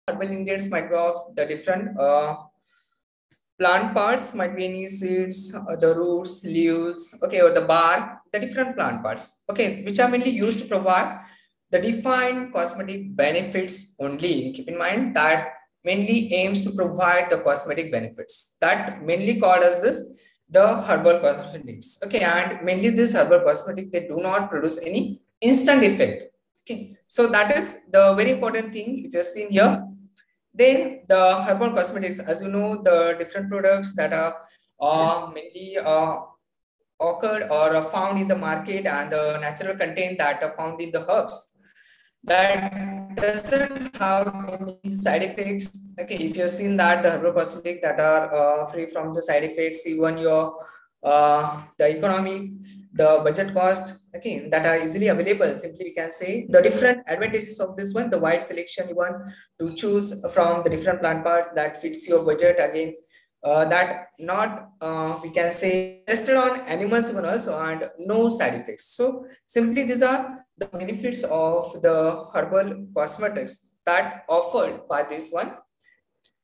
herbal ingredients might be of the different plant parts, might be any seeds, the roots, leaves, okay, or the bark, the different plant parts, okay, which are mainly used to provide the defined cosmetic benefits only. Keep in mind that mainly aims to provide the cosmetic benefits. That mainly called as this the herbal cosmetics. Okay, and mainly this herbal cosmetic, they do not produce any instant effect. Okay, so that is the very important thing if you're seeing here. Then the herbal cosmetics, as you know, the different products that are mainly occurred or are found in the market and the natural content that are found in the herbs that doesn't have any side effects. Okay, if you've seen that the herbal cosmetic that are free from the side effects, even your the economic, the budget cost, okay, that are easily available. Simply we can say the different advantages of this one, the wide selection you want to choose from the different plant parts that fits your budget again. That not we can say tested on animals even also and no side effects. So simply these are the benefits of the herbal cosmetics that offered by this one.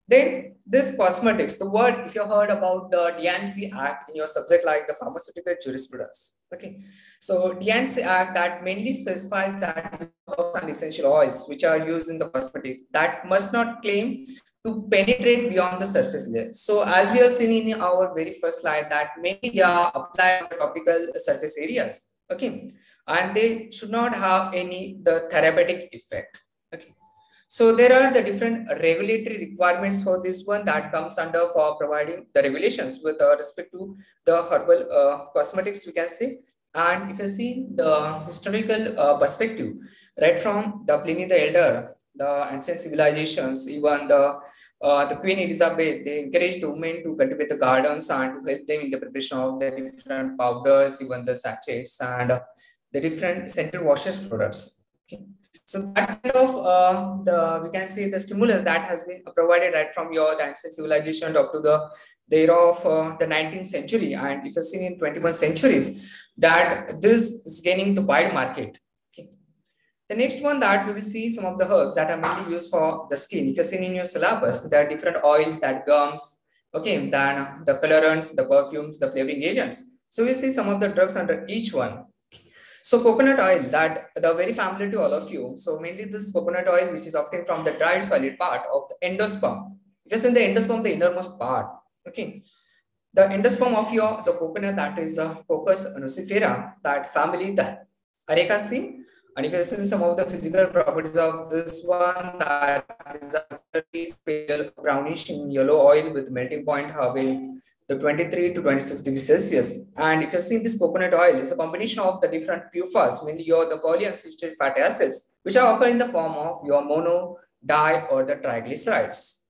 Then this cosmetics, the word, if you heard about the D&C Act in your subject like the pharmaceutical jurisprudence, okay. So D&C Act that mainly specifies that herbs and essential oils which are used in the cosmetic that must not claim to penetrate beyond the surface layer. So as we have seen in our very first slide that mainly they are applied on the topical surface areas, okay, and they should not have any the therapeutic effect, okay. So there are the different regulatory requirements for this one that comes under for providing the regulations with respect to the herbal cosmetics, we can say. And if you see the historical perspective, right from the Pliny the Elder, the ancient civilizations, even the Queen Elizabeth, they encouraged the women to cultivate the gardens and to help them in the preparation of the different powders, even the sachets and the different scented washes products. Okay. So that kind of the we can say the stimulus that has been provided right from your the ancient civilization up to the era of the 19th century, and if you're seeing in 21st centuries, that this is gaining the wide market. Okay. The next one that we will see some of the herbs that are mainly used for the skin. If you're seeing in your syllabus, there are different oils that gums, okay, then the colorants, the perfumes, the flavoring agents. So we'll see some of the drugs under each one. So coconut oil, that the very familiar to all of you. So mainly this coconut oil, which is often from the dried solid part of the endosperm. Just in the endosperm, the innermost part. Okay. The endosperm of your the coconut, that is Cocos nucifera, that family, the Arecaceae. And if you see some of the physical properties of this one, that is a pale brownish in yellow oil with melting point having the 23 to 26 degrees Celsius. And if you're seeing this coconut oil, it's a combination of the different PUFAs, mainly your the polyunsaturated fatty acids, which are occur in the form of your mono, di, or the triglycerides.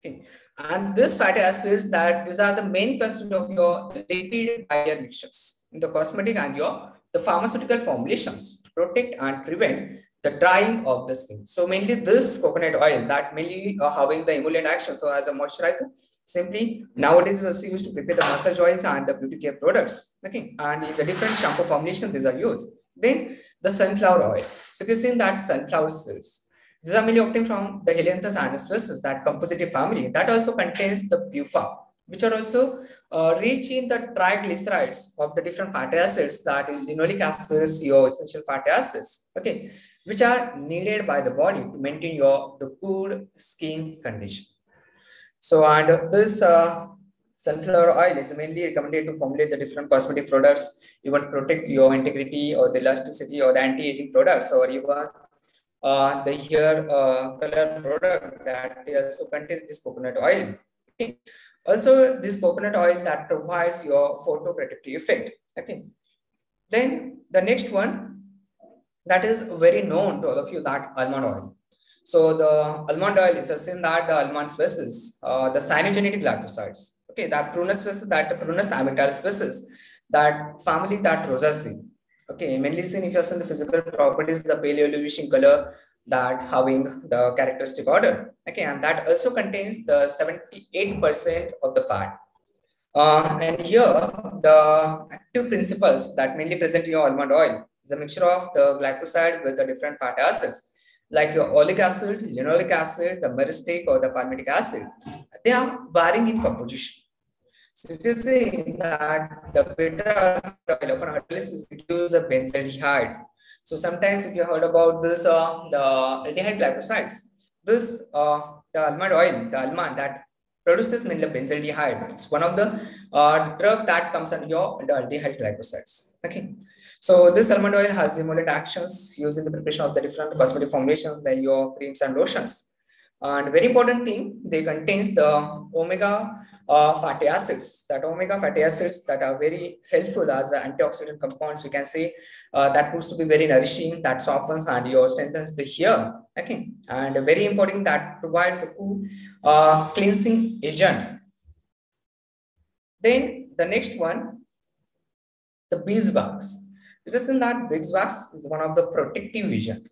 Okay. And this fatty acids, that these are the main constituent of your lipid bilayer mixtures in the cosmetic and your the pharmaceutical formulations to protect and prevent the drying of the skin. So mainly this coconut oil that mainly having the emollient action. So as a moisturizer, simply nowadays is also used to prepare the massage oils and the beauty care products. Okay, and in the different shampoo formulation these are used. Then the sunflower oil. So if you've seen that sunflower seeds, these are mainly often from the Helianthus anispecis, that compositive family that also contains the PUFA, which are also rich in the triglycerides of the different fatty acids, that is linoleic acids, your essential fatty acids, okay, which are needed by the body to maintain your the good skin condition. So, and this sunflower oil is mainly recommended to formulate the different cosmetic products, even to protect your integrity or the elasticity or the anti-aging products, or even the hair color product that they also contains this coconut oil. Okay. Also, this coconut oil that provides your photoprotective effect. Okay. Then the next one that is very known to all of you, that almond oil. So the almond oil, if you've seen that the almond species, the cyanogenetic glycosides, okay, that prunus species, that prunus amygdala species, that family, that rosaceae, okay, mainly seen if you've seen the physical properties, the pale yellowish color, that having the characteristic order, okay, and that also contains the 78% of the fat. And here, the active principles that mainly present in your almond oil is a mixture of the glycoside with the different fatty acids like your oleic acid, linoleic acid, the myristic or the palmitic acid, they are varying in composition. So if you say that the bitter oil of an hydrolysis gives a benzaldehyde. So sometimes if you heard about this, the aldehyde glycosides, this the almond oil, the almond that produces mainly benzaldehyde. It's one of the drug that comes under your the aldehyde glycosides. Okay. So this almond oil has emollient actions used in the preparation of the different cosmetic formulations like your creams and lotions. And very important thing, they contains the omega fatty acids. That omega fatty acids that are very helpful as antioxidant compounds. We can say that proves to be very nourishing. That softens and your strengthens the hair. Okay, and very important that provides the cool cleansing agent. Then the next one, the beeswax. Because in that beeswax is one of the protective agent.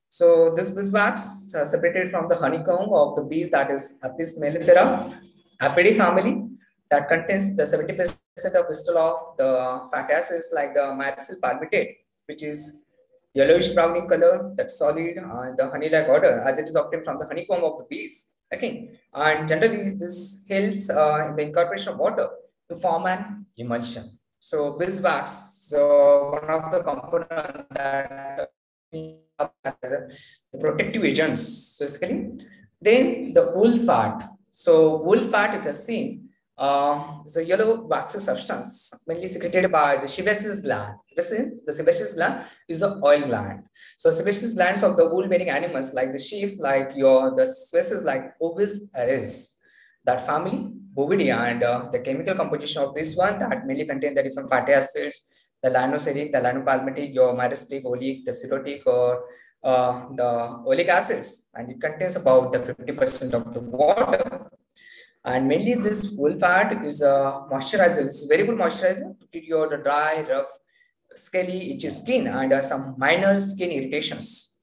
So this beeswax separated from the honeycomb of the bees, that is Apis mellifera, Aphidae family, that contains the 70% of crystal of the fatty acids like the myricyl palmitate, which is yellowish brown in color, that's solid, and the honey-like odor, as it is obtained from the honeycomb of the bees. Okay, and generally this helps in the incorporation of water to form an emulsion. So beeswax, so one of the components that as a protective agents, basically. Then the wool fat. So wool fat, if you're seeing, is a yellow waxy substance mainly secreted by the sebaceous gland. The sebaceous gland is the oil gland. So sebaceous glands of the wool-bearing animals like the sheep, like the species like Ovis aries, that family, Bovidae, and the chemical composition of this one that mainly contain the different fatty acids, the linoseric, the linopalmitic, your myristic, oleic, the cerotic, or the oleic acids, and it contains about the 50% of the water. And mainly this wool fat is a moisturizer. It's a very good moisturizer to treat your dry, rough, scaly, itchy skin and some minor skin irritations.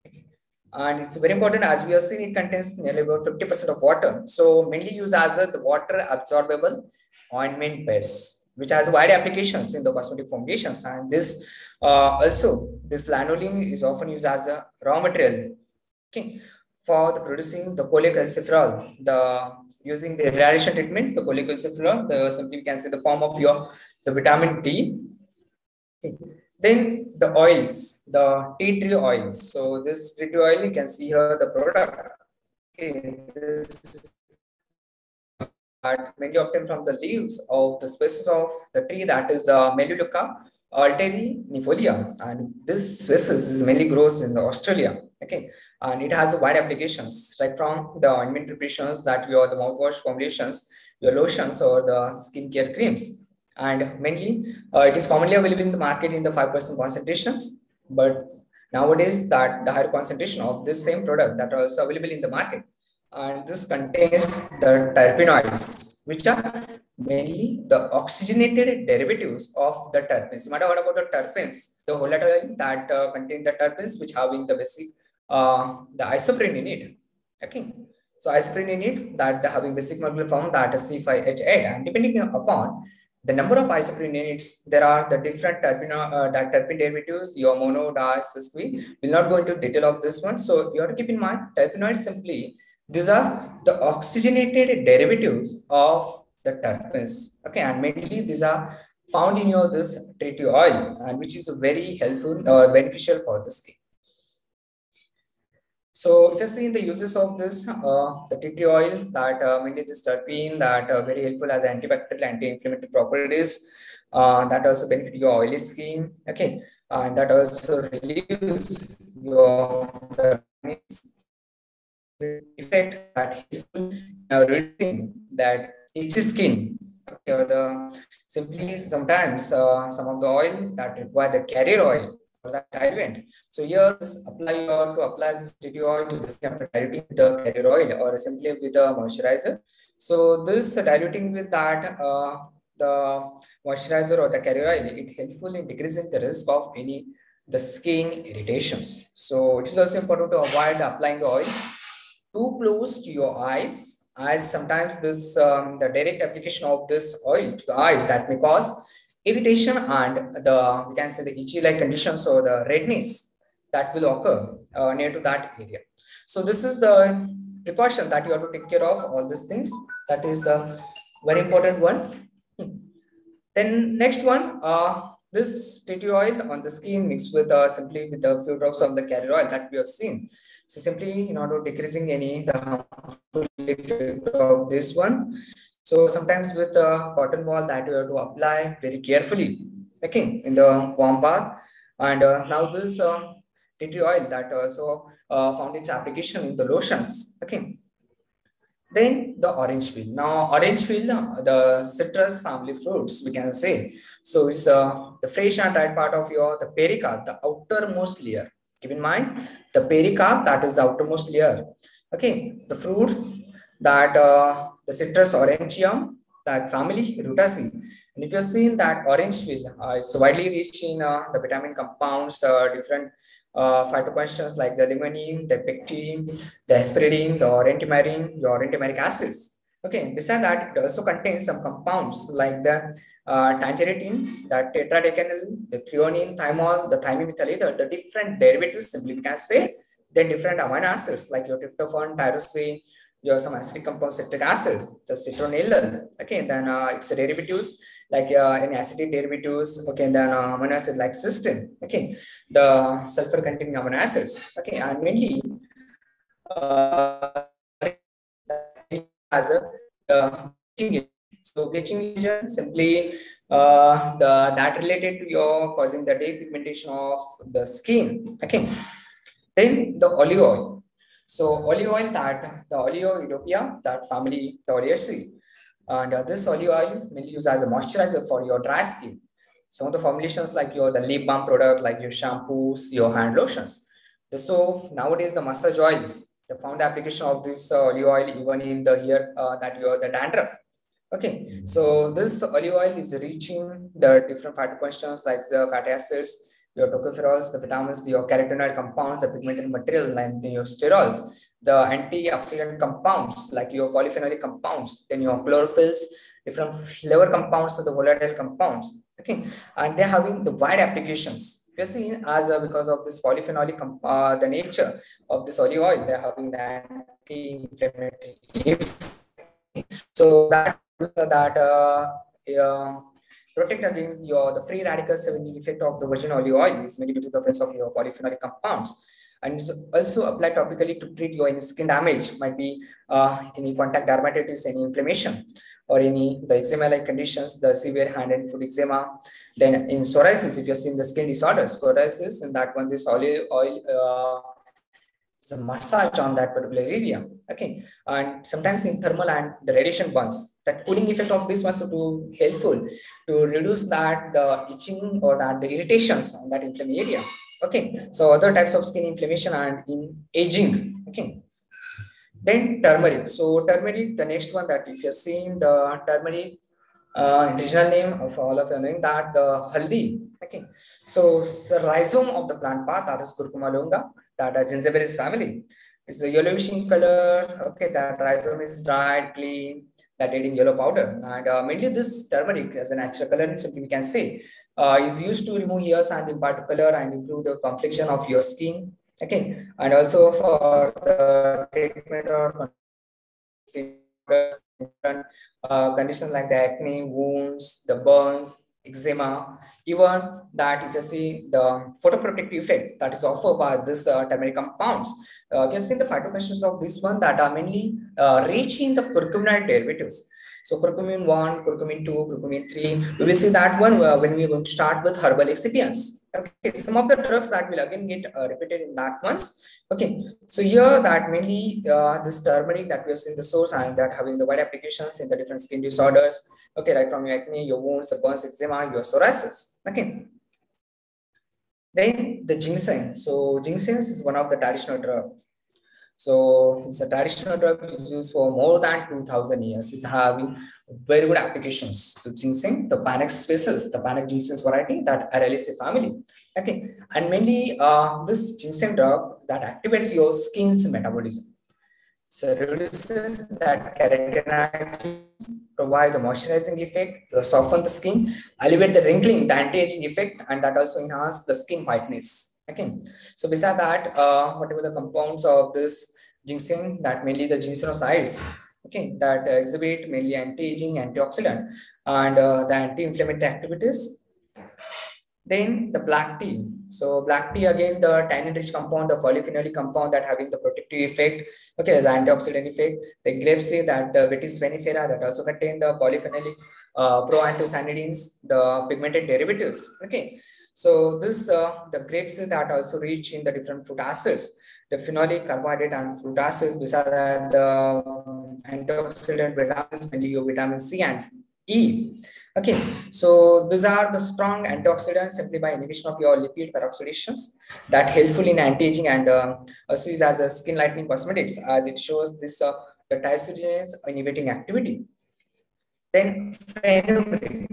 And it's very important, as we have seen, it contains nearly about 50% of water. So mainly used as the water absorbable ointment base, which has wide applications in the cosmetic formulations. And this this lanolin is often used as a raw material, okay, for the producing the cholecalciferol. Using the radiation treatments, the cholecalciferol, simply we can say the form of the vitamin D. Okay. Then the oils, the tea tree oils. So this tea tree oil, you can see here the product. Okay, this mainly obtained from the leaves of the species of the tree, that is the Melaleuca alternifolia, and this species is mainly grows in Australia. Okay, and it has wide applications, right from the ointment preparations that your the mouthwash formulations, your lotions, or the skincare creams, and mainly it is commonly available in the market in the 5% concentrations. But nowadays, that the higher concentration of this same product that are also available in the market, and this contains the terpenoids, which are mainly the oxygenated derivatives of the terpenes. You might have heard about the terpenes, the volatile that contain the terpenes, which having the basic the isoprene in it. Okay, so isoprene in it that having basic molecular form that is C5H8, and depending upon the number of isoprene units, there are the different terpene derivatives, your mono, di, cis, will not go into detail of this one. So you have to keep in mind terpenoids simply. These are the oxygenated derivatives of the terpenes. Okay, and mainly these are found in your this tea tree oil, and which is very helpful or beneficial for the skin. So if you see the uses of this, the tea tree oil, that mainly this terpene that very helpful as antibacterial, anti-inflammatory properties, that also benefit your oily skin. Okay, and that also relieves your the effect that helpful reducing that itchy skin. Okay, or the simply sometimes some of the oil that require the carrier oil or that diluent. So here apply this tea tree oil to the skin after diluting with the carrier oil or simply with a moisturizer. So this diluting with that the moisturizer or the carrier oil, it helpful in decreasing the risk of any the skin irritations. So it is also important to avoid applying the oil too close to your eyes, as sometimes this the direct application of this oil to the eyes that may cause irritation and the we can say the itchy like conditions or the redness that will occur near to that area. So this is the precaution that you have to take care of all these things. That is the very important one. Then next one, this tea oil on the skin mixed with simply with a few drops of the carrier oil that we have seen. So simply in order decreasing any the harmful effect of this one. So sometimes with the cotton ball that you have to apply very carefully, okay, in the warm bath. And now this tea oil that also found its application in the lotions, okay. Then the orange peel. Now, orange peel, the citrus family fruits, we can say. So it's the fresh and dried part of your the pericarp, the outermost layer. Keep in mind the pericarp, that is the outermost layer. Okay, the fruit that the citrus orangeum, that family Rutaceae. And if you've seen that orange peel, it's widely rich in the vitamin compounds, different phytoquinones like the limonene, the pectin, the asparagine, the orentimarine, the orentimaric acids. Okay, besides that, it also contains some compounds like the tangeritin, the tetradecanol, the threonine, thymol, the thiamethyl ether, the different derivatives, simply we can say, then different amino acids like your tryptophan, tyrosine, your some acidic compounds, citric acids, the citronellal. Okay, then it's a derivatives like any acidic derivatives. Okay, then amino acid like cysteine. Okay, the sulfur containing amino acids. Okay, and mainly as a bleaching agent. So bleaching agent simply that related to your causing the depigmentation of the skin. Okay, then the olive oil. So olive oil, that the Oleoidopia, that family, the Oleaceae, and this olive oil may use as a moisturizer for your dry skin. Some of the formulations like your the lip balm product, like your shampoos, your hand lotions. So nowadays the massage oils, the found application of this olive oil even in the hair that you the dandruff. Okay, so this olive oil is reaching the different phytoquinones like the fatty acids, your tocopherols, the vitamins, your carotenoid compounds, the pigmented material like your sterols, the antioxidant compounds like your polyphenolic compounds, then your chlorophylls, different flavor compounds of the volatile compounds. Okay, and they're having the wide applications. We're seeing as because of this polyphenolic the nature of this olive oil, they're having the anti-inflammatory effect. So that protect against your the free radical scavenging effect of the virgin olive oil is mainly due to the presence of your polyphenolic compounds, and it's also applied topically to treat your any skin damage, might be any contact dermatitis, any inflammation, or any the eczema like conditions, the severe hand and foot eczema. Then in psoriasis, if you're seeing the skin disorders, psoriasis, and that one this olive oil it's a massage on that particular area. Okay, and sometimes in thermal and the radiation burns, that cooling effect of this was to helpful to reduce that the itching or that the irritations on that inflamed area. Okay, so other types of skin inflammation and in aging. Okay, then turmeric. So turmeric, the next one that if you're seeing the turmeric regional name of all of you knowing that the haldi. Okay, so it's the rhizome of the plant part, that is curcuma longa, that is gingiberis family. It's a yellowish in color. Okay, that rhizome is dried, clean, that aiding yellow powder, and mainly this turmeric as a natural colorant, simply we can say, is used to remove hairs and impart color and improve the complexion of your skin. Okay, and also for the treatment or different conditions like the acne, wounds, the burns, eczema, even that if you see the photoprotective effect that is offered by this turmeric compounds. If you see the phytochemistries of this one that are mainly rich in the curcuminide derivatives. So curcumin 1, curcumin 2, curcumin 3, we will see that one when we are going to start with herbal excipients. Okay, some of the drugs that will again get repeated in that ones. Okay, so here that mainly this turmeric that we have seen the source and that having the wide applications in the different skin disorders. Okay, right from your acne, your wounds, the burns, eczema, your psoriasis. Okay. Then the ginseng. So ginseng is one of the traditional drugs. So it's a traditional drug which is used for more than 2000 years. It's having very good applications. So ginseng, the Panax species, the Panax ginseng variety, that Araliaceae family. Okay, and mainly this ginseng drug that activates your skin's metabolism. So reduces that carotenoids, provide the moisturizing effect, to soften the skin, alleviate the wrinkling, the anti-aging effect, and that also enhance the skin whiteness. Okay, so beside that, whatever the compounds of this ginseng, that mainly the ginsenosides, okay, that exhibit mainly anti-aging, antioxidant, and the anti-inflammatory activities. Then the black tea. So black tea again, the tannin-rich compound, the polyphenolic compound that having the protective effect, okay, as antioxidant effect. The grapeseed, that Vitis vinifera, that also contain the polyphenolic proanthocyanidins, the pigmented derivatives. Okay, so this the grapeseed that also rich in the different fruit acids, the phenolic, carbohydrate, and fruit acids. Besides that, the antioxidant vitamins, mainly your vitamin C and E. Okay, so these are the strong antioxidants simply by inhibition of your lipid peroxidations that helpful in anti-aging and also is as a skin lightening cosmetics, as it shows this the tyrosinase inhibiting activity. Then fenugreek.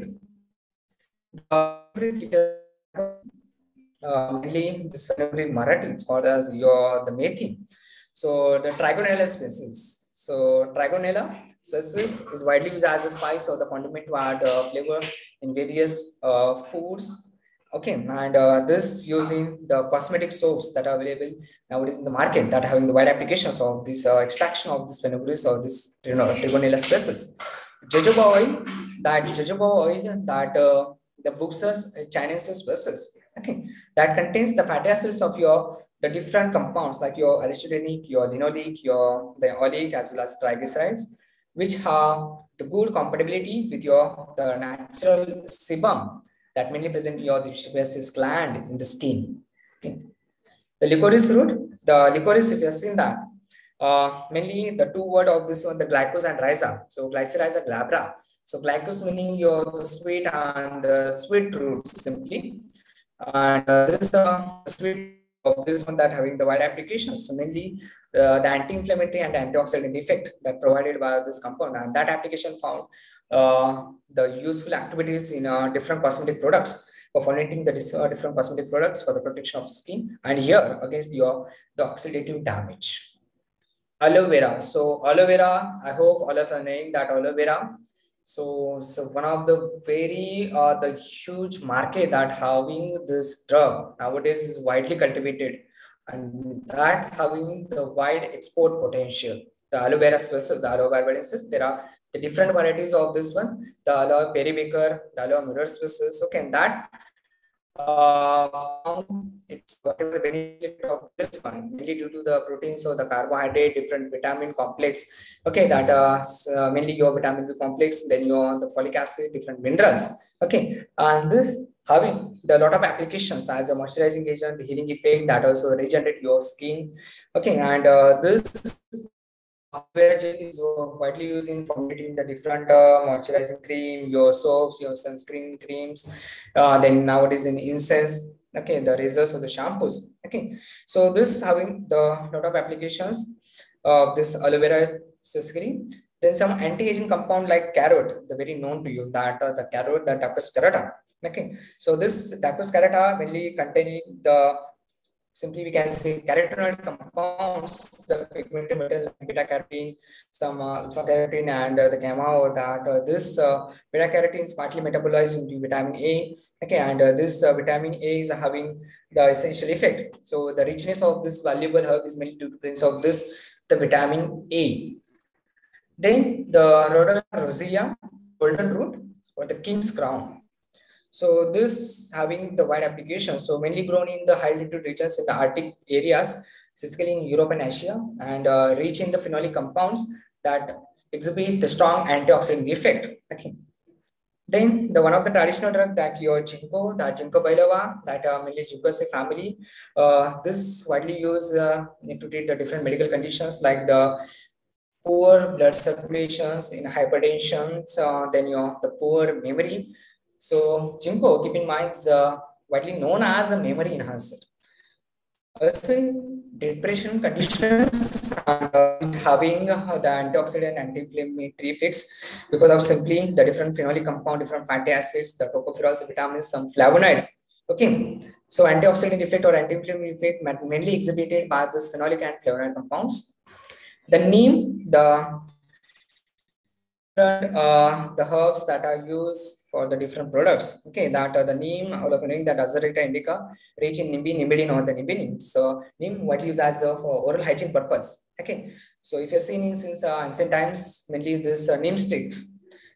Mainly this fenugreek Marathi, it's called as your the methi. So the Trigonella species. So Trigonella species is widely used as a spice or the condiment to add flavor in various foods. Okay, and this using the cosmetic soaps that are available nowadays in the market that are having the wide applications of this extraction of this fenugreek or this Trigonella species. Jojoba oil, that jojoba oil that the Buxus Chinese species. Okay, that contains the fatty acids of your the different compounds like your arachidonic, your linoleic, your the oleic as well as triglycerides, which have the good compatibility with your the natural sebum that mainly present your the sebaceous gland in the skin. Okay. The licorice root, the licorice, if you have seen that, mainly the two word of this one, the glycose and rhiza. So glycyrrhiza glabra. So glycose meaning your the sweet and the sweet roots simply. And this sweet of this one that having the wide applications, mainly the anti-inflammatory and antioxidant effect that provided by this compound, and that application found the useful activities in different cosmetic products for formulating the different cosmetic products for the protection of skin and here against your the oxidative damage. Aloe vera. So aloe vera, I hope all of you are knowing that aloe vera. So one of the very the huge market that having this drug nowadays is widely cultivated and that having the wide export potential. The aloe vera species, the aloe vera there are the different varieties of this one, the aloe peribaker, the aloe mirror species. Okay, and that found it's whatever the benefit of this one, mainly due to the proteins or the carbohydrate, different vitamin complex. Okay, that mainly your vitamin B complex, then your the folic acid, different minerals. Okay, and this having the lot of applications as a moisturizing agent, the healing effect that also regenerate your skin. Okay, and this aloe vera gel is widely used in formulating the different moisturizing cream, your soaps, your sunscreen creams. Then nowadays in incense, okay, the razors or the shampoos. Okay, so this having the lot of applications of this aloe vera specifically. Then some anti-aging compound like carrot, the very known to you that the carrot, the Dapus carota. Okay, so this Dapus carota mainly containing the simply we can say carotenoid compounds, the pigmented metal, beta carotene, some alpha carotene, and the gamma, or that this beta carotene is partly metabolized into vitamin A. Okay, and this vitamin A is having the essential effect. So the richness of this valuable herb is mainly due to presence of this the vitamin A. Then the Rhoda rosea, golden root, or the king's crown. So this having the wide application. So mainly grown in the high altitude regions in the Arctic areas, specifically in Europe and Asia, and rich in the phenolic compounds that exhibit the strong antioxidant effect. Okay. Then the one of the traditional drug that your ginkgo, that ginkgo biloba, that mainly Ginkgoaceae family, this widely used to treat the different medical conditions like the poor blood circulations in hypertension, then your the poor memory. So Ginkgo, keep in mind, is widely known as a memory enhancer. Also in depression conditions, having the antioxidant anti-inflammatory effects because of simply the different phenolic compound, different fatty acids, the tocopherols, vitamins, some flavonoids. Okay, so antioxidant effect or anti-inflammatory effect mainly exhibited by this phenolic and flavonoid compounds. The neem, the the herbs that are used for the different products. Okay, that the neem, all of you knowing that Azadirachta indica, rich in nimidine or the nimidine. So neem widely used as for oral hygiene purpose. Okay, so if you're seeing since ancient times, mainly this neem sticks,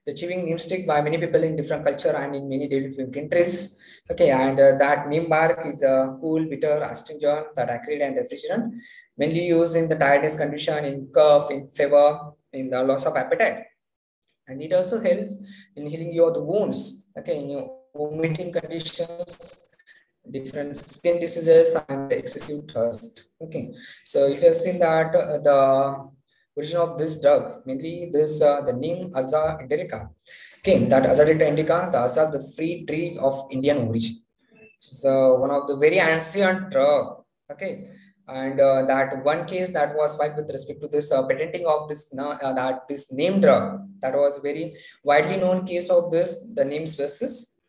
the chewing neem stick by many people in different culture and in many different countries. Okay, and that neem bark is a cool, bitter, astringent, that acrid and refrigerant, mainly used in the tiredness condition, in cough, in fever, in the loss of appetite, and it also helps in healing your the wounds, okay, in your vomiting conditions, different skin diseases and excessive thirst. Okay, so if you have seen that the origin of this drug, mainly this the neem aza indica, okay, that Azadirachta indica, the aza, the free tree of Indian origin. So one of the very ancient drug, okay, and that one case that was filed with respect to this patenting of this that this name drug, that was very widely known case of this the name species.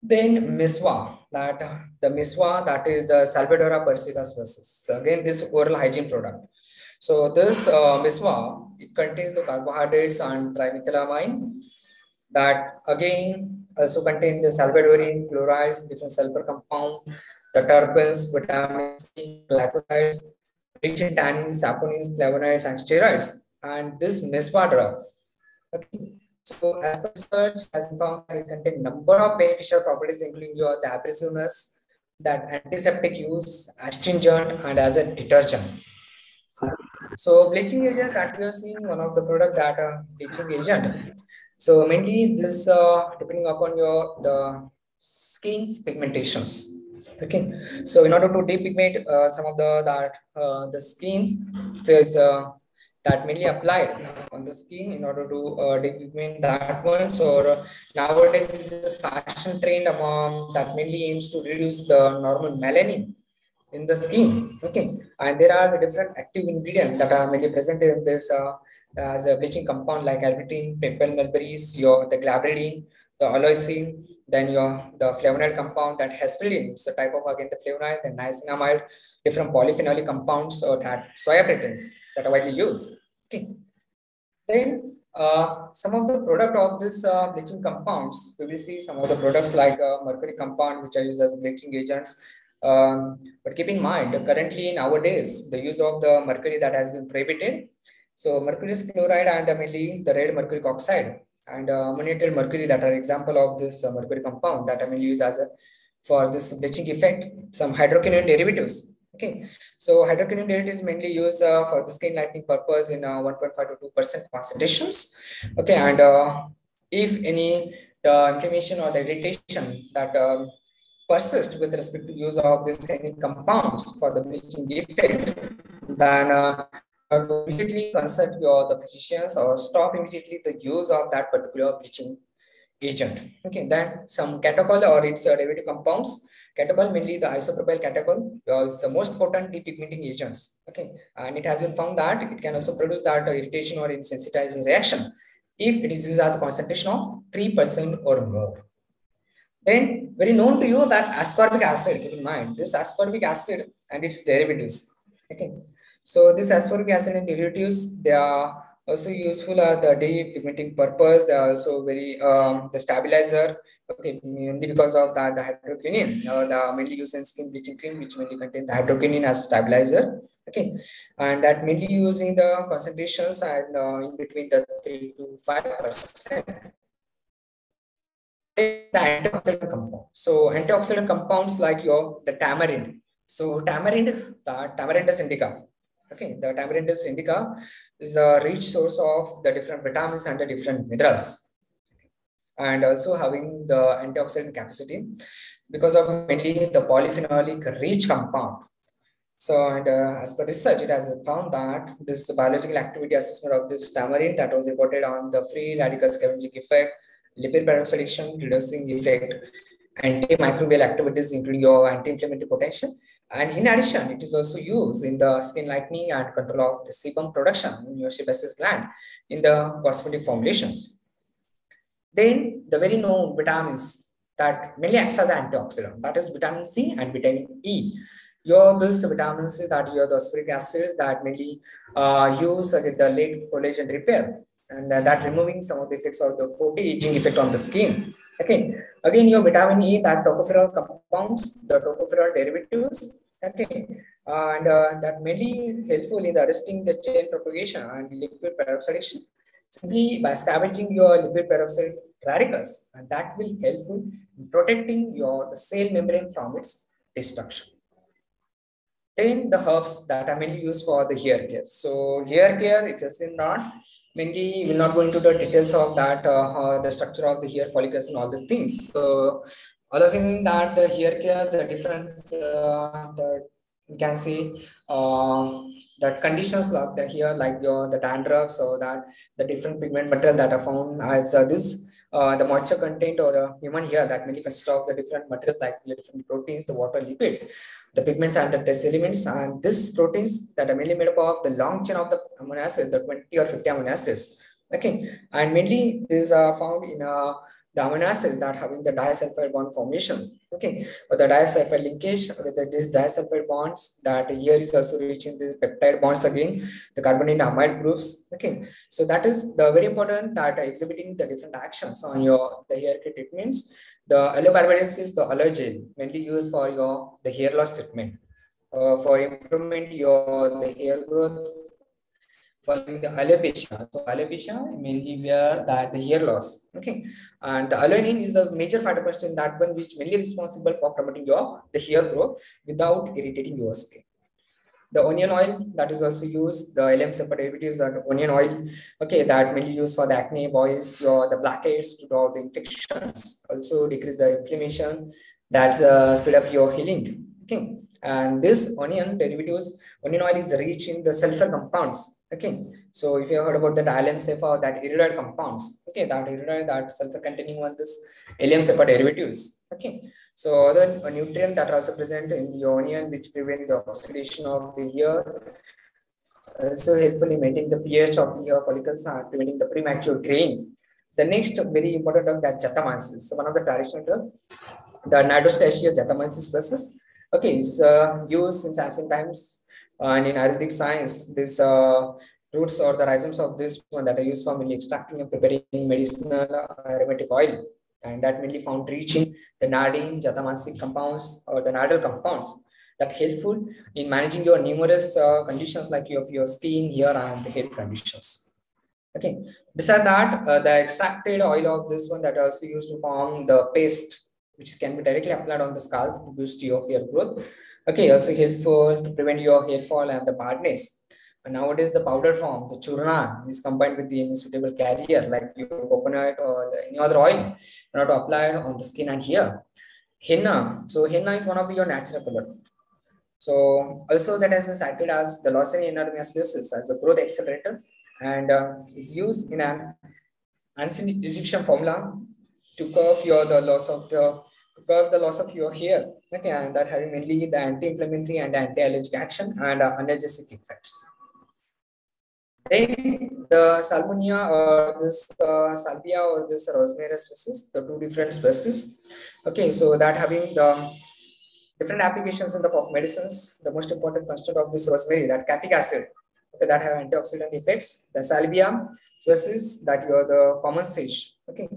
Then miswa, that the miswa, that is the Salvadora persica species. So again, this oral hygiene product. So this miswa, it contains the carbohydrates and trimethylamine, that again also contain the Salvadorian chlorides, different sulfur compound, the terpenes, vitamin C, glycosides, rich in tannins, saponins, flavonoids, and steroids. And this meswa drug, okay. So as the research has found that it contains number of beneficial properties, including your the abrasiveness, that antiseptic use, astringent, and as a detergent. So bleaching agent that we are seeing, one of the product that bleaching agent. So mainly this depending upon your the skin's pigmentations. Okay, so in order to depigment some of the skins, there's that mainly applied on the skin in order to depigment that one. So nowadays is a fashion trend among that mainly aims to reduce the normal melanin in the skin. Okay, and there are the different active ingredients that are mainly present in this as a bleaching compound, like albutin, pepper mulberries, your the glabridine, the aloysin, then your the flavonoid compound, that hesperidine, it's a type of again the flavonoid, the niacinamide, different polyphenolic compounds, or that soya proteins that are widely used. Okay, then some of the product of this bleaching compounds, we will see some of the products like mercury compound, which are used as bleaching agents. But keep in mind, currently nowadays, the use of the mercury that has been prohibited. So mercury chloride and mainly the red mercury oxide and ammoniated mercury, that are example of this mercury compound that are mainly used as a for this bleaching effect. Some hydroquinone derivatives. Okay, so hydroquinone derivatives mainly used for the skin lightening purpose in 1.5 to 2% concentrations. Okay, and if any the inflammation or the irritation that persist with respect to use of this any compounds for the bleaching effect, then immediately consult your the physicians or stop immediately the use of that particular bleaching agent. Okay, then some catechol or its derivative compounds. Catechol, mainly the isopropyl catechol, is the most potent depigmenting agents. Okay, and it has been found that it can also produce that irritation or insensitizing reaction if it is used as a concentration of 3% or more. Then very known to you that ascorbic acid, keep in mind this ascorbic acid and its derivatives. Okay, so this ascorbic acid and derivatives, they are also useful at the depigmenting purpose. They are also very the stabilizer. Okay, mainly because of that the hydroquinone, or the mainly used in skin bleaching cream, which mainly contain the hydroquinone as stabilizer. Okay, and that mainly using the concentrations and in between the 3 to 5%. The antioxidant compound. So antioxidant compounds like your the tamarind. So tamarind, the Tamarindus indica. Okay, the Tamarindus indica is a rich source of the different vitamins and the different minerals, and also having the antioxidant capacity because of mainly the polyphenolic rich compound. So, and as per research, it has found that this biological activity assessment of this tamarind that was reported on the free radical scavenging effect, lipid peroxidation, reducing effect, antimicrobial activities, including your anti-inflammatory potential. And in addition, it is also used in the skin lightening and control of the sebum production in your sebaceous gland in the cosmetic formulations. Then the very known vitamins that mainly acts as an antioxidant, that is vitamin C and vitamin E. Your this vitamins that your the ascorbic acids that mainly use the late collagen repair. and that removing some of the effects of the photo-aging effect on the skin. Okay, again your vitamin E, that tocopherol compounds, the tocopherol derivatives. Okay, and that mainly helpful in arresting the chain propagation and liquid peroxidation simply by scavenging your lipid peroxide radicals, and that will helpful in protecting your the cell membrane from its destruction. Then the herbs that are mainly used for the hair care. So hair care, if you're saying not, mainly we'll not go into the details of that, the structure of the hair follicles and all these things. So all of you in that the hair care, the difference, the you can see that conditions like the hair, like your the dandruffs or that the different pigment material that are found as this. The moisture content or the human hair that mainly consists of the different materials like the different proteins, the water, lipids, the pigments and the trace elements, and these proteins that are mainly made up of the long chain of the amino acids, the 20 or 50 amino acids. Okay, and mainly these are found in the amino acids that having the disulfide bond formation. Okay, or the disulfide linkage. Okay, these disulfide bonds that here is also reaching the peptide bonds again, the carbonate amide groups. Okay, so that is the very important that exhibiting the different actions on your the hair care treatments. The aloe vera is the aloe gel mainly used for your the hair loss treatment, for improvement your the hair growth following the alopecia. So alopecia mainly where that the hair loss. Okay, and the alanine is the major phytoplankton, that one which mainly responsible for promoting your the hair growth without irritating your skin. The onion oil that is also used, the LM separate derivatives that onion oil, okay, that mainly used for the acne, boils, your the blackheads to draw the infections, also decrease the inflammation, that's speed up your healing. Okay, and this onion derivatives, onion oil is rich in the sulfur compounds. Okay, so if you heard about that LM separate, that iridoid compounds, okay, that iridoid, that sulfur containing one this LM separate derivatives. Okay, so other nutrients that are also present in the onion which prevent the oxidation of the hair, also helpful in maintaining the pH of the hair follicles and preventing the premature graying. The next very important drug that Jatamansis, one of the traditional drug, the Nidostachya Jatamansis species. Okay, it's used since ancient times, and in Ayurvedic science, this roots or the rhizomes of this one that are used for mainly extracting and preparing medicinal aromatic oil, and that mainly found rich in the nadine, jatamansic compounds or the nodal compounds that helpful in managing your numerous conditions like your skin, hair, and the health conditions. Okay. Besides that, the extracted oil of this one that are also used to form the paste, which can be directly applied on the scalp to boost your hair growth. Okay, also helpful to prevent your hair fall and the baldness. And nowadays, the powder form, the churna, is combined with the any suitable carrier like your coconut or any other oil in order to apply it on the skin and hair. Henna. So henna is one of your natural color. So also that has been cited as the Lawson anatomy species as a growth accelerator, and is used in an ancient Egyptian formula to curb the loss of your hair. Okay, and that having mainly the anti-inflammatory and anti-allergic action and analgesic effects. Then the salmonia or this salvia or this rosemary species, the two different species. Okay, so that having the different applications in the folk medicines. The most important constituent of this rosemary, that caffeic acid, okay, that have antioxidant effects. The salvia species that you are the common sage. Okay,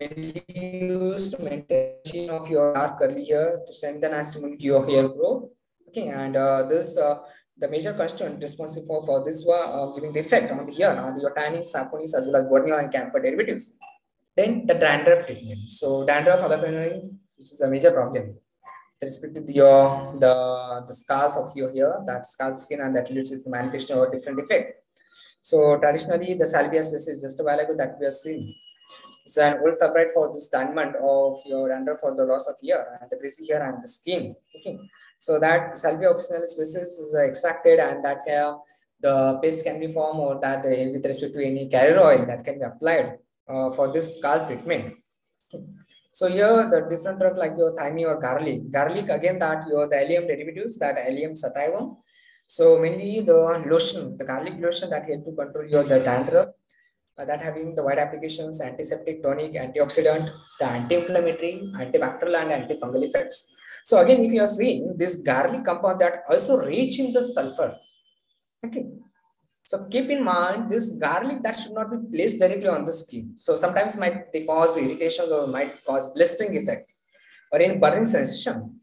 mainly used to maintain of your dark curly hair to strengthen and stimulate your hair growth. Okay, and this the major constituent responsible for this one giving the effect on the hair, on your tanning, saponis, as well as borneo and camphor derivatives. Then the dandruff treatment. So dandruff, which is a major problem with respect to your the scalp of your hair, that scalp skin, and that leads to manifestation or different effect. So traditionally, the salvia species just a while ago that we are seeing. It's an old favorite for this treatment of your dandruff for the loss of hair and the greasy hair and the skin. Okay, so that salvia officinale species is extracted, and that the paste can be formed, or that with respect to any carrier oil that can be applied for this scalp treatment. Okay. So here the different drug like your thyme or garlic. Garlic again that your the allium derivatives, that allium sativum. So mainly the lotion, the garlic lotion that help to control your the dandruff. That having the wide applications, antiseptic, tonic, antioxidant, the anti-inflammatory, antibacterial, and antifungal effects. So again, if you are seeing this garlic compound that also rich in the sulfur. Okay. So keep in mind this garlic that should not be placed directly on the skin. So sometimes they cause irritations or might cause blistering effect or any burning sensation.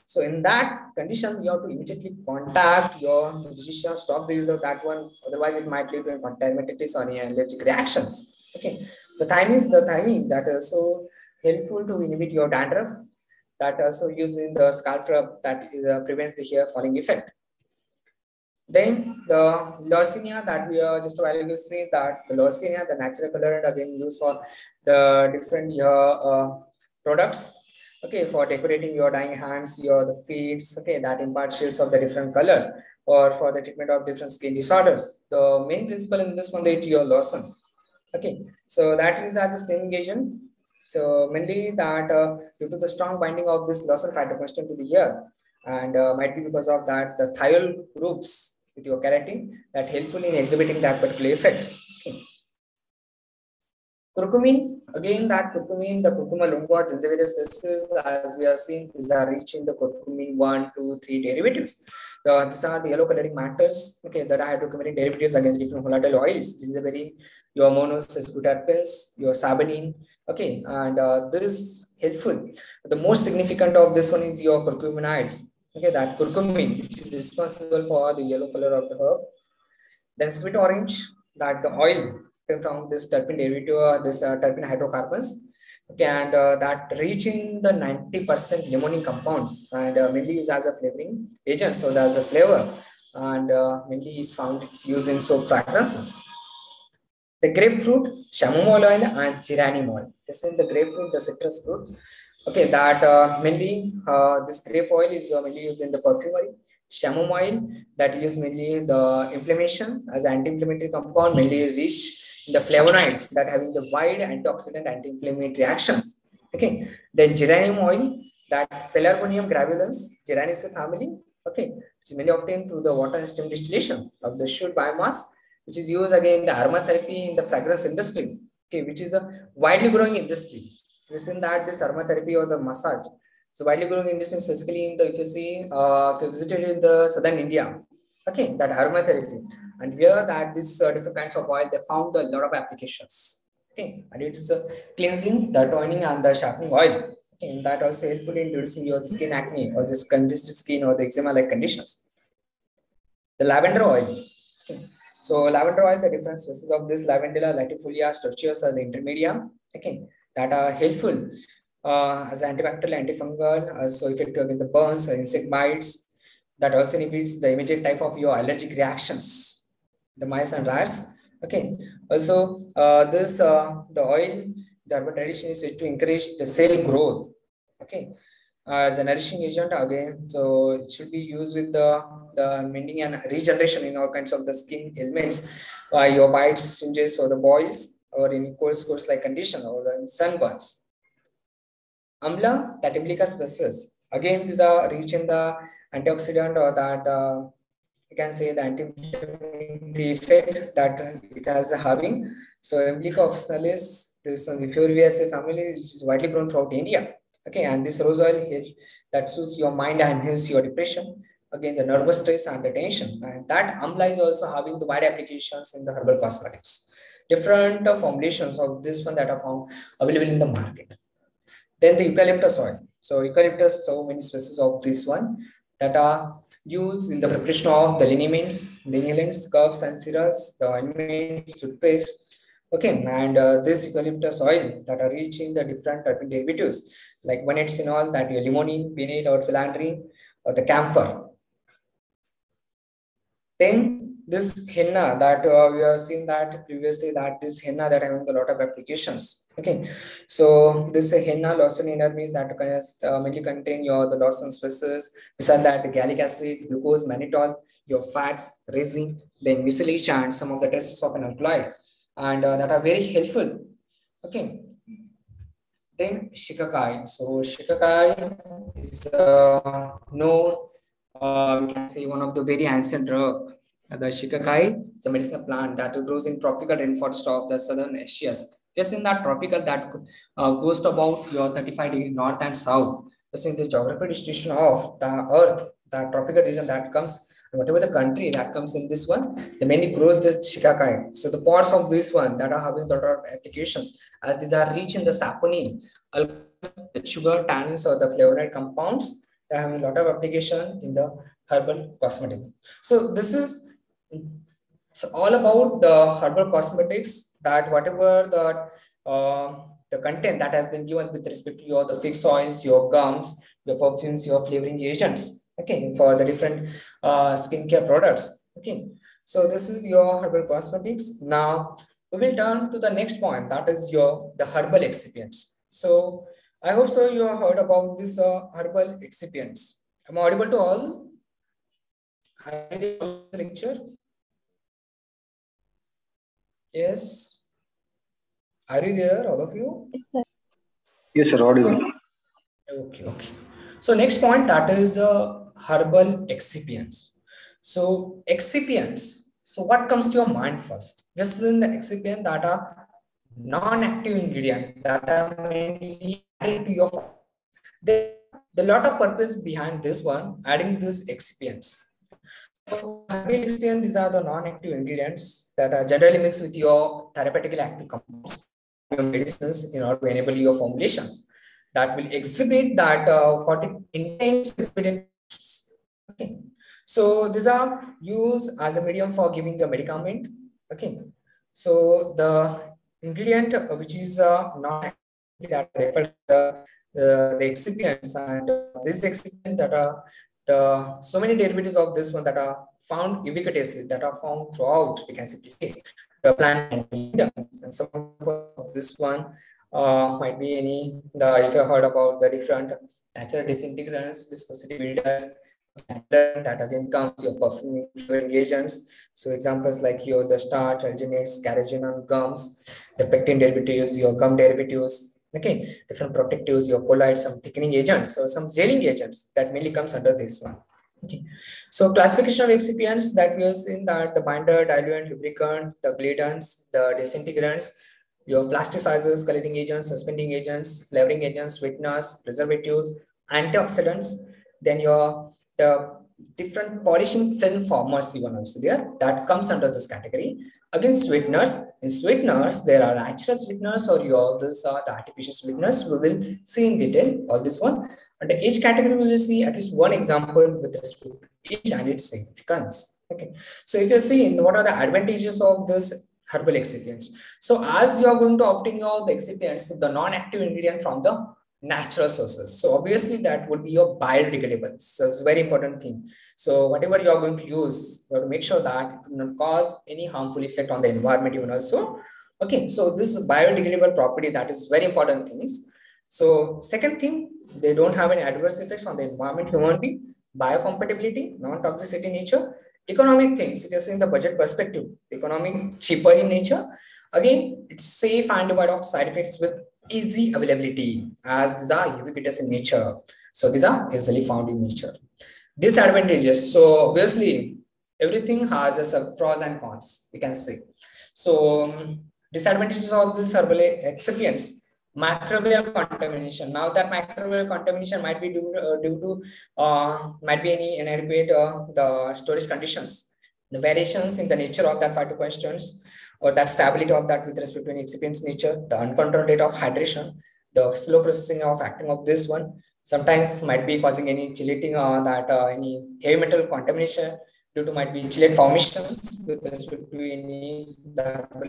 So in that condition, you have to immediately contact your physician, stop the use of that one. Otherwise, it might lead to dermatitis or any allergic reactions. Okay. The timing that also helpful to inhibit your dandruff. That also using the scalp rub that prevents the hair falling effect. Then the Leucinia that we are just a while ago say that the Leucinia, the natural colorant again used for the different products. Okay, for decorating your dying hands, the feet, okay, that impart shades of the different colors, or for the treatment of different skin disorders. The main principle in this one is your lotion. Okay, so that is as a staining agent. So mainly that due to the strong binding of this lotion phytoplankton to the hair, and might be because of that the thiol groups with your keratin that helpful in exhibiting that particular effect. Okay. Curcumin, again that curcumin, the curcuma longa, gingivitis species, as we have seen, these are rich in the curcumin 1, 2, 3 derivatives. These are the yellow coloring matters. Okay, that are hydrocurcumin derivatives against different volatile oils. Gingiberine, your monosesquiterpenes, your sabanin. Okay, and this helpful. The most significant of this one is your curcuminoids. Okay, that curcumin, which is responsible for the yellow color of the herb. Then sweet orange, that the oil from this terpene derivative, this terpene hydrocarbons, okay, and that reaching the 90% limonene compounds and mainly used as a flavoring agent. So there's a flavor and mainly is found its use in soap fragrances. The grapefruit, chamomile oil, and geranium oil. This is the grapefruit, the citrus fruit. Okay, that mainly this grape oil is mainly used in the perfumery. Chamomile that use mainly the inflammation as anti-inflammatory compound, mainly rich in the flavonoids that having the wide antioxidant anti-inflammatory actions. Okay, then geranium oil, that Pelargonium gravulans, Geraniaceae family. Okay, which is mainly obtained through the water and steam distillation of the shoot biomass, which is used again in the aromatherapy in the fragrance industry. Okay, which is a widely growing industry. Within that, this aromatherapy or the massage. So widely growing industry, specifically in the if you visited in the southern India, okay, that aromatherapy, and here that this different kinds of oil they found a lot of applications. Okay, and it is a cleansing, the toning, and the sharpening oil. Okay, and that also helpful in reducing your skin acne or just congested skin or the eczema-like conditions. The lavender oil. Okay. So lavender oil, the different species of this lavandula, latifolia, sturgiosa, the intermedia. Okay, that are helpful as antibacterial, antifungal, also effective against the burns, insect bites. That also inhibits the immediate type of your allergic reactions, the mice and rats. Okay. Also, the oil, the herbal tradition is to encourage the cell growth. Okay. As a nourishing agent again, so it should be used with the mending and regeneration in all kinds of the skin ailments, your bites, singes, or the boils, or in cold scores like condition or the sunburns. Amla, that Imblica species. Again, these are rich in the antioxidant or that you can say the anti-inflammatory effect that it has having. So Imblica officinalis, this on the Furiaceae family, which is widely grown throughout India. Okay, and this rose oil that soothes your mind and helps your depression. Again, the nervous stress and the tension. And that amla is also having the wide applications in the herbal cosmetics. Different formulations of this one that are found available in the market. Then the eucalyptus oil. So eucalyptus, so many species of this one that are used in the preparation of the liniments, the inhalants, scarves and syrups, the ointments, toothpaste. Okay, and this eucalyptus oil that are rich in the different terpene derivatives like one-8-cinol, that limonene, pineate or philandrine, or the camphor. Then this henna that we have seen that previously, that this henna that having a lot of applications. Okay, so this henna lotion inner means that mainly contain the lotion species. Beside that, gallic acid, glucose, mannitol, your fats, resin, then mucilage, and some of the traces of an alkaloid, and that are very helpful. Okay. Then shikakai. So shikakai is known, we can say, one of the very ancient drug. The shikakai is a medicinal plant that grows in tropical rainforest of the southern Asia. Just in that tropical that goes to about your 35 degrees north and south. Just in the geographical distribution of the earth, the tropical region that comes Whatever the country that comes in this one, they mainly grows the shikakai. So the pods of this one that are having a lot of applications, as these are rich in the saponin, the sugar, tannins, or the flavonoid compounds, they have a lot of application in the herbal cosmetic. So this is all about the herbal cosmetics, that whatever the content that has been given with respect to your the fixed oils, your gums, your perfumes, your flavoring agents, okay, for the different skincare products. Okay, so this is your herbal cosmetics. Now we will turn to the next point, that is the herbal excipients. So I hope so you have heard about this herbal excipients. Am I audible to all? Are you there on the lecture? Yes. Are you there, all of you? Yes, sir. Yes, sir, audible. Okay, okay. So next point, that is herbal excipients. So excipients. So what comes to your mind first? This is in the excipient that are non-active ingredient that are mainly added to your food. The lot of purpose behind this one, adding these excipients. So herbal excipients, these are the non-active ingredients that are generally mixed with your therapeutically active compounds, your medicines, in order to enable your formulations that will exhibit that what it intends to exhibit. Okay, so these are used as a medium for giving a medicament. Okay, so the ingredient which is not that refer the excipients, and this excipient that are the so many derivatives of this one that are found ubiquitously, that are found throughout, we can simply say the plant and some of this one might be if you heard about the different natural disintegrants, viscosity builders, that again comes your perfume flavoring agents. So examples like your the starch, alginates, carrageenan, gums, the pectin derivatives, your gum derivatives, okay, different protectives, your colloids, some thickening agents, so some gelling agents that mainly comes under this one. Okay, so classification of excipients that we have seen, that the binder, diluent, lubricant, the gladants, the disintegrants, your plasticizers, coloring agents, suspending agents, flavoring agents, sweeteners, preservatives, antioxidants, then the different polishing film formers even also there, that comes under this category. Again, sweeteners. In sweeteners, there are natural sweeteners or these are the artificial sweeteners. We will see in detail all this one. Under each category, we will see at least one example with respect to each and its significance. Okay. So if you see what are the advantages of this herbal excipients. So as you are going to obtain all the excipients, the non-active ingredient from the natural sources. So obviously that would be your biodegradable. So it's a very important thing. So whatever you are going to use, you have to make sure that it will not cause any harmful effect on the environment even also. Okay, so this is biodegradable property, that is very important things. So second thing, they don't have any adverse effects on the environment, human being, biocompatibility, non-toxicity nature, economic things. If you're seeing the budget perspective, economic, cheaper in nature. Again, it's safe and devoid of side effects with easy availability, as these are ubiquitous in nature. So these are easily found in nature. Disadvantages. So obviously, everything has some pros and cons, we can say. So disadvantages of this herbal excipients. Microbial contamination. Now that microbial contamination might be due to might be any inadequate the storage conditions, the variations in the nature of that phytoquestions, or that stability of that with respect to an excipient's nature, the uncontrolled rate of hydration, the slow processing of acting of this one, sometimes might be causing any chelating any heavy metal contamination due to might be chelate formations with respect to any the herbal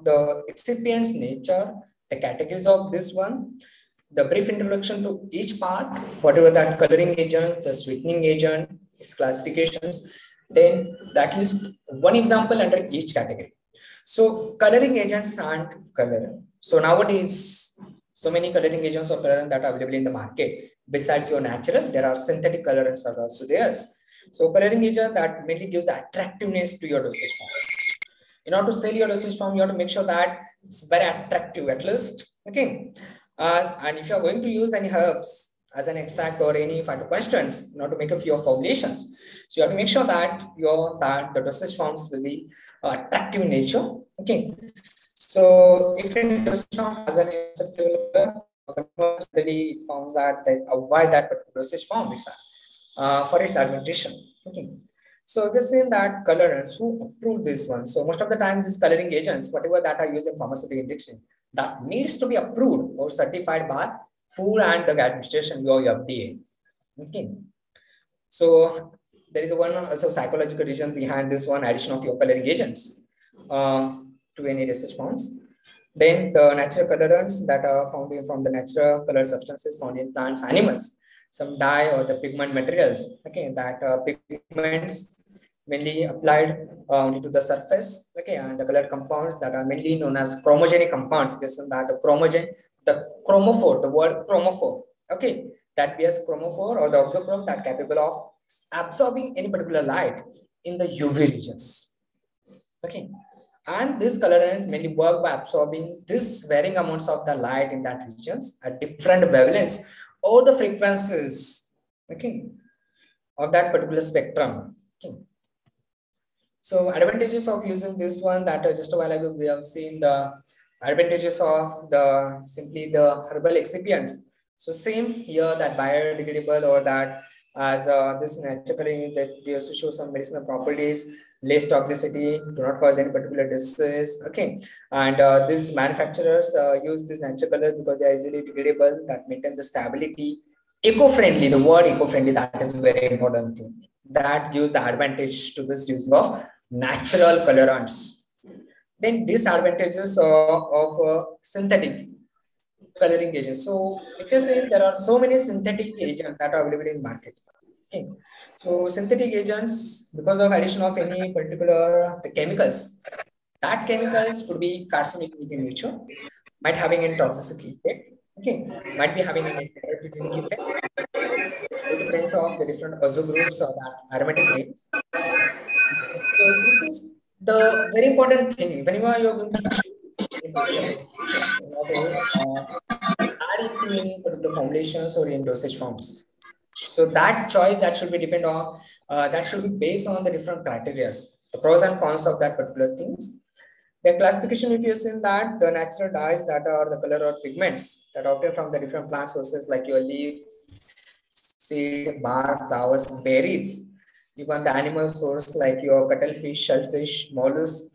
the excipient's nature, the categories of this one, the brief introduction to each part, whatever that coloring agent, the sweetening agent, its classifications, then that is one example under each category. So coloring agents and color. So nowadays, so many coloring agents or colorant that are available in the market. Besides your natural, there are synthetic colorants are also there. So coloring agent that mainly gives the attractiveness to your dosage form. In order to sell your dosage form, you have to make sure that it's very attractive at least. Okay. And if you are going to use any herbs as an extract or any phytoquestants in order to make a few formulations, so you have to make sure that the dosage forms will be attractive in nature. Okay. So if a dosage form has an acceptable study found that they avoid that particular dosage form, for its argumentation. Okay. So if you're saying that colorants, who approved this one? So most of the time, these coloring agents, whatever that are used in pharmaceutical industry, that needs to be approved or certified by Food and Drug Administration or FDA. Okay. So there is one also psychological reason behind this one addition of your coloring agents to any research forms. Then the natural colorants that are found from the natural color substances found in plants, animals, some dye or the pigment materials. Okay, that pigments mainly applied only to the surface. Okay, and the colored compounds that are mainly known as chromogenic compounds. Based on that, the chromogen, the chromophore, the word chromophore. Okay, that bears chromophore or the oxochrome that capable of absorbing any particular light in the UV regions. Okay, and this colorant mainly work by absorbing this varying amounts of the light in that regions at different wavelengths or the frequencies, okay, of that particular spectrum. Okay. So advantages of using this one that just a while ago we have seen the advantages of the simply the herbal excipients. So same here that biodegradable or that as this naturally that we also show some medicinal properties, less toxicity, do not cause any particular disease. Okay, and these manufacturers use this natural color because they are easily degradable that maintain the stability. Eco-friendly, the word eco-friendly, that is very important thing. That gives the advantage to this use of natural colorants. Then disadvantages of synthetic coloring agents. So if you're saying there are so many synthetic agents that are available in market. Okay. So synthetic agents, because of addition of any particular chemicals, that chemicals could be carcinogenic in nature, might having a toxicity effect. Okay, might be having an therapeutic effect. It depends of the different azo groups or that aromatic rings. So this is the very important thing whenever you're going to choose a particular medication in order add it to any particular formulations or in dosage forms. So that choice that should be depend on that should be based on the different criteria, the pros and cons of that particular things. The classification, if you see that the natural dyes that are the color or pigments that are obtained from the different plant sources like your leaf, seed, bark, flowers, berries, even the animal source like your cuttlefish, shellfish, mollusks,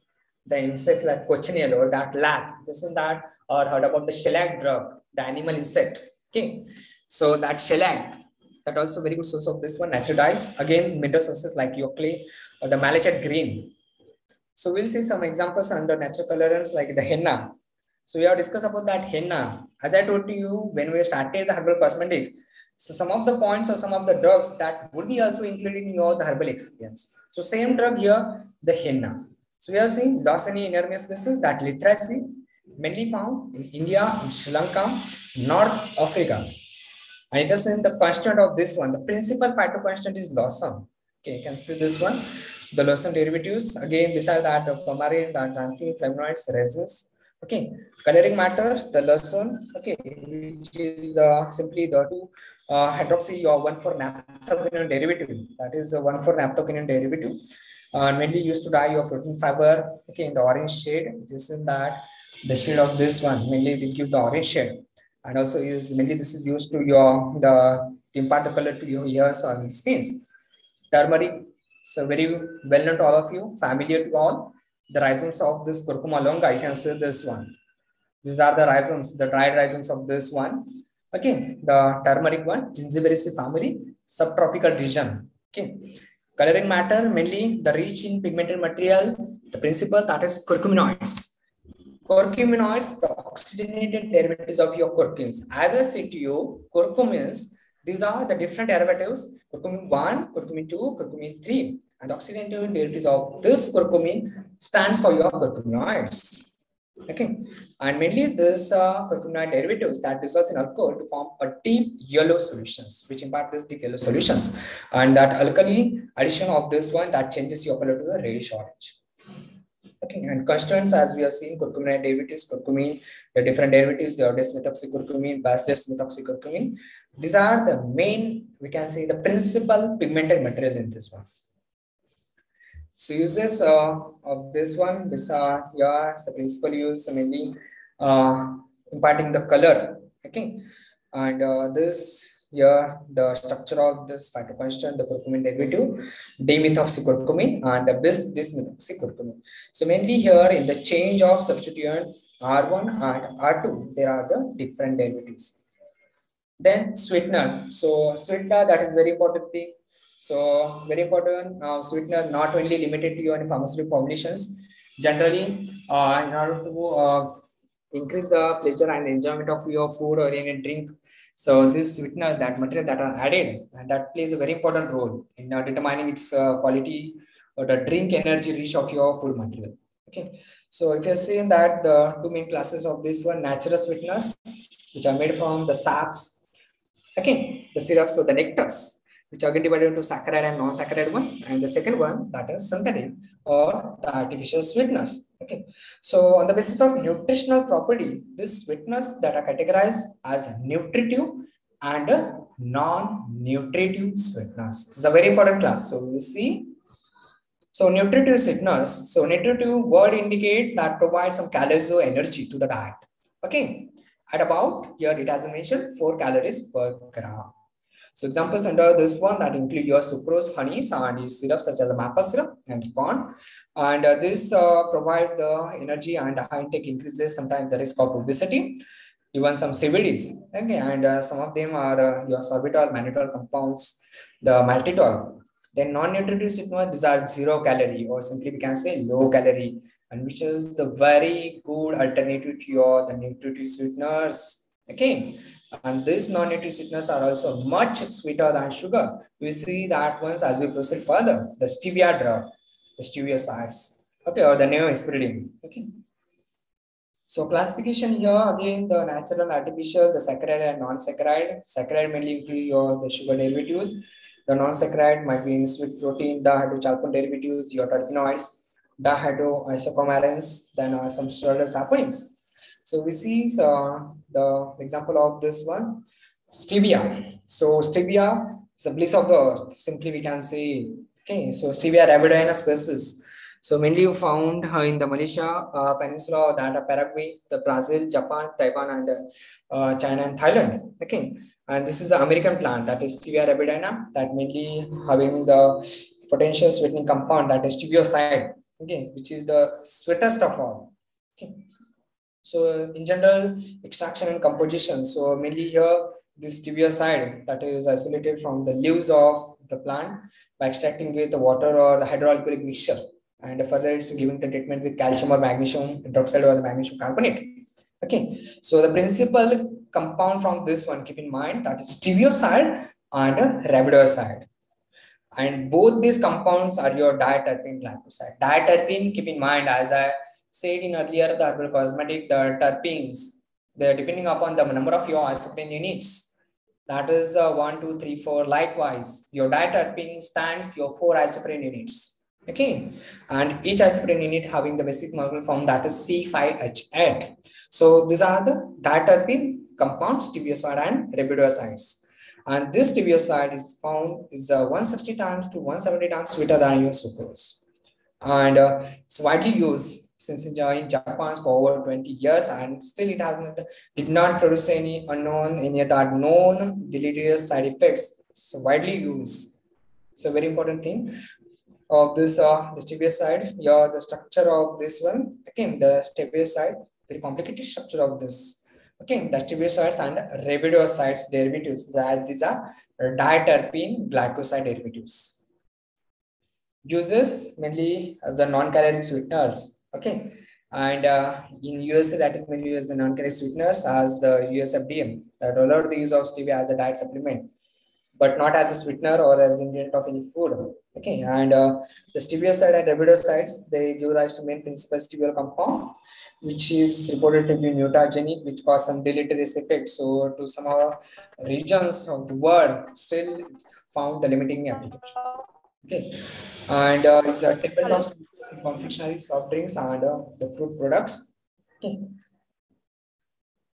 the insects like cochineal or that lac, isn't that or heard about the shellac drug, the animal insect. Okay, so that shellac, that also very good source of this one, natural dyes. Again, mineral sources like your clay or the malachite green. So we'll see some examples under natural colorants like the henna. So we have discussed about that henna. As I told to you when we started the herbal cosmetics, so some of the points or some of the drugs that would be also included in your the herbal experience. So same drug here, the henna. So we are seeing Lawsony inermia species that literacy mainly found in India, in Sri Lanka, North Africa. And if you see the constant of this one, the principal phytoconstant is Lawson. Okay, you can see this one. The Lawson derivatives, again, beside that, the coumarin, the xanthine, flavonoids, the resins. Okay, coloring matter, the Lawson, okay, which is the simply the two hydroxy or 1,4-naphthoquinone derivative. That is the 1,4-naphthoquinone derivative. Mainly used to dye your protein fiber, okay, in the orange shade. This is that the shade of this one, mainly it gives the orange shade. And also mainly this is used to your to impart the color to your ears or skins. Turmeric, so very well known to all of you, familiar to all. The rhizomes of this curcuma longa, you can see this one. These are the rhizomes, the dried rhizomes of this one. Okay, the turmeric one, Gingiberaceae family, subtropical region. Okay, coloring matter mainly the rich in pigmented material. The principle that is curcuminoids. Curcuminoids, the oxygenated derivatives of your curcumins. As I said to you, curcumins, these are the different derivatives, curcumin 1, curcumin 2, curcumin 3. And the oxygenated derivatives of this curcumin stands for your curcuminoids. Okay, and mainly this curcuminoid derivatives that dissolves in alcohol to form a deep yellow solutions, which impart this deep yellow solutions. And that alkali addition of this one that changes your color to a reddish orange. Okay, and constants as we have seen, curcumin derivatives, curcumin, the different derivatives, the desmethoxycurcumin, bas-desmethoxycurcumin. These are the main, we can say, the principal pigmented material in this one. So uses of this one, this yeah, the principal use mainly imparting the color. Okay, and this Here, the structure of this phytoconstituent, the curcumin derivative, dimethoxycurcumin and bis-methoxycurcumin. So mainly here in the change of substituent R1 and R2, there are the different derivatives. Then sweetener. So sweetener, that is very important thing. So very important sweetener, not only limited to your pharmaceutical formulations. Generally, in order to increase the pleasure and enjoyment of your food or any drink, so this sweeteners, that material that are added, and that plays a very important role in determining its quality or the drink energy reach of your food material. Okay, so if you're seeing that the two main classes of this one, natural sweeteners, which are made from the saps. Okay, the syrups or the nectars, which are again divided into saccharide and non-saccharide one, and the second one, that is synthetic or the artificial sweeteners. Okay, so on the basis of nutritional property, these sweeteners that are categorized as nutritive and non-nutritive sweeteners. This is a very important class. So we see. So nutritive sweeteners. So nutritive word indicates that provides some calories or energy to the diet. Okay, at about here it has been mentioned 4 calories per gram. So examples under this one that include your sucrose, honeys, and syrups such as maple syrup and corn. And this provides the energy, and high intake increases sometimes the risk of obesity, even some CVDs. Okay, and some of them are your sorbitol, mannitol compounds, the maltitol. Then non-nutritive sweeteners, these are 0 calorie, or simply we can say low calorie, and which is the very good alternative to your the nutritive sweeteners. Okay, and these non-nutritive sweeteners are also much sweeter than sugar. We see that once as we proceed further, the stevia drug, the stevia size, okay, or the neoaspirin. Okay. So classification here again, the natural, artificial, the saccharide and non-saccharide. Saccharide mainly include your the sugar derivatives. The non-saccharide might be in sweet protein, dihydrochalcone derivatives, your terpenoids, dihydroisocomarins, then some steroidal saponins. So we see the example of this one, stevia. So stevia is the bliss of the earth. Simply we can say, okay. So stevia rabidina species. So mainly you found in the Malaysia Peninsula, that Paraguay, the Brazil, Japan, Taiwan, and China and Thailand. Okay, and this is the American plant, that is stevia rabidina, that mainly having the potential sweetening compound, that is stevioside. Okay, which is the sweetest of all. Okay. So in general, extraction and composition. So mainly here, this stevioside that is isolated from the leaves of the plant by extracting with the water or the hydroalcoholic mixture. And further, it's given the treatment with calcium or magnesium hydroxide or the magnesium carbonate. Okay, so the principal compound from this one, keep in mind, that is stevioside and rabidoside. And both these compounds are your diterpene glycoside. Diterpene, keep in mind, as I said in earlier, the herbal cosmetic, the terpenes, they're depending upon the number of your isoprene units. That is 1, 2, 3, 4. Likewise, your diterpene stands your 4 isoprene units. Okay, and each isoprene unit having the basic molecular form, that is C5H8. So these are the diterpene compounds, stevioside and rabidosides. And this stevioside is found is 160 times to 170 times sweeter than your sucrose. And it's widely used since in Japan for over 20 years, and still it has did not produce any other known deleterious side effects. It's widely used. It's a very important thing of this the stevioside. Yeah, the structure of this one, again the stevioside, very complicated structure of this. Okay, the steviosides and rabidosides derivatives, that these are diterpene glycoside derivatives. Uses mainly as the non-caloric sweeteners. Okay, and in USA, that is mainly used the non-caloric sweeteners as the USFDA that allowed the use of stevia as a diet supplement, but not as a sweetener or as ingredient of any food. Okay, and the stevioside and rabidosides, they give rise to main principal steviol compound, which is reported to be mutagenic, which cause some deleterious effects. So to some regions of the world, still found the limiting applications. Okay, and it's a typical of confectionery, soft drinks, and the fruit products. Okay.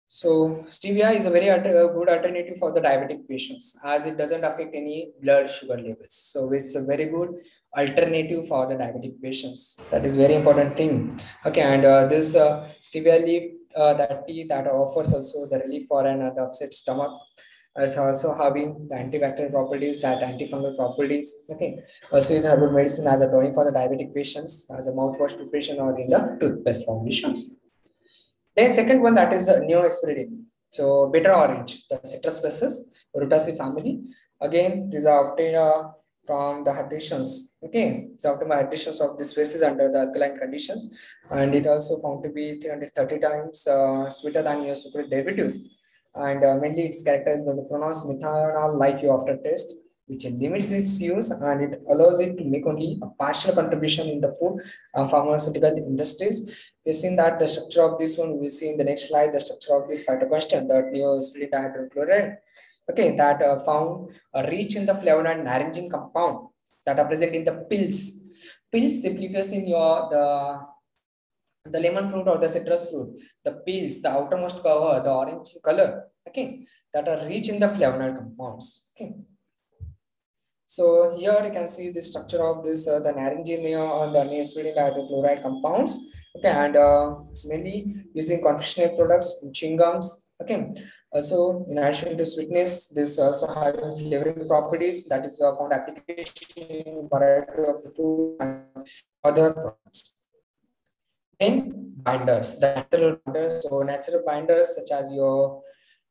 So stevia is a very good alternative for the diabetic patients, as it doesn't affect any blood sugar levels. So it's a very good alternative for the diabetic patients. That is very important thing. Okay, and this stevia leaf, that tea that offers also the relief for the upset stomach. It's also having the antibacterial properties, that antifungal properties. Okay. Also is herbal medicine as a tonic for the diabetic patients, as a mouthwash preparation or in the toothpaste formulations. Then second one, that is a neoaspirin. So bitter orange, the citrus species, Rutaceae family. Again, these are obtained from the hydrations. Okay, it's obtained by hydrations of this species under the alkaline conditions, and it also found to be 330 times sweeter than your sucrose derivatives. And mainly it's characterized by the pronounced methanol-like you aftertaste, which limits its use and it allows it to make only a partial contribution in the food pharmaceutical industries. We've seen that the structure of this one, we see in the next slide, the structure of this phytoconstant, the neospirine dihydrochloride. Okay, that found rich in the flavonoid naringin compound that are present in the pills. Pills simply in your the lemon fruit or the citrus fruit, the peels, the outermost cover, the orange color, okay, that are rich in the flavonoid compounds. Okay. So here you can see the structure of this, the naringin or the neospirine dihydrochloride compounds. Okay, and it's mainly using confectionery products, chewing gums. Okay, so in addition to sweetness, this also has flavoring properties that is found application in variety of the food and other products. Then binders, the natural binders. So natural binders such as your,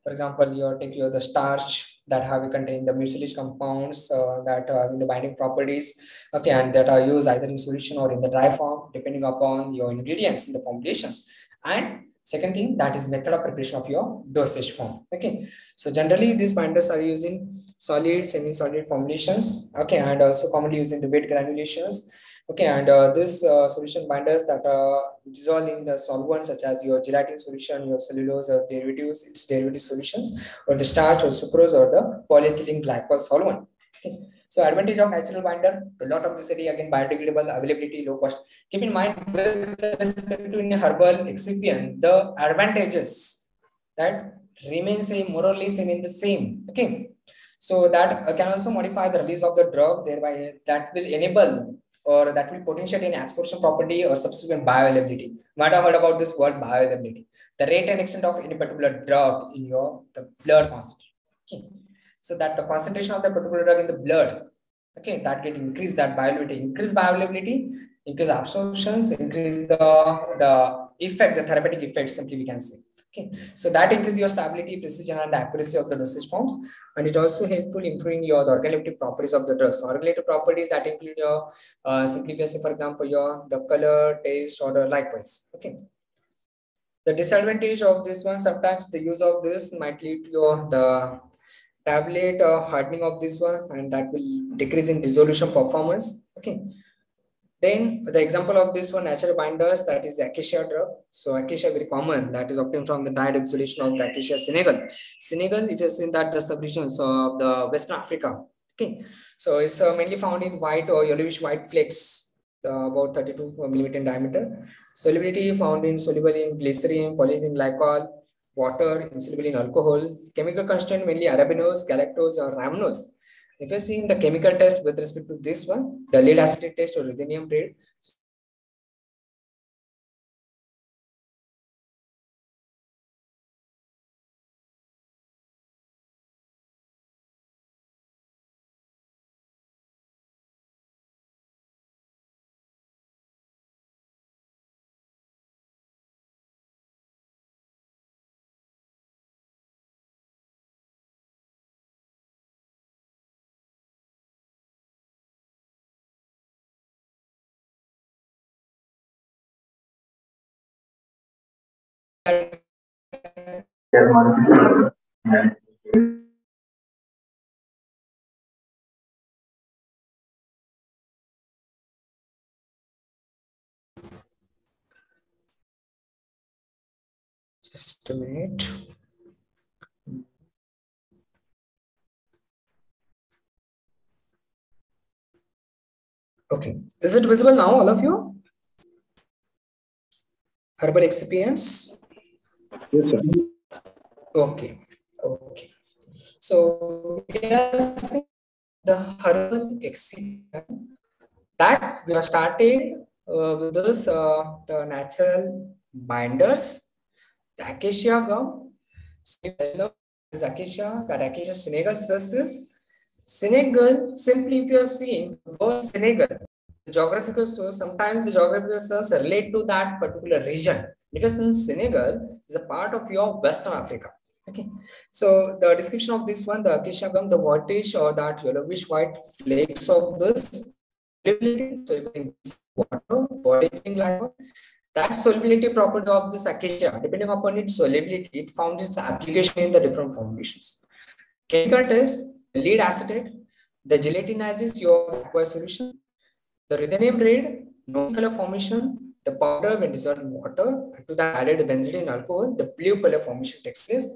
for example, your take your the starch that have contain the mucilage compounds that have the binding properties, okay, and that are used either in solution or in the dry form, depending upon your ingredients in the formulations. And second thing, that is method of preparation of your dosage form. Okay, so generally these binders are using solid, semi-solid formulations. Okay, and also commonly using the wet granulations. Okay, and this solution binders that dissolve in the solvents such as your gelatin solution, your cellulose or derivatives, its derivative solutions, or the starch or sucrose or the polyethylene glycol solvent. Okay. So advantage of natural binder, a lot of this area again biodegradable, availability, low cost. Keep in mind with respect to in herbal excipient, the advantages that remain same, more or less in the same. Okay. So that can also modify the release of the drug, thereby that will enable or that will potentiate in absorption property or subsequent bioavailability. You might have heard about this word bioavailability, the rate and extent of any particular drug in your the blood concentration. Okay. So that the concentration of the particular drug in the blood, okay, that get increase that bioavailability, increase bioavailability, increase absorptions, increase the effect, the therapeutic effect, simply we can say. Okay, so that increases your stability, precision, and the accuracy of the dosage forms, and it also helpful improving your the organoleptic properties of the drugs. Organoleptic properties that include your simply say, for example, your the color, taste, odor, likewise. Okay. The disadvantage of this one, sometimes the use of this might lead to your the tablet hardening of this one, and that will decrease in dissolution performance. Okay. Then the example of this one, natural binders, that is acacia drug. So acacia very common, that is obtained from the dried exhalation of the acacia Senegal. Senegal, if you see that the subregions of the Western Africa. Okay, so it's mainly found in white or yellowish white flakes, about 32 millimeter in diameter. Solubility found in soluble in glycerin, polyethylene glycol, water, insoluble in alcohol. Chemical constituent mainly arabinose, galactose, or rhamnose. If you see in the chemical test with respect to this one, the lead acetate test or ruthenium trade. Just a minute. Okay, is it visible now, all of you? Herbal excipients. Yes, sir. Okay, okay. So yes, the herbal excipient that we have started with this the natural binders, the acacia gum. So Is acacia, that acacia Senegal species. Senegal, simply if you are seeing the word Senegal, the geographical source, sometimes the geographical source relate to that particular region. Because in Senegal is a part of your Western Africa. Okay, so the description of this one, the acacia gum, the whitish or that yellowish white flakes of this solubility, so in water, body like that solubility property of this acacia, depending upon its solubility, it found its application in the different formulations. Chemical test, lead acetate, the gelatinizes your aqueous solution, the rhythm red, no color formation, the powder when dissolved in water, to the added benzene alcohol, the blue color formation takes place.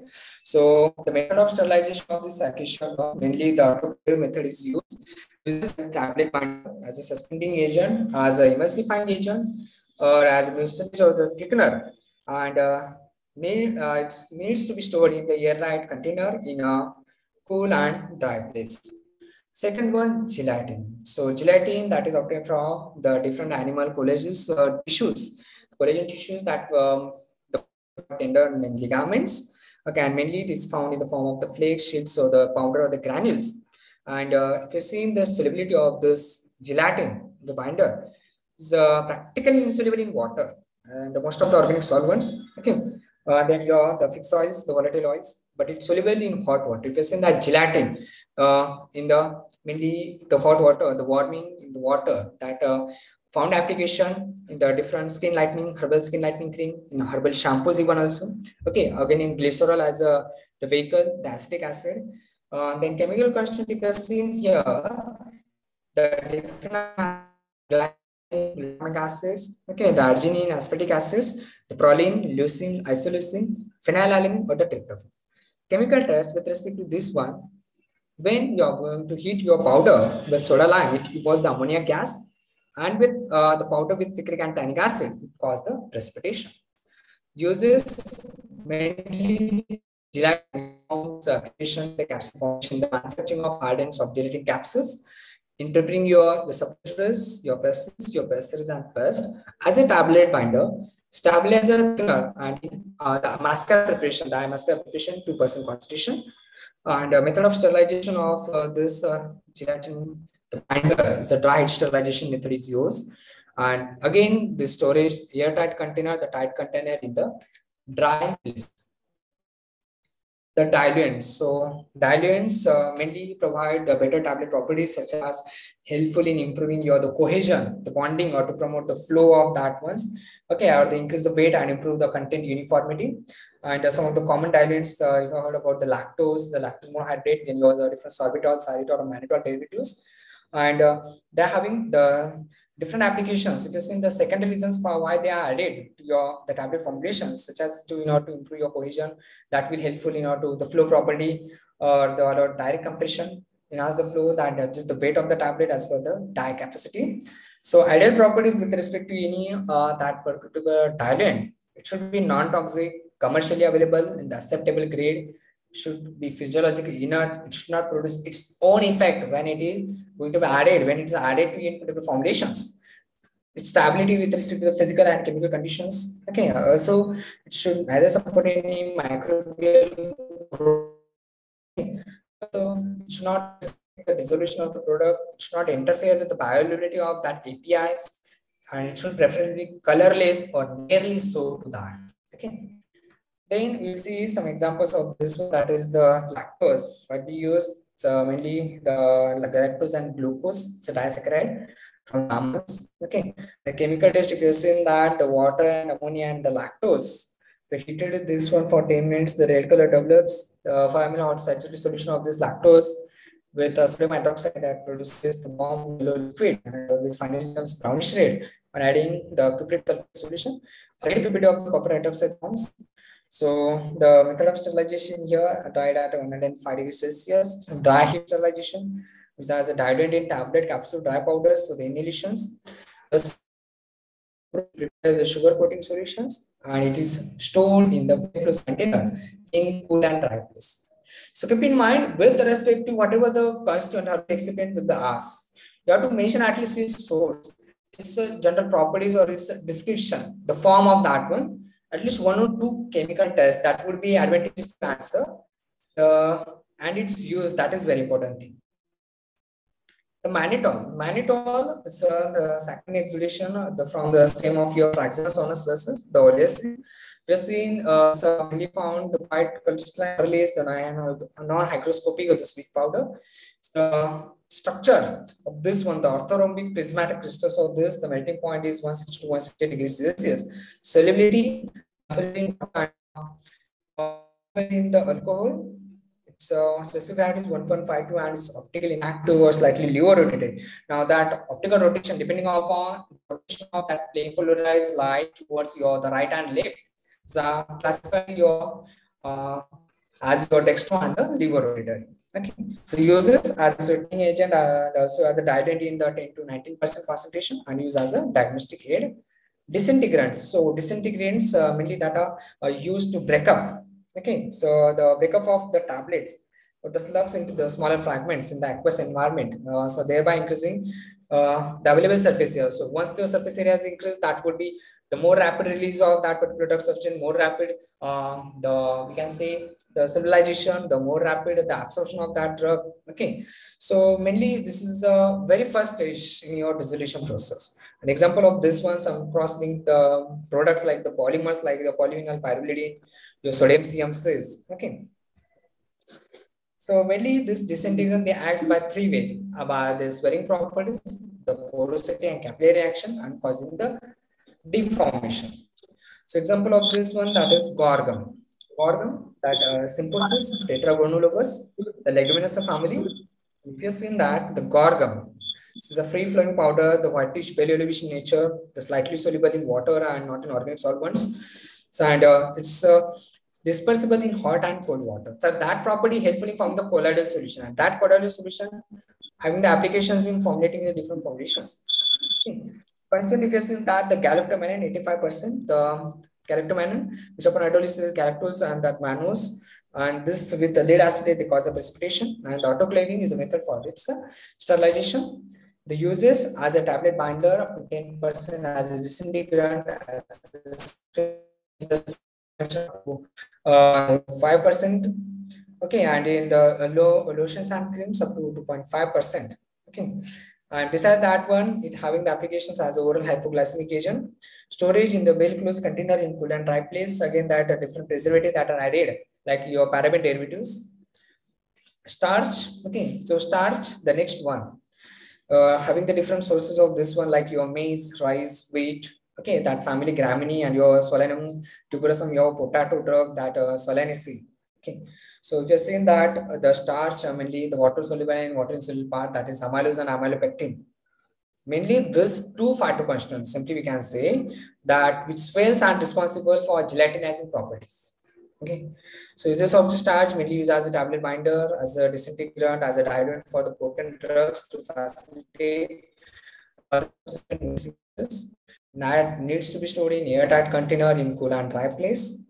So the method of sterilization of this acacia gum, mainly the autoclave method is used. Uses as tablet binder, as a suspending agent, as a emulsifying agent, or as a mucilage or the thickener, and it needs to be stored in the airtight container in a cool and dry place. Second one, gelatin. So gelatin that is obtained from the different animal collages tissues, collagen tissues that the tendon and ligaments. Okay, and mainly it is found in the form of the flakes, sheets, or the powder or the granules. And if you see the solubility of this gelatin, the binder is practically insoluble in water and most of the organic solvents. Okay, then your the fixed oils, the volatile oils, but it's soluble in hot water. If you see that gelatin in the mainly the hot water, the warming in the water that found application in the different skin lightening, herbal skin lightening cream, in herbal shampoos even also. Okay, again in glycerol as a the vehicle, the acetic acid. Then chemical constant, if you have seen here, the different glutamic acids, okay, the arginine, aspartic acids, the proline, leucine, isoleucine, phenylalanine, or the tryptophan. Chemical test with respect to this one, when you are going to heat your powder with soda lime, it was the ammonia gas, and with the powder with citric and tannic acid, it caused the precipitation. Uses mainly gelatin application, the capsule formation, the manufacturing of hardened soft gelatin capsules, in preparing your the substitutes, your pesticides and pest as a tablet binder, stabilizer thinner, and the mascara preparation, the mascara preparation 2% concentration, and method of sterilization of this gelatin the binder is a dry sterilization method is used. And again, the storage airtight container, the tight container in the dry place. The diluents. So diluents mainly provide the better tablet properties such as helpful in improving your the cohesion, the bonding, or to promote the flow of that ones. Okay, or they increase the weight and improve the content uniformity. And some of the common diluents, you have heard about the lactose monohydrate, then you have the different sorbitol, xylitol, or mannitol derivatives. And they're having the different applications. If you see the secondary reasons for why they are added to your the tablet formulations, such as to to improve your cohesion, that will helpful to the flow property or the or direct compression enhance the flow that adjusts the weight of the tablet as per the die capacity. So ideal properties with respect to any that particular diluent, it should be non-toxic, commercially available in the acceptable grade, should be physiologically inert. It should not produce its own effect when it is going to be added, when it's added to any particular formulations. Its stability with respect to the physical and chemical conditions. Okay, so it should neither support any microbial growth. So it should not affect the dissolution of the product. It should not interfere with the bioavailability of that APIs, and it should preferably be colorless or nearly so to that. Okay. Then we see some examples of this one, that is the lactose. What we use mainly the lactose and glucose, it's a disaccharide from mammals. Okay, the chemical test, if you've seen that the water and ammonia and the lactose, we heated this one for 10 minutes, the red color develops, the 5 minute hot saturated solution of this lactose with sodium hydroxide that produces the warm yellow liquid, and we finally becomes brownish red on adding the cupric sulfate solution. Again, purity of the copper hydroxide forms. So the method of sterilization here dried at 105 degrees Celsius, dry heat sterilization, which has a diluent in tablet, capsule, dry powders, so the inhalations, the sugar coating solutions, and it is stored in the closed container in cool and dry place. So keep in mind with respect to whatever the constituent or excipient with the ask, you have to mention at least its source, its general properties or its description, the form of that one, at least one or two chemical tests that would be advantageous to answer. And its use, that is very important thing. The mannitol is the second exudation from the stem of your Fraxinus sonus species, the oleaceae. We have seen mainly found the white crystalline release, the non-hygroscopic of the sweet powder. The structure of this one, the orthorhombic prismatic crystals of this, the melting point is 160 to 160 degrees Celsius. Solubility in the alcohol, its specific gravity is 1.52 and it's optically inactive or slightly lever rotated. Now that optical rotation, depending upon the rotation of that plane polarized light towards the right and left, so classifying your as your dextron and the lever rotated. Okay, so uses as a sweetening agent and also as a diluent in the 10 to 19% concentration and use as a diagnostic aid. Disintegrants. So disintegrants mainly that are used to break up. Okay, so the breakup of the tablets or the slugs into the smaller fragments in the aqueous environment, so thereby increasing the available surface area. So once the surface area is increased, that would be the more rapid release of that particular drug substance, more rapid we can say the stabilization, the more rapid the absorption of that drug. Okay, so mainly this is the very first stage in your dissolution process. An example of this one, some cross-linked products like the polymers, like the polyvinyl pyrrolidine, your sodium CM6. Okay. So mainly this disintegrant they acts by three ways: by the swelling properties, the porosity and capillary action, and causing the deformation. So example of this one, that is gorgum. Gorgum, that Symphosis tetragonolobus, the leguminous family. If you've seen that, the gorgum, this is a free-flowing powder, the whitish pale yellowish in nature, the slightly soluble in water and not in organic solvents. So and it's dispersible in hot and cold water. So that property helpfully form the colloidal solution, and that colloidal solution having the applications in formulating the different formulations. Okay. For instance, if you see that the galactomannan 85%, the galactomannan, which upon hydrolysis galactose and that mannose, and this with the lead acetate they cause the precipitation, and the autoclaving is a method for its sterilization. The uses as a tablet binder up to 10% as a disintegrant, as 5%. Okay, and in the lotions and creams up to 2.5%. Okay. And beside that one, it having the applications as oral hypoglycemic agent, storage in the well-closed container in cool and dry place. Again, that are different preservatives that are added, like your paraben derivatives. Starch. Okay, so starch, the next one. Having the different sources of this one, like your maize, rice, wheat. Okay, that family Graminy and your Solanum tuberosum, your potato drug, that Solanaceae. Okay. So if you're seeing that the starch, mainly the water soluble and water insoluble part, that is amylose and amylopectin. Mainly these two phytoconstituents, simply we can say that which swells and responsible for gelatinizing properties. Okay. So uses of the starch mainly used as a tablet binder, as a disintegrant, as a diluent for the potent drugs to facilitate that needs to be stored in airtight container in cool and dry place.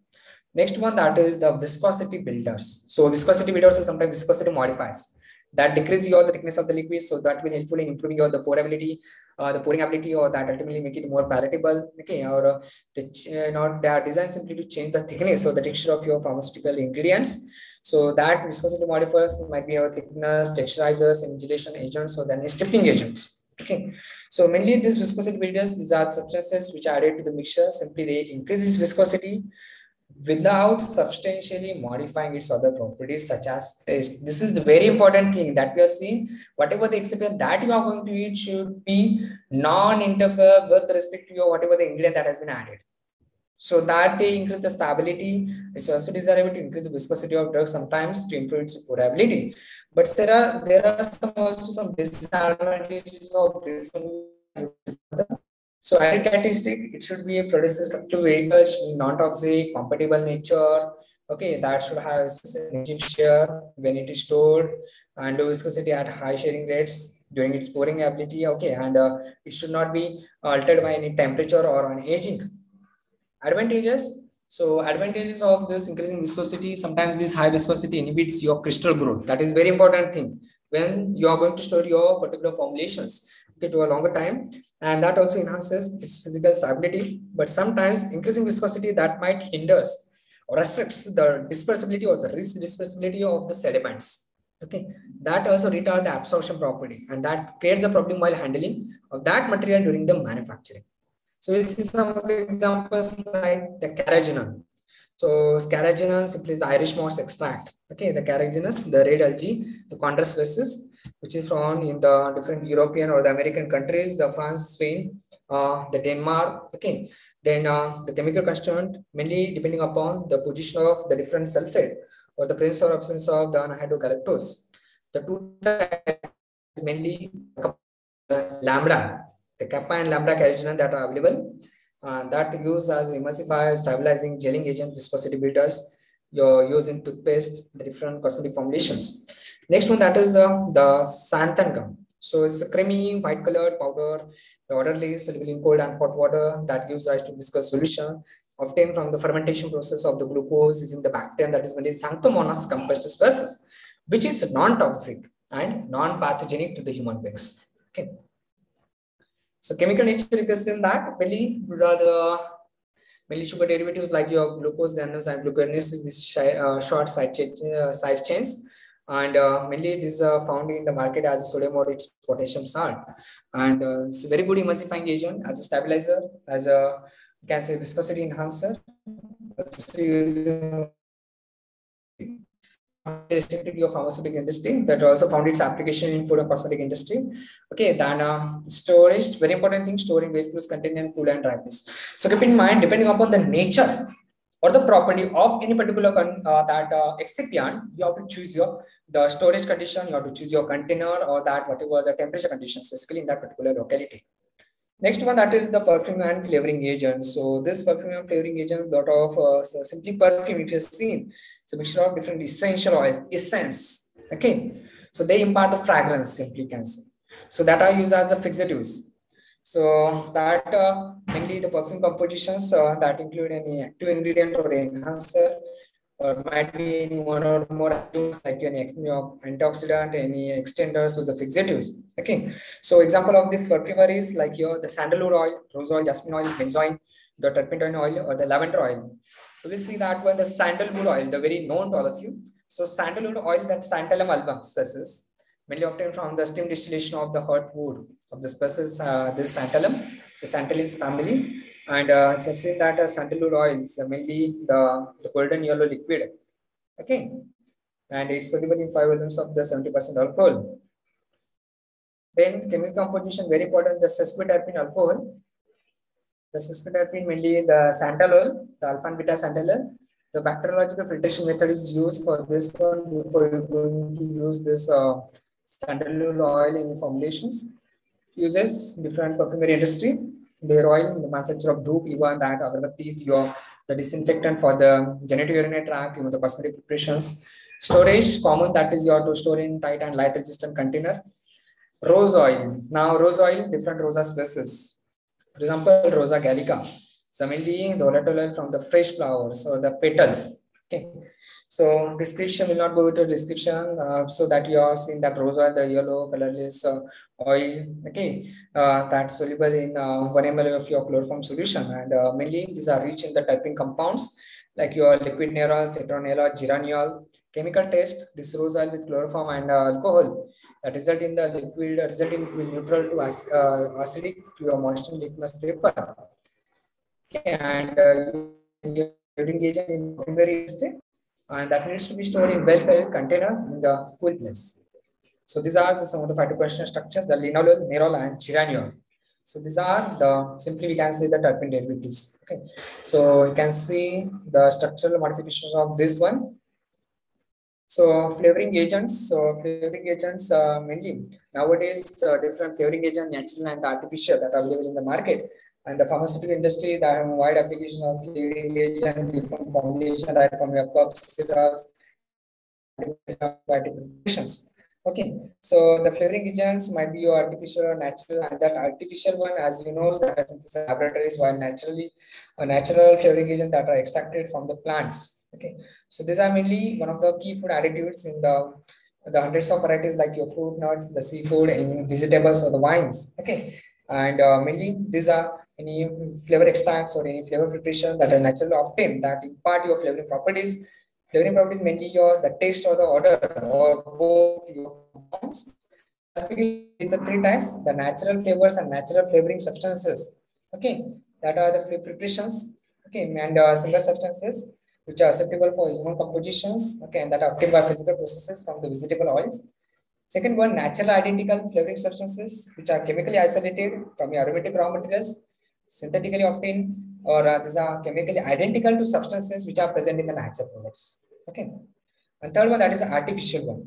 Next one, that is the viscosity builders. So viscosity builders are sometimes viscosity modifiers that decrease the thickness of the liquid, so that will helpful in improving the pourability, the pouring ability, or that ultimately make it more palatable. Okay, or they are designed simply to change the thickness or the texture of your pharmaceutical ingredients. So that viscosity modifiers might be your thickness, texturizers, insulation agents, or then stiffening agents. Okay, so mainly these viscosity builders, these are substances which are added to the mixture. Simply they increase its viscosity without substantially modifying its other properties, such as taste. This is the very important thing that we are seeing. Whatever the excipient that you are going to eat should be non-interfere with respect to your whatever the ingredient that has been added. So that they increase the stability. It's also desirable to increase the viscosity of drugs sometimes to improve its pourability. But there are also some disadvantages of this one. So added characteristic, it should be a produces to vehicles, non-toxic, compatible nature. Okay, that should have specific share when it is stored, and viscosity at high sharing rates during its pouring ability. Okay, and it should not be altered by any temperature or on aging. Advantages. So advantages of this increasing viscosity, sometimes this high viscosity inhibits your crystal growth. That is very important thing when you are going to store your particular formulations, okay, to a longer time, and that also enhances its physical stability. But sometimes increasing viscosity that might hinders restricts the dispersibility or the dispersibility of the sediments. Okay, that also retard the absorption property, and that creates a problem while handling of that material during the manufacturing. So we see some of the examples like the carrageenan. So carrageenan simply is the Irish moss extract. Okay, the carrageenan, the red algae, the Chondrus species, which is found in the different European or the American countries, the France, Spain, the Denmark. Okay, then the chemical constituent mainly depending upon the position of the different sulfate or the presence or absence of the anhydrogalactose. The two types mainly lambda, the kappa and lambda carrageenan that are available. That use as emulsifier, stabilizing, gelling agent, viscosity builders. You're using toothpaste, the different cosmetic formulations. Next one, that is the xanthan gum. So it's a creamy white colored powder. The orderly soluble in cold and hot water that gives rise to viscous solution obtained from the fermentation process of the glucose using the bacterium that is mainly Xanthomonas compost species, which is non-toxic and non-pathogenic to the human beings. Okay. So chemical nature, if you see in that, mainly the sugar derivatives like your glucose granules and glucose with short side chains, and mainly these are found in the market as a sodium or its potassium salt, and it's a very good emulsifying agent as a stabilizer, as a you can say viscosity enhancer. Restricted to your pharmaceutical industry, that also found its application in food and cosmetic industry. Okay, then storage, very important thing, storing very close container, cool and dryness. So keep in mind, depending upon the nature or the property of any particular excipient, you have to choose the storage condition, you have to choose your container or that whatever the temperature conditions, basically in that particular locality. Next one, that is the perfume and flavoring agent. So this perfume and flavoring agent, lot of simply perfume, if you've seen, it's a mixture of different essential oils, essence. Okay, so they impart the fragrance, simply can say. So that are used as the fixatives. So that mainly the perfume compositions that include any active ingredient or enhancer, or might be any one or more actives like any antioxidant, any extenders, or the fixatives. Okay, so example of this perfumer is like the sandalwood oil, rose oil, jasmine oil, benzoin, the turpentine oil, or the lavender oil. We will see that one, the sandalwood oil, the very known to all of you. So sandalwood oil, that Santalum album species, mainly obtained from the steam distillation of the hot wood of the species, this Santalum, the Santalis family. And if you see that sandalwood oil is mainly the golden yellow liquid. Okay, and it's soluble in 5 volumes of the 70% alcohol. Then chemical composition, very important, the sesquiterpene alcohol. The sesquiterpene mainly the santalol, the alpha and beta santalol. The bacteriological filtration method is used for this one before you're going to use this sandalwood oil in formulations. Uses different perfumery industry. Their oil in the manufacture of dhoop, even that agarbatti is the disinfectant for the genitourinary tract, the cosmetic preparations. Storage, common, that is you have to store in tight and light resistant container. Rose oil. Now rose oil, different rosa species. For example, Rosa gallica. So mainly the volatile oil from the fresh flowers or the petals. Okay. So description will not go into description, so that you are seeing that rose oil, the yellow colorless oil. Okay, that's soluble in 1 ml of your chloroform solution, and mainly these are rich in the terpene compounds like your liquid nerol, citronella, geraniol. Chemical test: this rose oil with chloroform and alcohol. The result in the liquid resulting will neutral to acidic to your moisture litmus paper. Okay, and during agent in very state, and that needs to be stored in well-filled container in the cool place. So these are some of the phytochemical structures: the linalool, nerol, and geraniol. So these are the simply we can say the terpene derivatives. Okay, so you can see the structural modifications of this one. So flavoring agents. So flavoring agents mainly nowadays different flavoring agents, natural and artificial, that are available in the market. And the pharmaceutical industry, that have wide application of flavoring agent, different formulation, right from your cups, syrups, preparations. Okay, so the flavoring agents might be your artificial or natural, and that artificial one, as you know, that is laboratories, while naturally a natural flavoring agent that are extracted from the plants. Okay, so these are mainly one of the key food additives in the hundreds of varieties like your fruit, nuts, the seafood, and vegetables or the wines. Okay, and mainly these are any flavor extracts or any flavor preparation that are naturally obtained that impart your flavoring properties. Flavoring properties mainly your the taste or the odor or both your compounds. Specifically, the three types: the natural flavors and natural flavoring substances. Okay, that are the preparations. Okay, and single substances which are acceptable for human compositions. Okay, and that are obtained by physical processes from the vegetable oils. Second one, natural identical flavoring substances, which are chemically isolated from aromatic raw materials, synthetically obtained, or these are chemically identical to substances which are present in the natural products. Okay. And third one, that is an artificial one.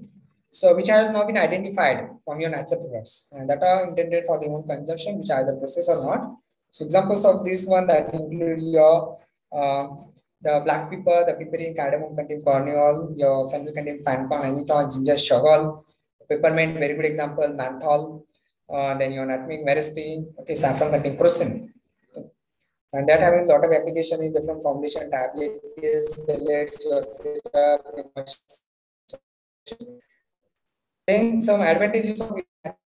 So, which has now been identified from your natural products and that are intended for the human consumption, which are either processed or not. So, examples of this one that include your the black pepper, the piperine, cardamom contain corneol, your fennel contain fancon, anethol, ginger, shogol, peppermint, very good example, menthol, then your nutmeg, myrcene, okay, saffron contain crocin. And that having a lot of application in different formulation, tablets, pellets, your syrup, then some advantages of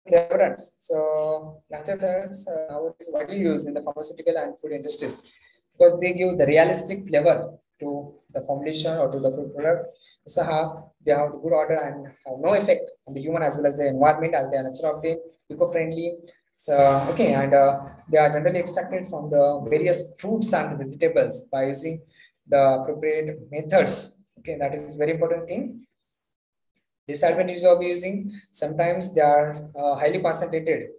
flavorants. So natural flavorants nowadays widely used in the pharmaceutical and food industries because they give the realistic flavor to the formulation or to the food product. So they have the good order and have no effect on the human as well as the environment as they are natural, eco-friendly. So okay, and they are generally extracted from the various fruits and vegetables by using the appropriate methods. Okay, that is very important thing. Disadvantages of using sometimes they are highly concentrated.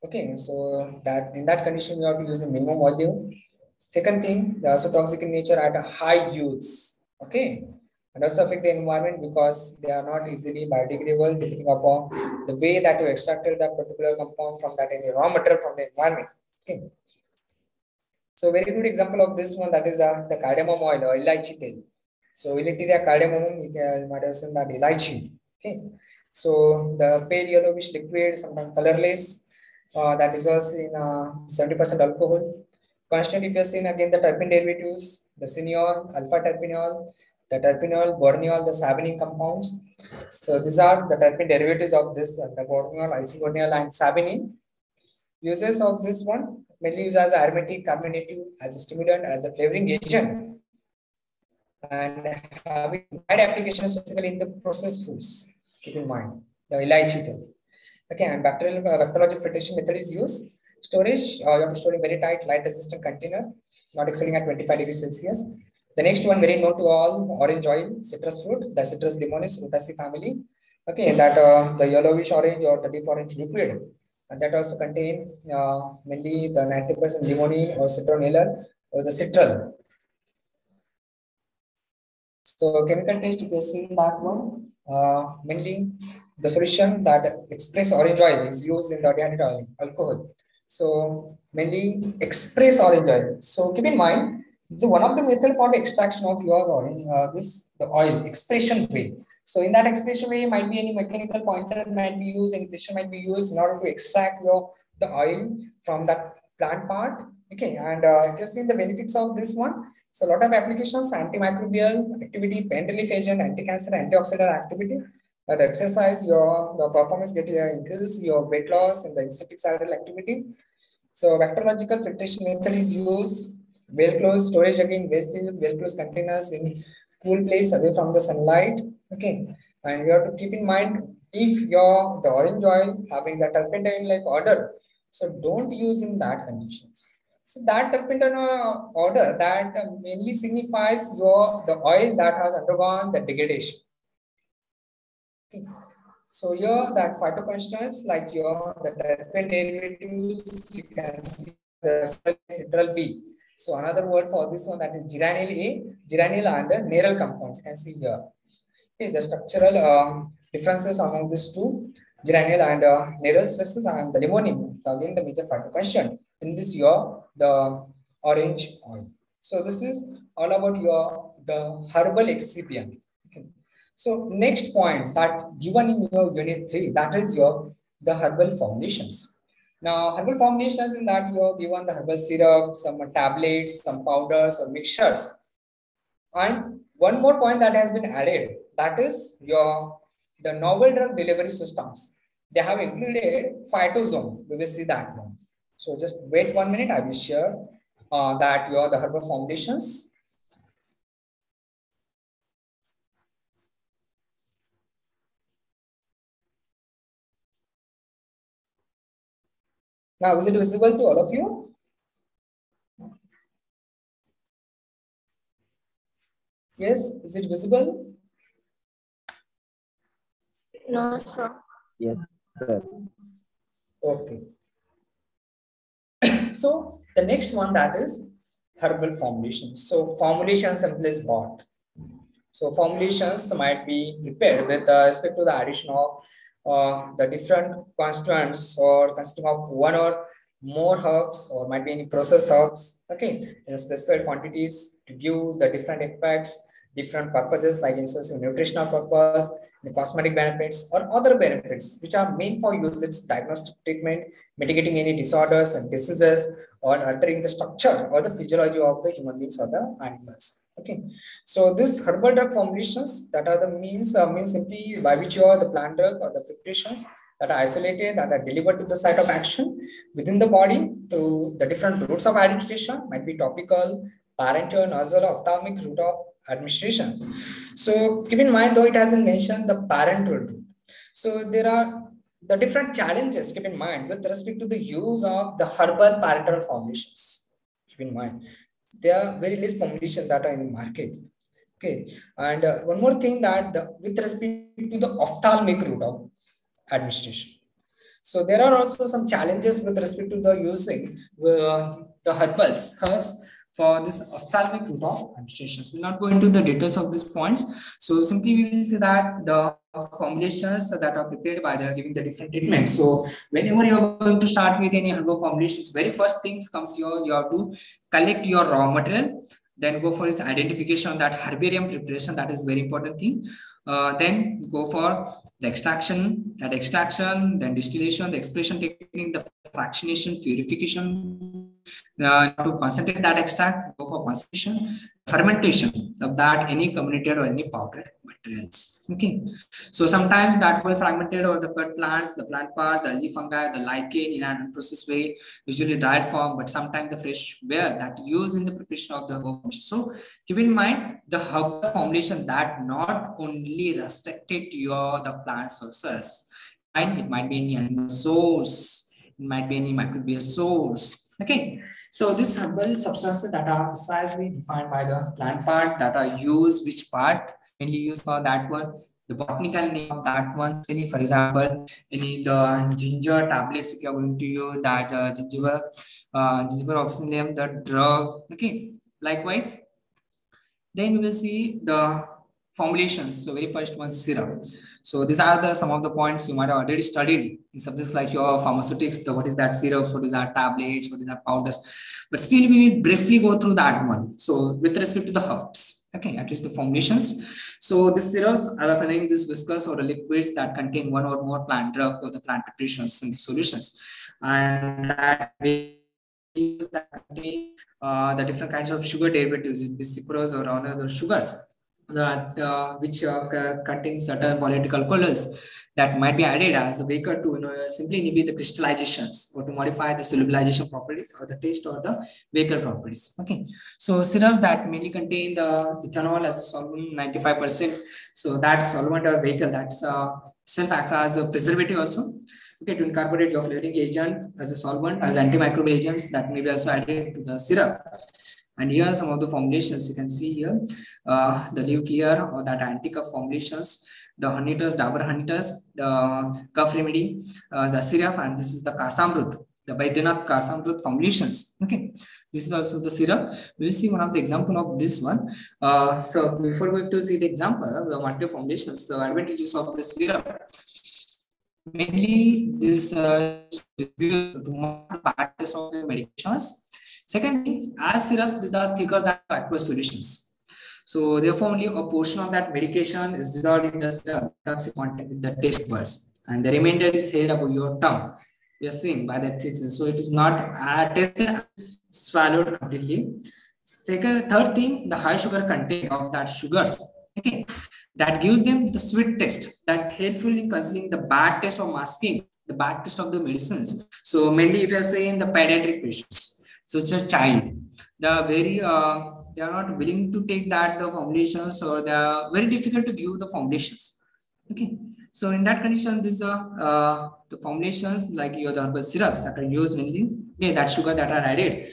Okay, so that in that condition you have to use a minimum volume. Second thing, they are also toxic in nature at a high use. Okay, and also affect the environment because they are not easily biodegradable depending upon the way that you extracted that particular compound from that any raw material from the environment. Okay, so very good example of this one that is the cardamom oil or elaichi tail. So Electria cardamom, you might have seen that elaichi. Okay, so the pale yellowish liquid, sometimes colorless, that dissolves in 70% alcohol. Constant, if you have seen again the terpene derivatives, the cineol, alpha terpineol, the terpineol, borneol, the saponin compounds. So these are the terpene derivatives of this, the borneol, isoborneol, and saponin. Uses of this one mainly used as aromatic, carbonative, as a stimulant, as a flavoring agent, and having wide applications specifically in the processed foods. Keep in mind the elaichi tail. Okay, and bacteriological filtration method is used. Storage, you have to store in very tight, light resistant container, not exceeding at 25 degrees Celsius. The next one, very known to all, orange oil, citrus fruit, the Citrus limonis, Rutaceae family. Okay, that the yellowish orange or the deep orange liquid. And that also contain mainly the 90% limonene or citronellal or the citral. So chemical taste, if you see that one, mainly the solution that express orange oil is used in the dehydrated oil, alcohol. So mainly express orange oil. So keep in mind, the one of the method for the extraction of your orange, the oil expression way. So in that expression way, might be any mechanical pointer might be used, and pressure might be used in order to extract the oil from that plant part. Okay, and if you see the benefits of this one, so a lot of applications: antimicrobial activity, pain relief agent, anti-cancer, antioxidant activity. That exercise your the performance get increase your weight loss and the insecticidal activity. So bacteriological filtration method is used. Well closed storage again, well filled, well closed containers in cool place away from the sunlight. Okay, and you have to keep in mind if the orange oil having the turpentine like odor, so don't use in that conditions. So that turpentine order that mainly signifies the oil that has undergone the degradation. Okay. So here that phytoconstituents like the terpene derivatives, you can see the citral B. So another word for this one that is geranyl A, geranyl and the neryl compounds. You can see here. Okay, the structural differences among these two, geranyl and neryl species and the limonene, again the major phytoconstituent in this the orange oil. So this is all about the herbal excipient. Okay. So next point that given in your unit 3, that is the herbal formulations. Now herbal formulations in that you are given the herbal syrup, some tablets, some powders or mixtures. And one more point that has been added, that is the novel drug delivery systems. They have included phytosome. We will see that one. So just wait 1 minute. I will share that you are the herbal formulations. Now, is it visible to all of you? Yes, is it visible? No, sir. Yes, sir. Okay. So the next one, that is herbal formulations. So formulations implies what? So formulations might be prepared with respect to the addition of the different constituents or consisting of one or more herbs, or might be any process herbs, okay, in specified quantities to give the different effects, different purposes, like instance in nutritional purpose, the cosmetic benefits, or other benefits which are meant for use its diagnostic treatment, mitigating any disorders and diseases, or altering the structure or the physiology of the human beings or the animals. Okay, so this herbal drug formulations, that are the means simply by which you are the plant drug or the preparations that are isolated, that are delivered to the site of action within the body through the different routes of administration, might be topical, parenteral, nasal, ophthalmic route of administration. So keep in mind, though it has been mentioned the parenteral route. So there are the different challenges, keep in mind, with respect to the use of the herbal parenteral formulations. Keep in mind, there are very less formulations that are in the market. Okay, and one more thing, that with respect to the ophthalmic route of administration. So there are also some challenges with respect to the using the herbs for this ophthalmic route of administration. We'll not go into the details of these points. So simply we will say that the formulations that are prepared by the giving the different treatments. So whenever you are going to start with any herbal formulations, very first things comes here, you have to collect your raw material, then go for its identification, that herbarium preparation, that is very important thing. Then go for the extraction, then distillation, the expression technique, the fractionation, purification, to concentrate that extract, go for concentration, fermentation of that any comminuted or any powdered materials. Okay, so sometimes that whole fragmented or the cut plants, the plant part, the algae, fungi, the lichen in an unprocessed way, usually dried form, but sometimes the fresh wear that used in the preparation of the herbal. So keep in mind the herbal formulation that not only restricted to your the plant sources, and it might be any animal source, it might be any microbial source. Okay, so these herbal substances that are precisely defined by the plant part, that are used, which part mainly used for that one, the botanical name of that one. Any, for example, any the ginger tablets, if you are going to use that ginger obviously name the drug. Okay, likewise, then we will see the formulations. So very first one, syrup. So these are the some of the points you might have already studied in subjects like your pharmaceutics. What is that syrup? What is that tablets? What is that powders? But still, we will briefly go through that one. So with respect to the herbs, okay, at least the formulations. So the syrups are referring this viscous or the liquids that contain one or more plant drug or the plant preparations in the solutions, and that contain the different kinds of sugar derivatives, the sucrose or other sugars that which contain certain volatile colors that might be added as a vehicle to simply inhibit the crystallizations or to modify the solubilization properties or the taste or the vehicle properties. Okay, so syrups that mainly contain the ethanol as a solvent 95%. So that solvent or vehicle that's self act as a preservative also. Okay, to incorporate your flavoring agent as a solvent, as antimicrobial agents that may be also added to the syrup. And here are some of the formulations you can see here. The leaf clear or that anti-cough formulations, the honeyters, dabur honeyters, the cough remedy, the syrup, and this is the kasamrut, the Baidyanath kasamrut formulations. Okay, this is also the syrup. We will see one of the example of this one. So before going to see the example of the multiple formulations, the advantages of the syrup. Mainly this bad taste of the medications. Second thing, as syrups, these are thicker than aqueous solutions. So therefore, only a portion of that medication is dissolved in the syrup, comes in contact with the taste buds, and the remainder is held above your tongue. We are seeing by that section. So it is not tasted, swallowed completely. Third thing, the high sugar content of that sugars. Okay, that gives them the sweet taste that helpful in concealing the bad taste or masking the bad taste of the medicines. So mainly if you are saying the pediatric patients, so it's a child, they are very they are not willing to take that the formulations, or they are very difficult to give the formulations. Okay, so in that condition, this the formulations like your the herbal syrups that are used mainly, okay, that sugar that are added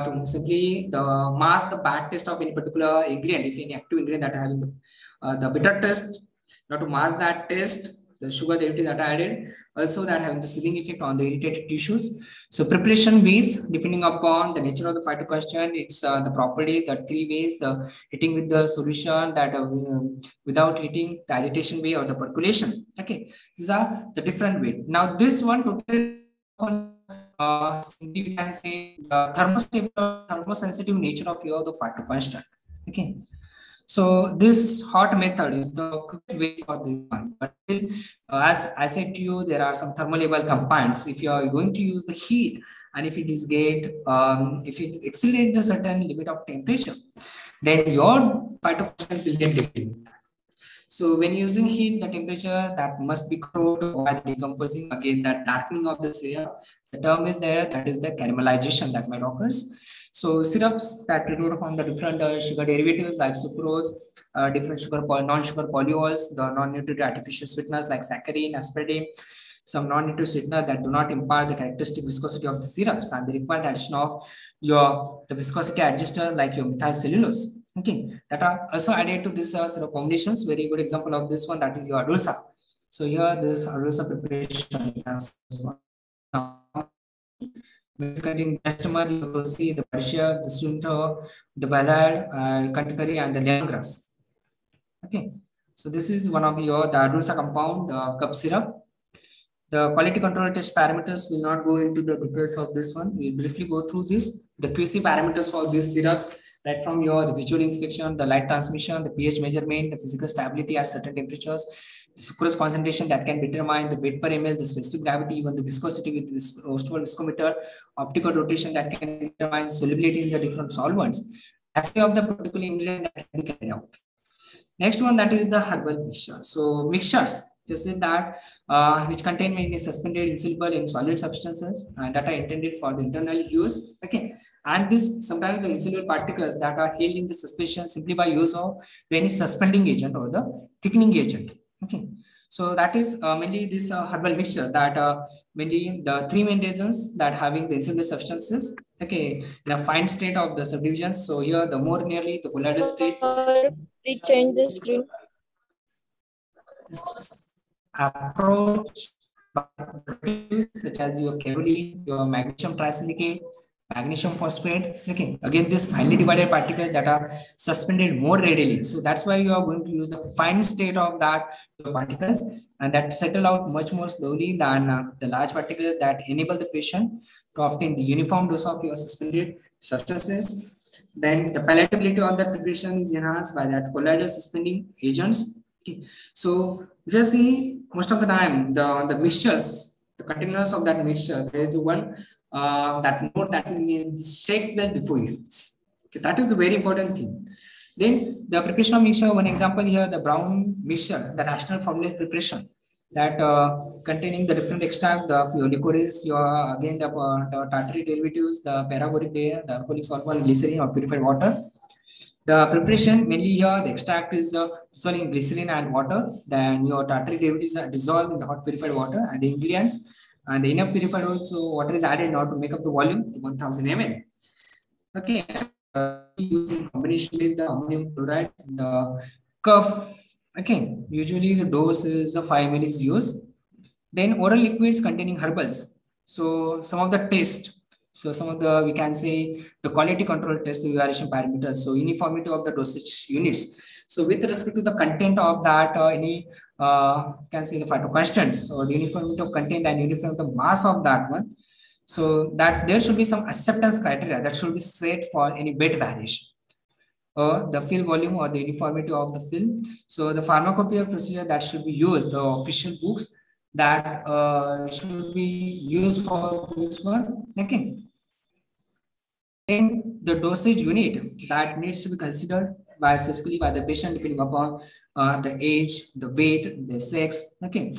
to simply the mask the bad taste of any particular ingredient, if any active ingredient that are having the bitter taste, now to mask that taste, the sugar derivatives that are added, also that having the soothing effect on the irritated tissues. So preparation ways, depending upon the nature of the phytoquestion, it's the properties, the three ways, the heating with the solution, that without heating, the agitation way, or the percolation. Okay, these are the different way. Now this one totally simply we can say the thermostable, thermosensitive nature of your the phytoquestion. Okay. So this hot method is the quick way for this one. But as I said to you, there are some thermolabile compounds. If you are going to use the heat, and if it is if it exceeds a certain limit of temperature, then your phytoquestion will get degraded. So when using heat, the temperature that must be controlled while decomposing. Again, that darkening of the syrup, the term is there, that is the caramelization that might occurs. So syrups that derive from the different sugar derivatives like sucrose, different sugar, non-sugar polyols, the non-nutritive artificial sweeteners like saccharin, aspartame, some non-nutritive sweeteners that do not impart the characteristic viscosity of the syrups, and the required addition of the viscosity adjuster like your methyl cellulose. Okay, that are also added to this sort of formulations. Very good example of this one, that is your adosa. So here this adosa preparation has contain customer, you will see the Persia, the Sunto, the Ballad, Canterbury, and the lemongrass. Okay, so this is one of the adosa compound, the cup syrup. The quality control test parameters will not go into the details of this one. We'll briefly go through this. The QC parameters for these syrups, right from the visual inspection, the light transmission, the pH measurement, the physical stability at certain temperatures, the sucrose concentration that can determine the weight per ml, the specific gravity, even the viscosity with Ostwald viscometer, optical rotation that can determine solubility in the different solvents, assay of the particular ingredient that can be carried out. Next one, that is the herbal mixture. So mixtures, just in that which contain mainly suspended, insoluble, and solid substances that are intended for the internal use. Okay, and this sometimes the insoluble particles that are held in the suspension simply by use of any suspending agent or the thickening agent. Okay, so that is mainly this herbal mixture that mainly the three main reasons that having the insoluble substances. Okay, in a fine state of the subdivision. So here the more nearly the colloidal state. Please change the screen. Approach such as your kaolin, your magnesium trisilicate, magnesium phosphate. Okay, again, these finely divided particles that are suspended more readily. So that's why you are going to use the fine state of that particles, and that settle out much more slowly than the large particles that enable the patient to obtain the uniform dose of your suspended substances. Then the palatability of the preparation is enhanced by that colloidal suspending agents. Okay. So if you see most of the time the mixtures, the containers of that mixture, there is one that note that we shake well before use. Okay, that is the very important thing. Then the preparation of mixture, one example here, the brown mixture, the rational formulation preparation that containing the different extract, the your licorice, your again the tartaric derivatives, the parabolic layer, the alcoholic solvent, glycerin or purified water. The preparation mainly here, the extract is dissolved in glycerin and water. Then your tartaric derivatives are dissolved in the hot purified water, and the ingredients and the enough purified water is added in order to make up the volume, 1000 ml. Okay, using combination with the ammonium chloride, the cuff. Okay, usually the dose is 5 ml is used. Then oral liquids containing herbals. So some of the taste. So some of the, we can say the quality control test, the variation parameters. So uniformity of the dosage units. So with respect to the content of that, can say the phytoconstants, or the uniformity of content and uniformity of mass of that one. So that there should be some acceptance criteria that should be set for any weight variation, or the fill volume or the uniformity of the fill. So the pharmacopoeia procedure that should be used, the official books that should be used for this one. Okay. Then the dosage unit that needs to be considered, by specifically by the patient depending upon the age, the weight, the sex. Okay,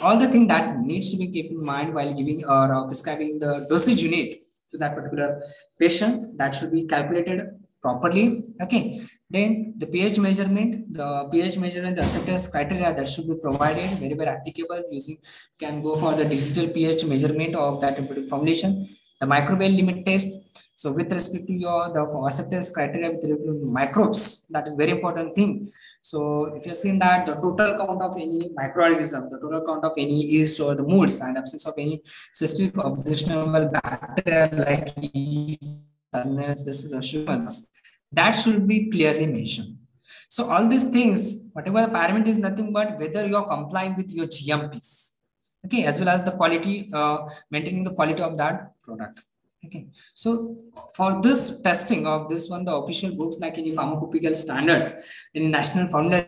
all the thing that needs to be kept in mind while giving or prescribing the dosage unit to that particular patient, that should be calculated properly. Okay, then the pH measurement, the acceptance criteria that should be provided wherever applicable, using can go for the digital pH measurement of that formulation, the microbial limit test. So with respect to your the acceptance criteria with respect to microbes, that is very important thing. So if you're seeing that the total count of any microorganism, the total count of any yeast or the molds, and absence of any specific objectionable bacteria like species or humans, that should be clearly mentioned. So all these things, whatever the parameter is nothing but whether you are complying with your GMPs, okay, as well as the quality, maintaining the quality of that product. Okay, so for this testing of this one, the official books like any pharmacopoeial standards in national formula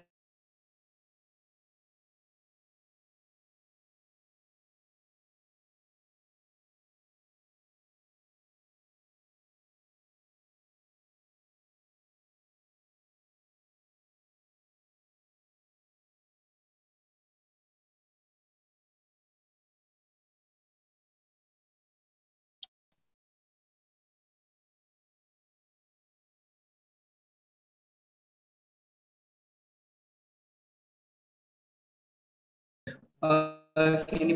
if any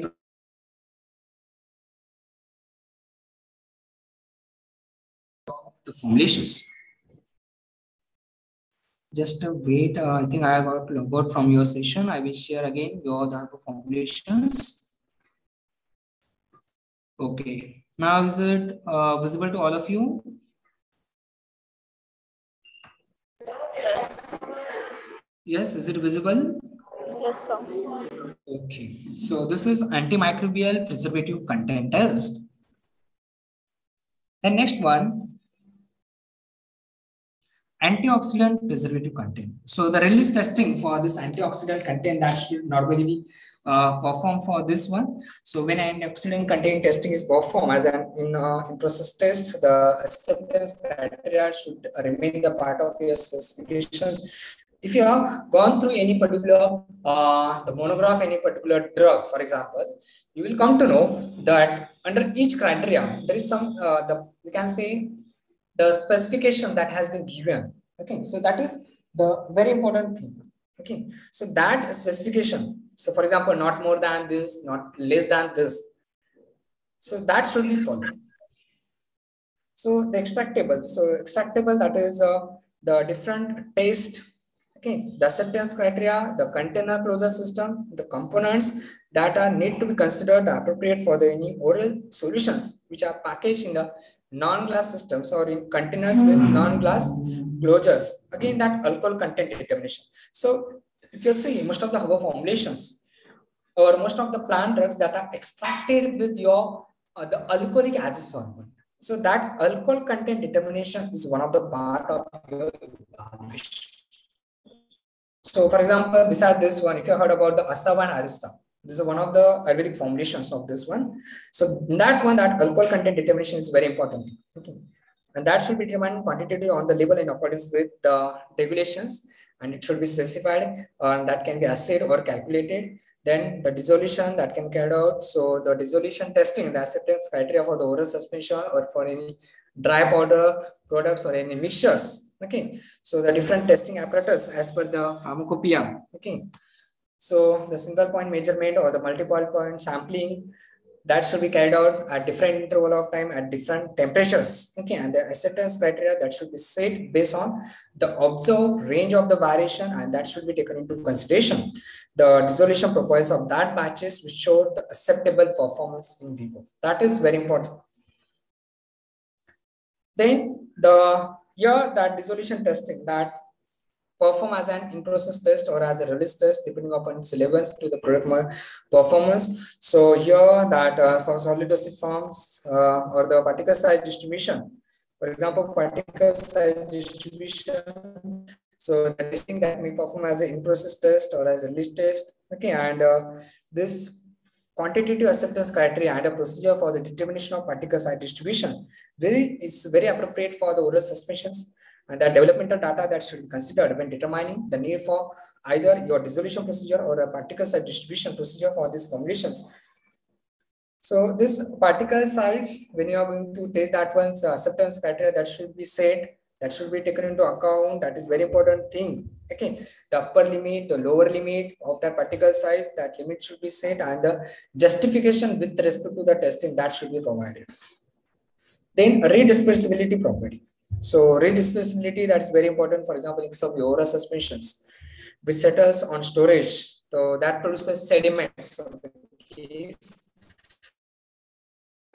the formulations. Just wait. I think I got logout from your session. I will share again your the formulations. Okay. Now is it visible to all of you? Yes. Is it visible? Yes, sir. Okay. So this is antimicrobial preservative content test. The next one, antioxidant preservative content. So the release testing for this antioxidant content that should normally be performed for this one. So when antioxidant content testing is performed as an in process test, the acceptance criteria should remain the part of your specifications. If you have gone through any particular the monograph, any particular drug, for example, you will come to know that under each criteria there is some we can say the specification that has been given. Okay, so that is the very important thing. Okay, so that specification, so for example, not more than this, not less than this, so that should be followed. So the extractable, that is the different taste. Okay, the acceptance criteria, the container closure system, the components that are need to be considered appropriate for the any oral solutions which are packaged in the non-glass systems or in containers with non-glass closures. Again, that alcohol content determination. So if you see most of the herbal formulations or most of the plant drugs that are extracted with your the alcoholic acid solvent. So that alcohol content determination is one of the part of your evaluation. So for example, beside this one, if you heard about the Asava and Arista, this is one of the Ayurvedic formulations of this one. So that one, that alcohol content determination is very important. Okay. And that should be determined quantitatively on the label in accordance with the regulations, and it should be specified, and that can be assayed or calculated. Then the dissolution that can carry out. So the dissolution testing, the acceptance criteria for the oral suspension or for any dry powder products or any mixtures. Okay, so the different testing apparatus as per the pharmacopoeia. Okay, so the single point measurement or the multiple point sampling, that should be carried out at different interval of time at different temperatures. Okay, and the acceptance criteria that should be set based on the observed range of the variation, and that should be taken into consideration. The dissolution profiles of that batches which show the acceptable performance in vivo. That is very important. Then that dissolution testing that perform as an in-process test or as a release test depending upon its relevance to the product performance. So here that for solid dosage forms or the particle size distribution, for example, particle size distribution. So the testing that may perform as an in-process test or as a release test. Okay, and this quantitative acceptance criteria and a procedure for the determination of particle size distribution really is very appropriate for the oral suspensions. And the developmental data that should be considered when determining the need for either your dissolution procedure or a particle size distribution procedure for these formulations. So this particle size, when you are going to take that one's acceptance criteria that should be set, that should be taken into account. That is very important thing. Okay, the upper limit, the lower limit of that particle size, that limit should be set, and the justification with respect to the testing that should be provided. Then redispensability property. So redispensability, that's very important. For example, in case of oral suspensions, which settles on storage, so that produces sediments. So the case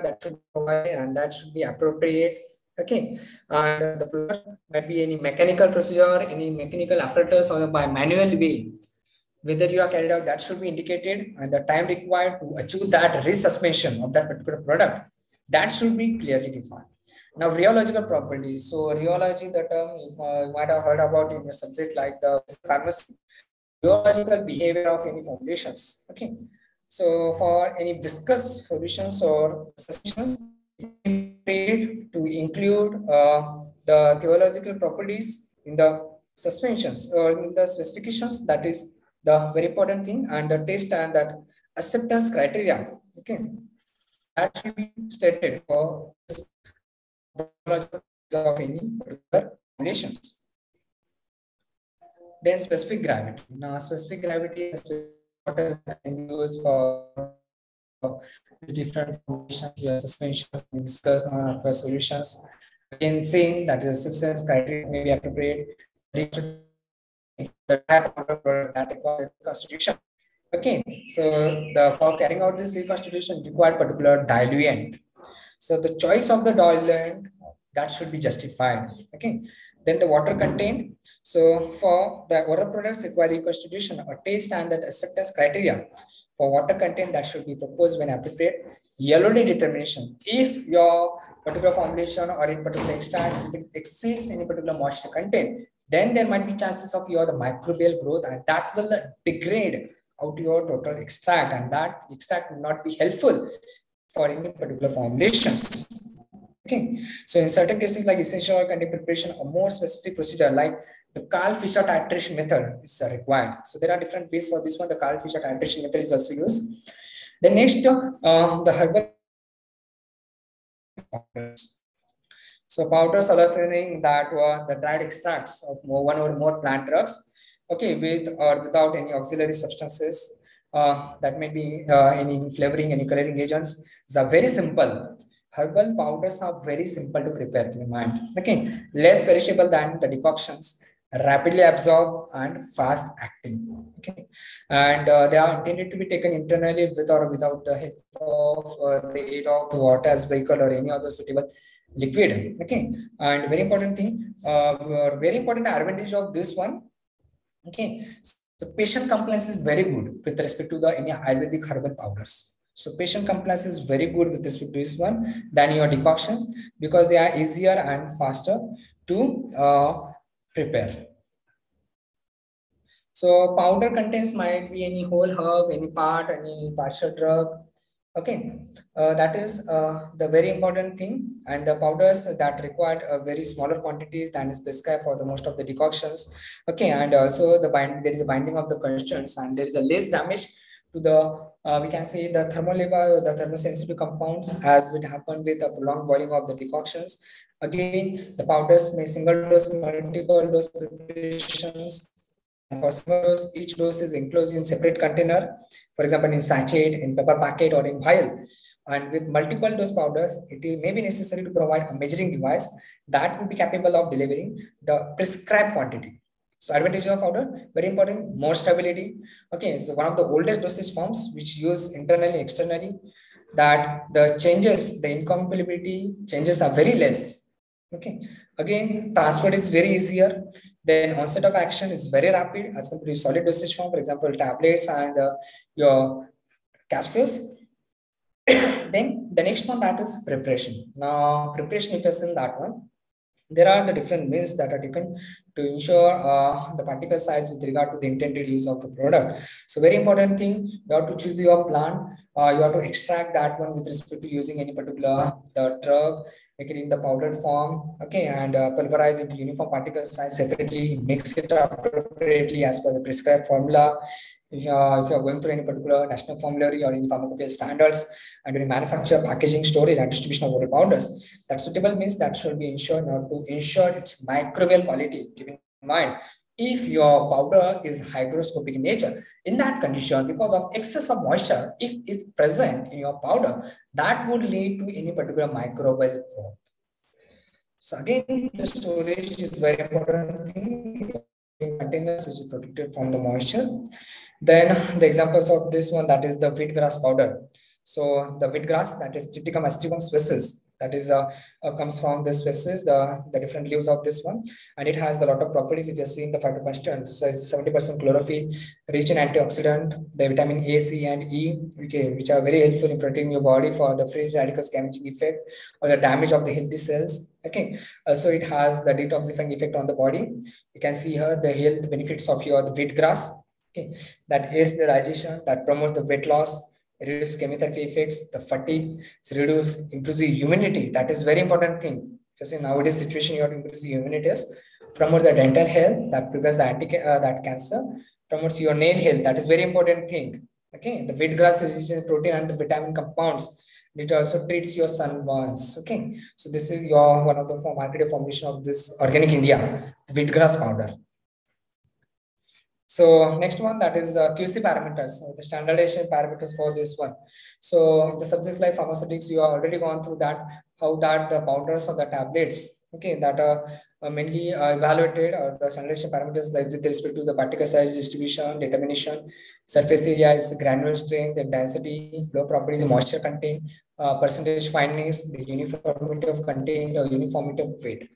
that should be provided and that should be appropriate. Okay, and the product might be any mechanical procedure, any mechanical apparatus, or by manual way, whether you are carried out, that should be indicated, and the time required to achieve that resuspension of that particular product, that should be clearly defined. Now, rheological properties. So, rheology, the term you might have heard about in a subject like the pharmacy, rheological behavior of any formulations. Okay, so for any viscous solutions or suspensions, to include the theological properties in the suspensions or in the specifications, that is the very important thing, and the test and that acceptance criteria. Okay, that should be stated for of any particular formulations. Then specific gravity. Now, specific gravity is used for different formulations, your suspensions, viscous, non-aqueous solutions. Again, saying that the substance criteria may be appropriate. The type of product that requires reconstitution. Okay, so for carrying out this reconstitution required particular diluent. So the choice of the diluent, that should be justified. Okay, then the water content. So for the oral products require reconstitution, a taste and the acceptance criteria for water content that should be proposed when appropriate. Yellow day determination. If your particular formulation or in particular extract exceeds any particular moisture content, then there might be chances of your the microbial growth, and that will degrade out your total extract, and that extract will not be helpful for any particular formulations. Okay, so in certain cases like essential oil content preparation, a more specific procedure like the Karl-Fischer titration method is required. So there are different ways for this one. The Karl-Fischer titration method is also used. The next, the herbal powders. So powders allowing that the dried extracts of one or more plant drugs, okay, with or without any auxiliary substances, that may be any flavoring, any coloring agents. These are very simple. Herbal powders are very simple to prepare in your mind. Okay, less perishable than the decoctions, rapidly absorbed and fast acting. Okay, and they are intended to be taken internally with or without the help of the aid of the water as vehicle or any other suitable liquid. Okay, and very important thing, very important advantage of this one. Okay, so patient compliance is very good with respect to the any Ayurvedic herbal powders. So patient compliance is very good with respect to this one than your decoctions, because they are easier and faster to prepare. So powder contents might be any whole herb, any part, any partial drug. Okay, that is the very important thing, and the powders that required very smaller quantities than is prescribed for the most of the decoctions. Okay, and also there is a binding of the constituents, and there is a less damage to the we can say the thermolevel or the thermosensitive compounds as would happen with the prolonged boiling of the decoctions. Again, the powders may single dose, multiple dose preparations. For single dose, each dose is enclosed in separate container, for example, in sachet, in paper packet, or in vial. And with multiple dose powders, it may be necessary to provide a measuring device that will be capable of delivering the prescribed quantity. So advantage of powder, very important, more stability. Okay, so one of the oldest dosage forms which use internally, externally, that the changes, the incompatibility changes are very less. Okay, again, transport is very easier. Then onset of action is very rapid as compared to solid dosage form, for example, tablets and your capsules. Then the next one, that is preparation. Now, preparation, if you see that one, there are the different means that are taken to ensure the particle size with regard to the intended use of the product. So very important thing, you have to choose your plant. You have to extract that one with respect to using any particular the drug, make it in the powdered form, okay, and pulverize it to uniform particle size separately, mix it appropriately as per the prescribed formula. If you're going through any particular national formulary or any pharmacopoeial standards, and during manufacture, packaging, storage, and distribution of oral powders, that suitable means that should be ensured not to ensure its microbial quality. Keep in mind, if your powder is hygroscopic in nature, in that condition, because of excess of moisture, if it's present in your powder, that would lead to any particular microbial growth. So again, the storage is very important thing. Containers which is protected from the moisture. Then the examples of this one, that is the wheatgrass powder. So the wheatgrass, that is Triticum aestivum species, that is comes from this species, the different leaves of this one, and it has a lot of properties. If you're seeing the phytoconstituents, so it's 70% chlorophyll, rich in antioxidant, the vitamin A, C, and E, okay, which are very helpful in protecting your body for the free radical scavenging effect or the damage of the healthy cells. Okay, so it has the detoxifying effect on the body. You can see here the health benefits of your wheatgrass. Okay, that aids the digestion, that promotes the weight loss, reduce chemotherapy effects, the fatigue, improves the immunity. That is very important thing. Because in nowadays situation, you have to improve the immunity, promote the dental health, that prevents the that cancer, promotes your nail health. That is very important thing. Okay, the wheatgrass is rich in protein and the vitamin compounds. It also treats your sunburns. Okay, so this is your one of the marketed formulation of this Organic India wheatgrass powder. So next one, that is QC parameters, the standardization parameters for this one. So the subjects like pharmaceutics, you have already gone through that, how that the powders or the tablets, okay, that are mainly evaluated, the standardization parameters like with respect to the particle size, distribution, determination, surface area, is granular strength, the density, flow properties, moisture content, percentage findings, the uniformity of content or uniformity of weight.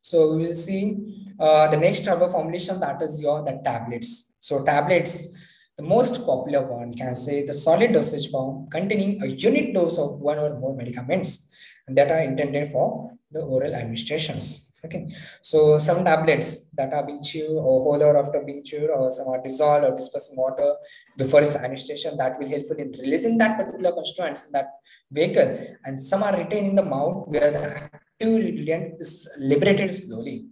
So we will see the next herbal formulation, that is the tablets. So tablets, the most popular one, can say the solid dosage form containing a unit dose of one or more medicaments that are intended for the oral administrations. Okay, so some tablets that are being chewed or whole or after being chewed, or some are dissolved or dispersed in water before its administration, that will helpful in releasing that particular constituents in that vehicle, and some are retained in the mouth where the active ingredient is liberated slowly.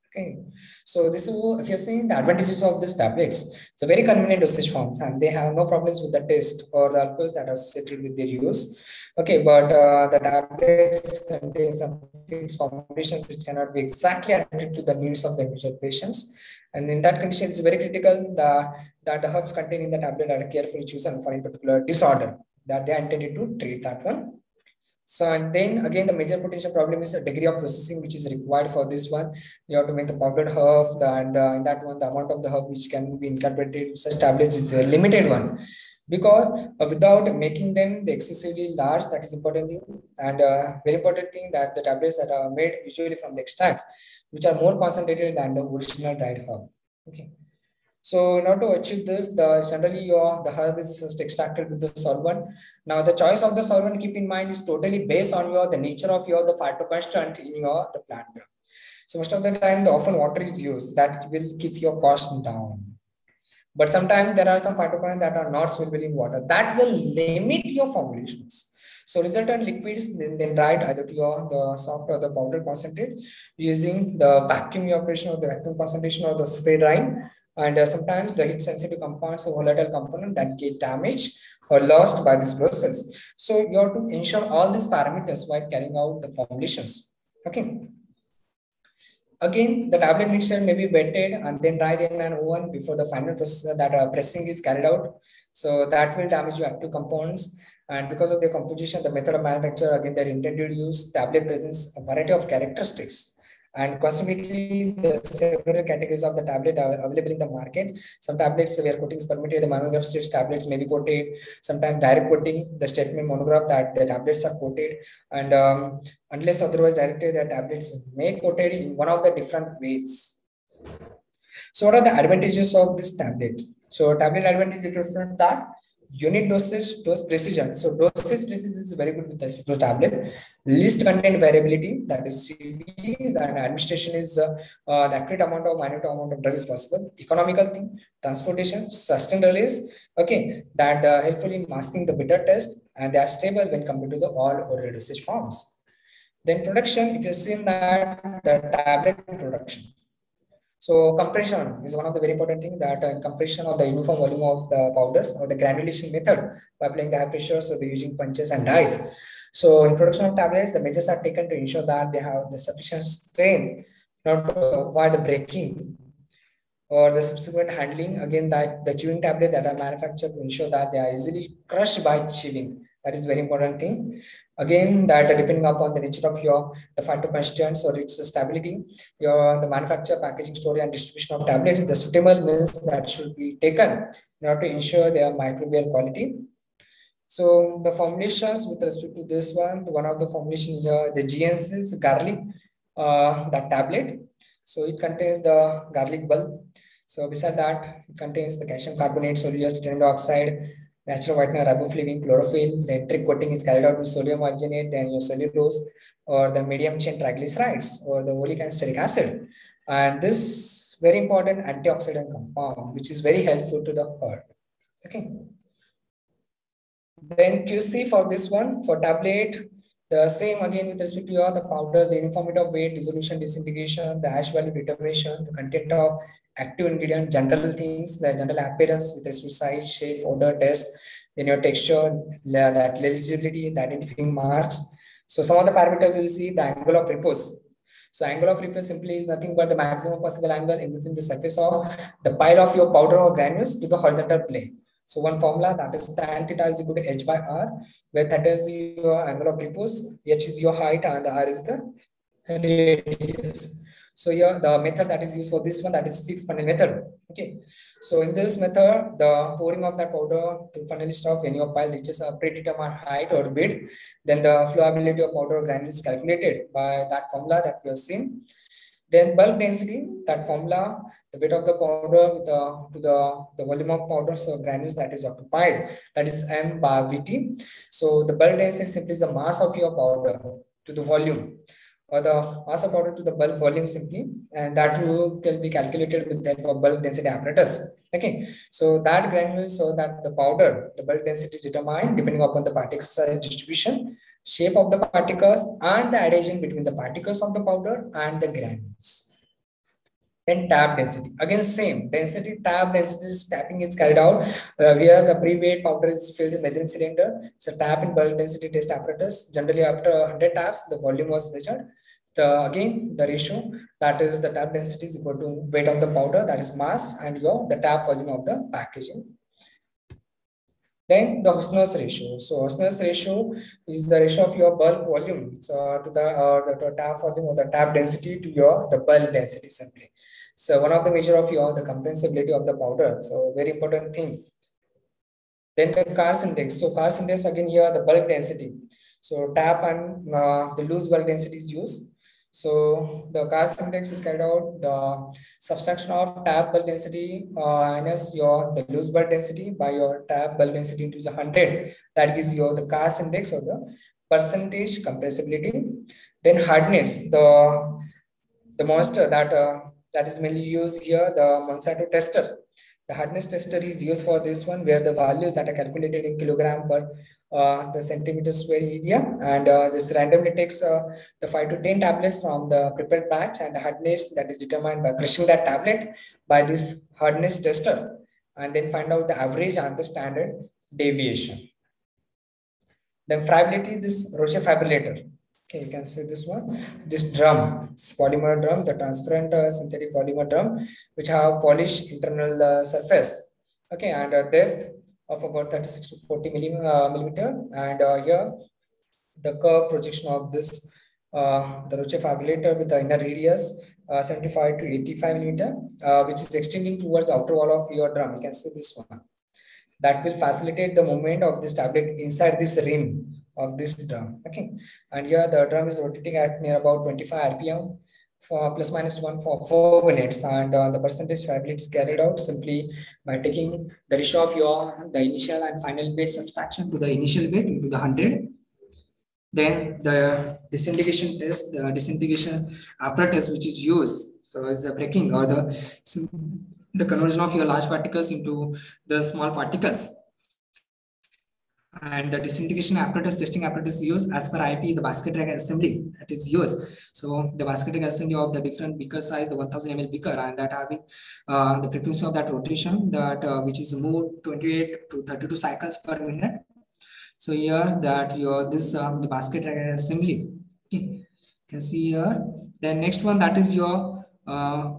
Okay, so this is, if you're seeing the advantages of these tablets, it's a very convenient dosage forms and they have no problems with the taste or the alcohols that are associated with their use. Okay, but the tablets contain some fixed formulations which cannot be exactly adapted to the needs of the individual patients. And in that condition, it's very critical that the herbs contained in the tablet are carefully chosen for a particular disorder that they are intended to treat that one. So, and then again, the major potential problem is the degree of processing which is required for this one. You have to make the powdered herb, and in that one, the amount of the herb which can be incorporated to such tablets is a limited one. Because without making them the excessively large, that is important thing. And very important thing, that the tablets that are made usually from the extracts, which are more concentrated than the original dried herb. Okay. So in order to achieve this, generally the herb is first extracted with the solvent. Now the choice of the solvent, keep in mind, is totally based on the nature of the phytoconstituent in the plant. So most of the time, the often water is used, that will keep your cost down. But sometimes there are some phytoconstituents that are not soluble in water, that will limit your formulations. So resultant liquids then dried either to the soft or the powder concentrate using the vacuum evaporation or the vacuum concentration or the spray drying. And sometimes the heat sensitive compounds or volatile component that get damaged or lost by this process. So you have to ensure all these parameters while carrying out the formulations. Okay. Again, the tablet mixture may be wetted and then dried in an oven before the final process, that pressing is carried out. So that will damage your active compounds. And because of their composition, the method of manufacture, again, their intended use, tablet presents a variety of characteristics. And consequently, the several categories of the tablet are available in the market. Some tablets where coating is permitted, the monograph stage tablets may be coated. Sometimes direct coating, the statement monograph that the tablets are coated. And unless otherwise directed, the tablets may coated in one of the different ways. So what are the advantages of this tablet? So tablet advantage is that unit dosage, dose precision. So dosage precision is very good with the tablet. Least content variability, that is CV, and administration is the accurate amount of minute amount of drug is possible. Economical thing, transportation, sustained release. Okay, that helpful in masking the bitter taste, and they are stable when compared to the all oral dosage forms. Then production, if you see that the tablet production. So compression is one of the very important thing, that compression of the uniform volume of the powders, or the granulation method by applying the high pressure, so they're using punches and dies. So in production of tablets, the measures are taken to ensure that they have the sufficient strength not to avoid breaking or the subsequent handling. Again, that the chewing tablet that are manufactured to ensure that they are easily crushed by chewing. That is very important thing. Again, that depending upon the nature of your the phytoconstituents or its stability, your the manufacture, packaging, storage, and distribution of tablets, the suitable means that should be taken in order to ensure their microbial quality. So the formulations with respect to this one of the formulation here, the GNC is garlic, that tablet. So it contains the garlic bulb. So beside that, it contains the calcium carbonate, solutes, titanium dioxide, natural whitener, riboflavin, chlorophyll. The entry coating is carried out with sodium arginate, then your cellulose, or the medium chain triglycerides, or the oleic and stearic acid. And this very important antioxidant compound, which is very helpful to the heart. Okay. Then QC for this one, for tablet, the same again with respect to the powder, the uniformity of weight, dissolution, disintegration, the ash value determination, the content of active ingredient, general things, the general appearance with respect to size, shape, odor, taste, then your texture, that legibility, the identifying marks. So some of the parameters we will see the angle of repose. So angle of repose simply is nothing but the maximum possible angle in between the surface of the pile of your powder or granules to the horizontal plane. So one formula, that is tan theta is equal to h by r, where theta is your angle of repose, h is your height, and r is the radius. So here the method that is used for this one, that is fixed funnel method. Okay. So in this method, the pouring of that powder to funnel stuff when your pile reaches a predetermined height or width, then the flowability of powder granules is calculated by that formula that we have seen. Then bulk density, that formula, the weight of the powder with to the volume of powder, so granules that is occupied, that is M by Vt. So the bulk density simply is the mass of your powder to the volume, or the mass of powder to the bulk volume simply, and that can be calculated with the help of bulk density apparatus. Okay, so that granules, so that the powder, the bulk density is determined depending upon the particle size distribution, shape of the particles, and the adhesion between the particles of the powder and the granules. Then tab density, again same density, tab density is tapping is carried out where the pre-weighed powder is filled in measuring cylinder. So tap in bulk density test apparatus. Generally after 100 taps, the volume was measured. Again, the ratio, that is the tab density is equal to weight of the powder, that is mass, and the tap volume of the packaging. Then the Husserl's ratio. So Husserl's ratio is the ratio of your bulk volume to the tap volume or the tap density to the bulk density simply. So one of the measure of the compressibility of the powder. So very important thing. Then the Cars index. So Cars index again here the bulk density. So tap and the loose bulk density is used. So the Cars index is carried out the subtraction of tap bulk density minus the loose bulk density by your tap bulk density into the 100. That gives you the Cars index or the percentage compressibility. Then hardness, the monster that is mainly used here, the Monsanto tester. The hardness tester is used for this one, where the values that are calculated in kilogram per the centimeter square area, and this randomly takes the 5 to 10 tablets from the prepared batch, and the hardness that is determined by crushing that tablet by this hardness tester, and then find out the average and the standard deviation. Then friability, this Roche fibrillator. Okay, you can see this one, this drum, this polymer drum, the transparent synthetic polymer drum, which have polished internal surface. Okay, and a depth of about 36 to 40 millimeter. And here, the curve projection of this, the Roche fibrillator with the inner radius 75 to 85 millimeter, which is extending towards the outer wall of your drum. You can see this one. That will facilitate the movement of this tablet inside this rim of this drum. Okay, and here the drum is rotating at near about 25 rpm for plus minus 1 for 4 minutes, and the percentage fiability is carried out simply by taking the ratio of the initial and final weight subtraction to the initial weight into the 100. Then the disintegration test, the disintegration apparatus which is used, so is the breaking or the conversion of your large particles into the small particles. And the disintegration apparatus, testing apparatus used as per IP, the basket drag assembly that is used. So the basket drag assembly of the different beaker size, the 1000 ml beaker, and that having the frequency of that rotation that which is moved 28 to 32 cycles per minute. So here that your this the basket drag assembly. Okay, you can see here. The next one that is your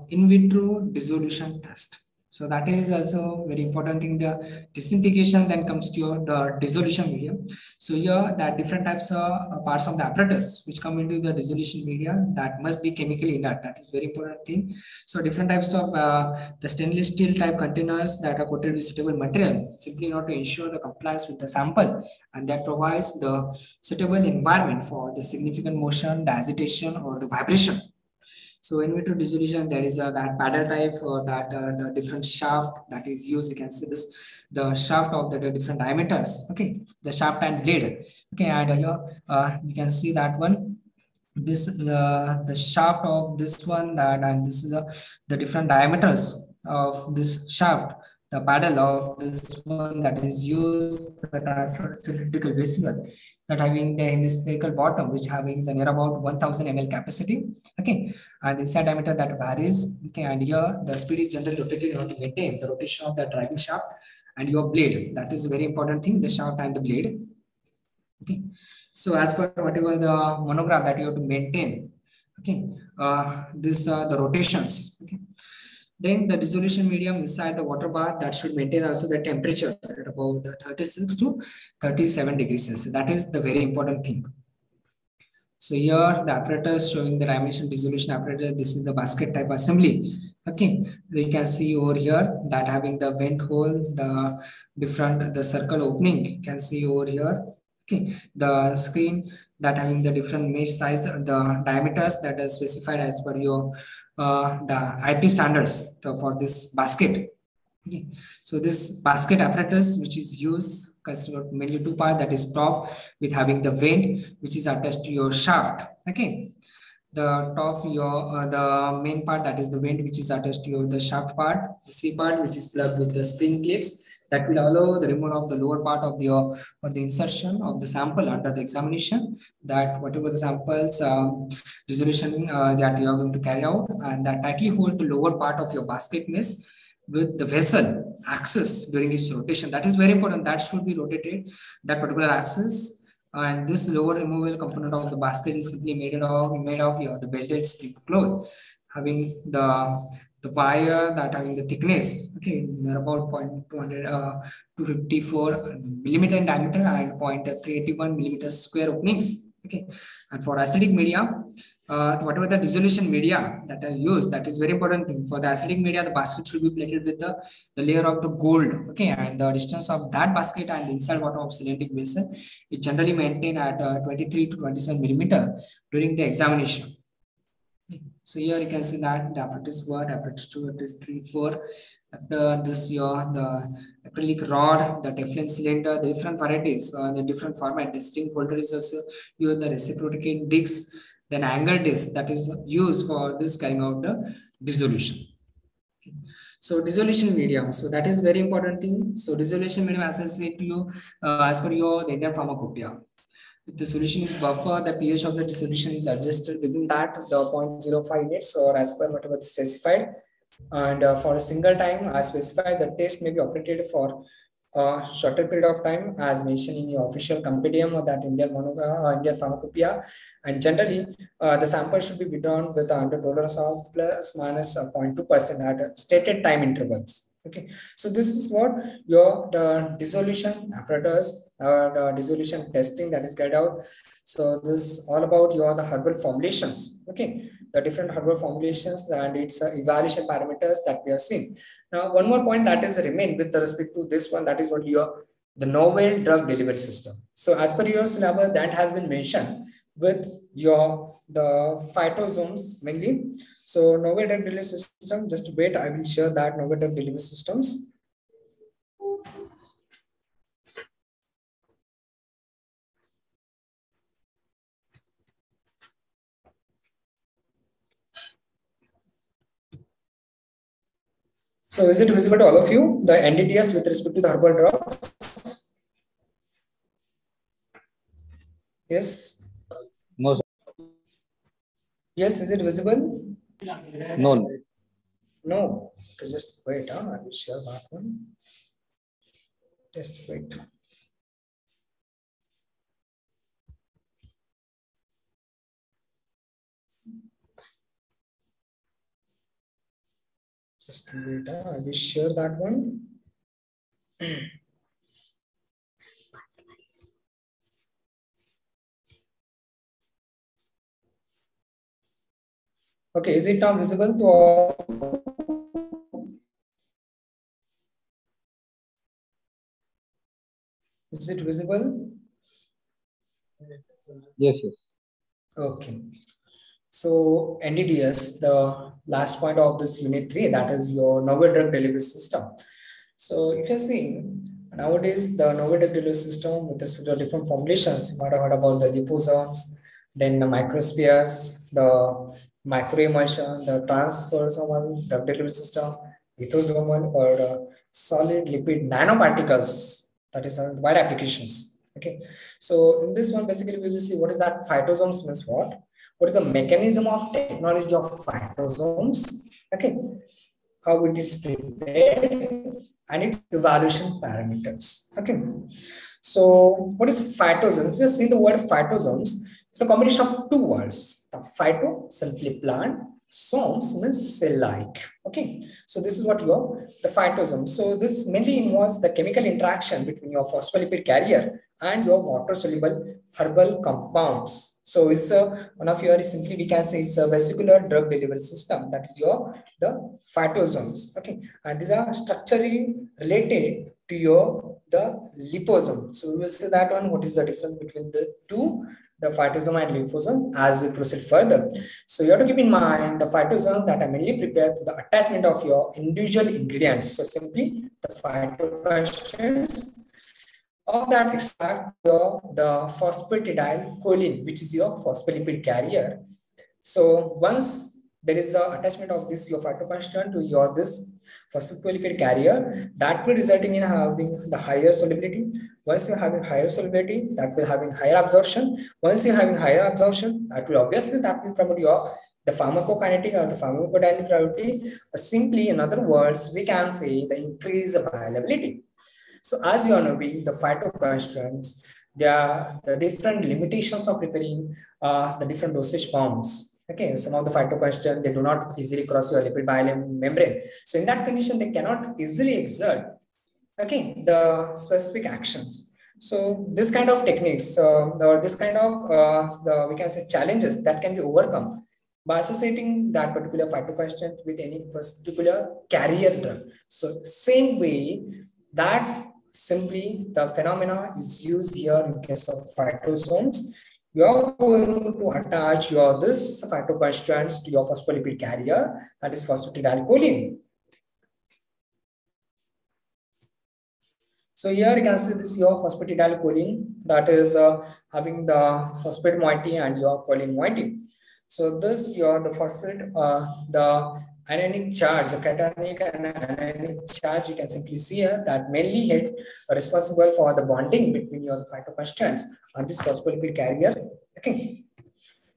in vitro dissolution test. So that is also very important thing. The disintegration then comes to your the dissolution medium. So here that different types of parts of the apparatus which come into the dissolution medium that must be chemically inert. That is very important thing. So different types of the stainless steel type containers that are coated with suitable material simply not to ensure the compliance with the sample, and that provides the suitable environment for the significant motion, the agitation, or the vibration. So in vitro dissolution, there is a that paddle type or that the different shaft that is used. You can see this, the shaft of the different diameters. Okay, the shaft and blade. Okay, and here you can see that one. This the shaft of this one that, and this is the different diameters of this shaft. The paddle of this one that is used the cylindrical vesicle that having the hemispherical bottom, which having the near about 1000 ml capacity. Okay, and the inside diameter that varies. Okay, and here the speed is generally rotated in order to maintain the rotation of the driving shaft and your blade. That is a very important thing, the shaft and the blade. Okay, so as per whatever the monograph that you have to maintain. Okay, this the rotations. Okay. Then the dissolution medium inside the water bath that should maintain also the temperature at about 36 to 37 degrees Celsius. That is the very important thing. So here the apparatus showing the dimension dissolution apparatus. This is the basket type assembly. Okay, we can see over here that having the vent hole, the different the circle opening. You can see over here. Okay, the screen that having the different mesh size, the diameters that are specified as per your the IP standards for this basket. Okay, so this basket apparatus which is used consists of mainly two parts, that is top with having the vent which is attached to your shaft. Okay, the top your the main part that is the vent which is attached to your the shaft part, the C part which is plugged with the spring clips that will allow the removal of the lower part of the or the insertion of the sample under the examination, that whatever the samples resolution that you are going to carry out, and that tightly hold the lower part of your basket mesh with the vessel axis during its rotation. That is very important. That should be rotated, that particular axis. And this lower removable component of the basket is simply made of the belted stiff cloth, having the wire that having the thickness, okay, about 254 millimeter in diameter and 0.381 millimeter square openings. Okay, and for acidic media, whatever the dissolution media that are used, that is very important thing. For the acidic media, the basket should be plated with the layer of the gold. Okay, and the distance of that basket and inside bottom of cylindric vessel is generally maintained at 23 to 27 millimeter during the examination. So here you can see that the apparatus 1, apparatus 2, apparatus 3, 4. After this, the acrylic rod, the Teflon cylinder, the different varieties, the different format. The spring holder is also used, the reciprocating discs, then angle disc that is used for this carrying out the dissolution. Okay. So dissolution medium, so that is very important thing. So dissolution medium, as I said to you, as per your the Indian pharmacopoeia. If the solution is buffer, the pH of the dissolution is adjusted within that the 0.05 units or as per whatever is specified. And for a single time, as specified, the test may be operated for a shorter period of time, as mentioned in your official compendium or that Indian pharmacopoeia. And generally, the sample should be withdrawn with under tolerance of plus minus 0.2% at stated time intervals. Okay, so this is what your the dissolution apparatus the dissolution testing that is carried out. So this is all about your the herbal formulations. Okay, the different herbal formulations and its evaluation parameters that we have seen. Now, one more point that is remain with respect to this one, that is what your the novel drug delivery system. So as per your syllabus, that has been mentioned with your the phytosomes mainly. So novel drug delivery system, just wait, I will share that novel drug delivery systems. So is it visible to all of you, the NDDS with respect to the herbal drugs? Yes. No, sir. Yes, is it visible? No. No. Okay, just wait. I will share that one. Just wait. Just wait. I will share that one. Okay, is it now visible to all? Is it visible? Yes, yes. Okay. So NDDS, the last point of this unit 3, that is your novel drug delivery system. So if you're seeing nowadays the novel drug delivery system with respect to different formulations, you might have heard about the liposomes, then the microspheres, the microemulsion, the transfersomal drug delivery system, lithosomal or solid lipid nanoparticles. That is wide applications. Okay. So in this one, basically we will see what is that phytosomes means what is the mechanism of technology of phytosomes, okay, how it is prepared, and its evaluation parameters. Okay, so what is phytosome? If you see the word phytosomes, it's a combination of two words. The phyto, simply plant, somes means cell-like. Okay, so this is what your the phytosome. So this mainly involves the chemical interaction between your phospholipid carrier and your water-soluble herbal compounds. So it's one of your, simply we can say it's a vesicular drug delivery system. That is your the phytosomes. Okay, and these are structurally related to your the liposome. So we will see that one. What is the difference between the two, the phytosome and lymphosome, as we proceed further. So you have to keep in mind the phytosome that are mainly prepared to the attachment of your individual ingredients. So simply the phytoconstituents of that extract the phosphatidylcholine, which is your phospholipid carrier. So once there is a attachment of this your phytoconstituent to your this phospholipid carrier, that will resulting in having the higher solubility. Once you're having higher solubility, that will having higher absorption. Once you're having higher absorption, that will obviously that will promote your the pharmacokinetic or the pharmacodynamic property. Simply, in other words, we can say the increased bioavailability. So as you are knowing, the phytoconstituents, there are the different limitations of preparing the different dosage forms. Okay, some of the phytoconstituents, they do not easily cross your lipid bilayer membrane. So in that condition, they cannot easily exert, okay, the specific actions. So this kind of techniques, or this kind of, we can say challenges that can be overcome by associating that particular phytoconstituent with any particular carrier drug. So same way that simply the phenomena is used here in case of phytosomes. You are going to attach your this phytoconstituents to your phospholipid carrier, that is phosphatidylcholine. So here you can see this your phosphatidylcholine that is having the phosphate moiety and your choline moiety. So this your the phosphate, the ionic charge, the cationic and anionic charge, you can simply see here that mainly responsible for the bonding between your phytoconstituents on this phospholipid carrier. Okay.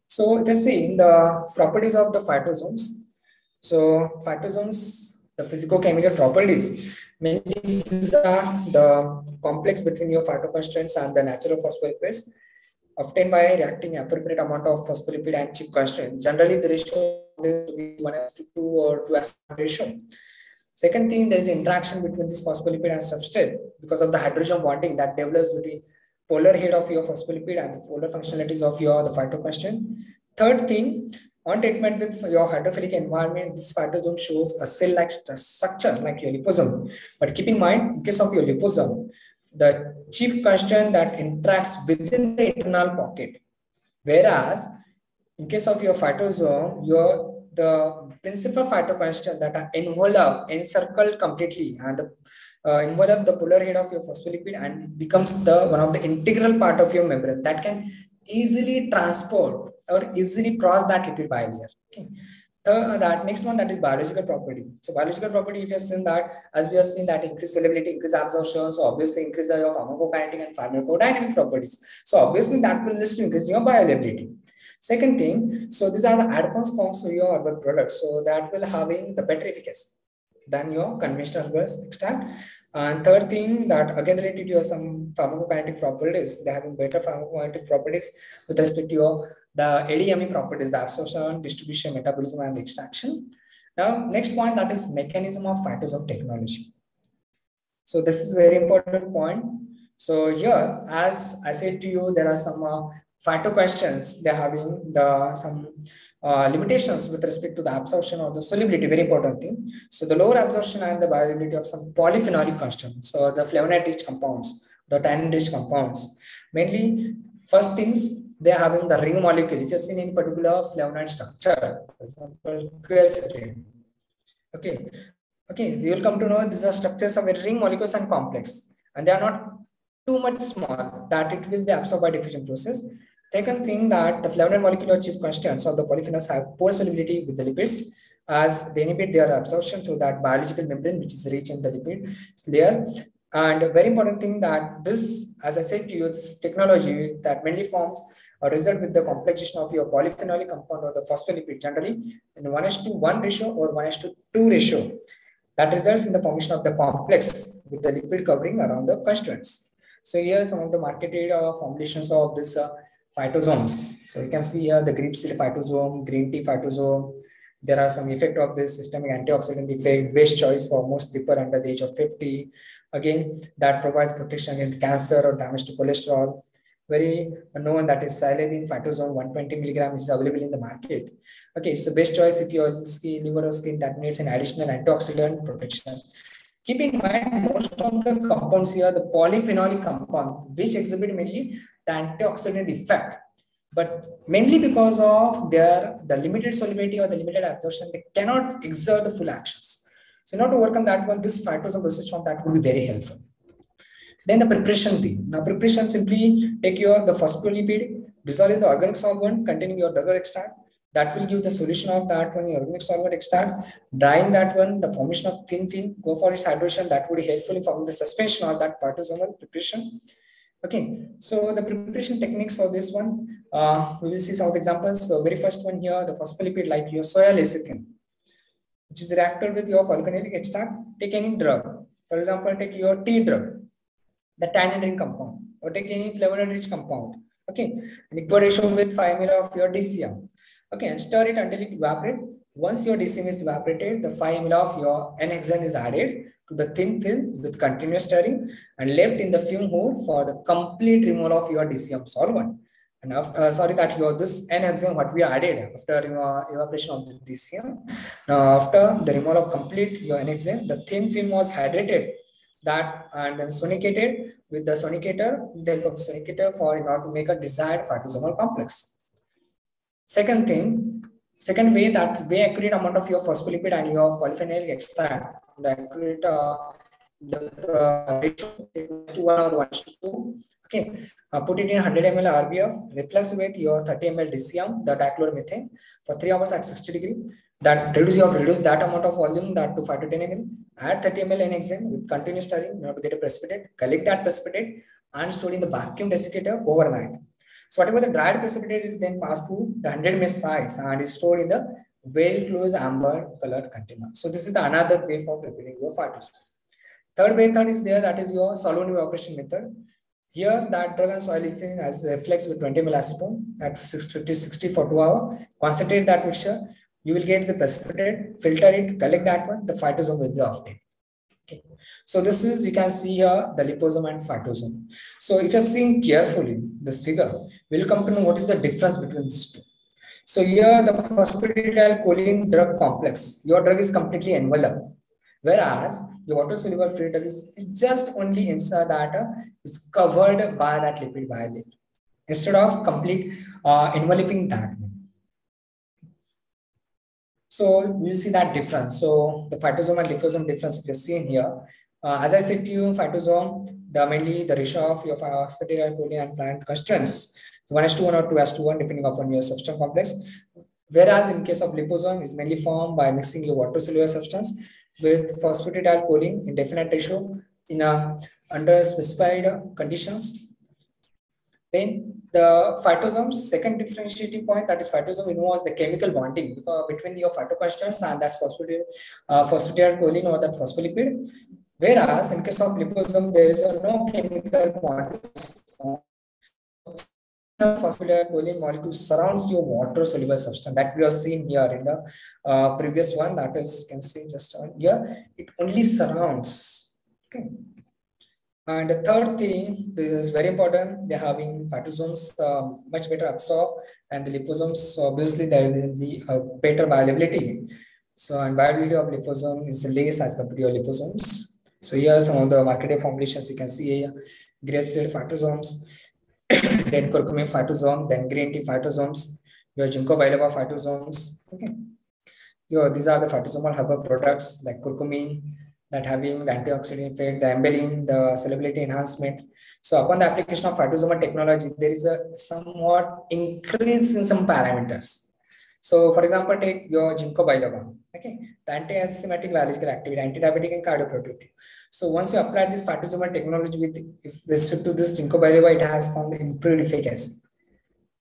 So if you see in the properties of the phytosomes, so phytosomes, the physicochemical properties, mainly these are the complex between your phytoconstituents and the natural phospholipids obtained by reacting appropriate amount of phospholipid and chief constituent. Generally, the ratio is 1:2 or 2:1 ratio. Second thing, there is interaction between this phospholipid and substrate because of the hydrogen bonding that develops between polar head of your phospholipid and the polar functionalities of your the phytoconstituent. Third thing, on treatment with your hydrophilic environment, this phytosome shows a cell-like structure like your liposome. But keep in mind, in case of your liposome, the chief constituent that interacts within the internal pocket. Whereas in case of your phytosome, the principal phytoconstituent that are enveloped, encircled completely, and envelop the polar head of your phospholipid and becomes the one of the integral part of your membrane that can easily transport or easily cross that lipid bilayer. Okay. That next one, that is biological property. So biological property, if you have seen that, as we have seen that increase solubility, increase absorption, so obviously increase your pharmacokinetic and pharmacodynamic properties. So obviously that will lead to increase your bioavailability. Second thing, so these are the advanced forms of your herbal products. So that will having the better efficacy than your conventional herbal extract. And third thing, that again related to your some pharmacokinetic properties, they having better pharmacokinetic properties with respect to your the ADME properties, the absorption, distribution, metabolism, and extraction. Now, next point, that is mechanism of phytosome technology. So this is very important point. So here, as I said to you, there are some phyto questions. They're having some limitations with respect to the absorption or the solubility, very important thing. So the lower absorption and the bioavailability of some polyphenolic constituents, so the flavonoid-rich compounds, the tannin-rich compounds. Mainly, first things, they are having the ring molecule. If you've seen in particular flavonoid structure, for example, quercetin. Okay, you will come to know these are structures of ring molecules and complex, and they are not too much small that it will be absorbed by diffusion process. Second thing, that the flavonoid molecular chief constituents of the polyphenols have poor solubility with the lipids, as they inhibit their absorption through that biological membrane which is rich in the lipid layer. And a very important thing, that this, as I said to you, this technology that mainly forms a result with the complexation of your polyphenolic compound or the phospholipid, generally in 1:1 ratio or 1:2 ratio, that results in the formation of the complex with the lipid covering around the constituents. So here are some of the marketed formulations of this phytosomes. So you can see here the grape seed phytosome, green tea phytosome. There are some effect of this systemic antioxidant effect, best choice for most people under the age of 50. Again, that provides protection against cancer or damage to cholesterol. Very known, that is silane phytosome 120 milligram is available in the market. Okay, so best choice if your skin, liver or skin, that needs an additional antioxidant protection. Keep in mind, most of the compounds here, the polyphenolic compounds, which exhibit mainly the antioxidant effect, but mainly because of the limited solubility or the limited absorption, they cannot exert the full actions. So not to overcome that one, this phytosome research form that will be very helpful. Then the preparation thing. Now preparation, simply take the phospholipid, dissolve in the organic solvent containing your drug extract. That will give the solution of that one, your organic solvent extract. Drying that one, the formation of thin film, go for its hydration. That would be helpful in forming the suspension of that phytosomal preparation. Okay, so the preparation techniques for this one, we will see some of the examples. So very first one here, the phospholipid, like your soya lecithin, which is reacted with your phenolic extract. Take any drug. For example, take your tea drug, the tannin ring compound, or take any flavonoid rich compound. Okay, an equal ratio with 5 ml of your DCM. Okay, and stir it until it evaporates. Once your DCM is evaporated, the 5 ml of your N-hexane is added to the thin film with continuous stirring and left in the fume hood for the complete removal of your DCM solvent. And after, this N-hexane what we added after evaporation of the DCM. Now after the removal of complete your N-hexane, the thin film was hydrated that and then sonicated with the sonicator, with the help of the sonicator for in order to make a desired phytosomal complex. Second way, that way accurate amount of your phospholipid and your polyphenolic extract, the accurate ratio to 1 or 1:2. Okay, put it in 100 ml RBF, replace with your 30 ml DCM, the dichloromethane, for 3 hours at 60 degrees. That reduce that amount of volume, that to 5 to 10 ml. Add 30 ml N-hexane with continuous stirring in order to get a precipitate. Collect that precipitate and store in the vacuum desiccator overnight. So whatever the dried precipitate is then passed through the 100 mesh size and is stored in the well-closed amber colored container. So this is the another way for preparing your phytosome. Third method is there, that is your solenoid evaporation method. Here, that drug and soil is as reflex with 20 ml acetone at 650-60 for 2 hours. Concentrate that mixture. You will get the precipitate, filter it, collect that one. The phytosome will be obtained. Okay. So this is, you can see here the liposome and phytosome. So if you're seeing carefully this figure, we'll come to know what is the difference between these two. So here the phosphatidylcholine drug complex, your drug is completely enveloped, whereas your water soluble free drug is just only inside that is covered by that lipid bilayer instead of complete enveloping that one. So we'll see that difference. So the phytosome and liposome difference if you're seeing here. As I said to you, phytosome, mainly the ratio of your phosphatidylcholine and plant constituents. So 1:1 or 2:1 depending upon your substance complex. Whereas in case of liposome, is mainly formed by mixing your water soluble substance with phosphatidylcholine in definite ratio in a under specified conditions. Then the phytosomes, second differentiating point, that is phytosome involves the chemical bonding between your phytoconstituents and that's phosphatidylcholine or that phospholipid. Whereas in case of liposome, there is no chemical bond. The phosphatidylcholine molecule surrounds your water soluble substance that we have seen here in the previous one. That is, you can see just here, it only surrounds. Okay. And the third thing, this is very important, they're having phytosomes much better absorb, and the liposomes, obviously there will be a better bioavailability. So, and bioavailability of liposome is less as compared to your liposomes. So here are some of the marketed formulations you can see here: grapeseed phytosomes, then curcumin phytosome, then green tea phytosomes, your ginkgo biloba phytosomes. Okay. These are the phytosomal herbal products like curcumin, that having the antioxidant effect, the ambelin, the solubility enhancement. So upon the application of phytosomal technology, there is a somewhat increase in some parameters. So for example, take your ginkgo biloba, okay, the anti-enzymatic biological activity, anti-diabetic and cardioprotective. So once you apply this phytosomal technology with respect to this ginkgo biloba, it has found improved efficacy.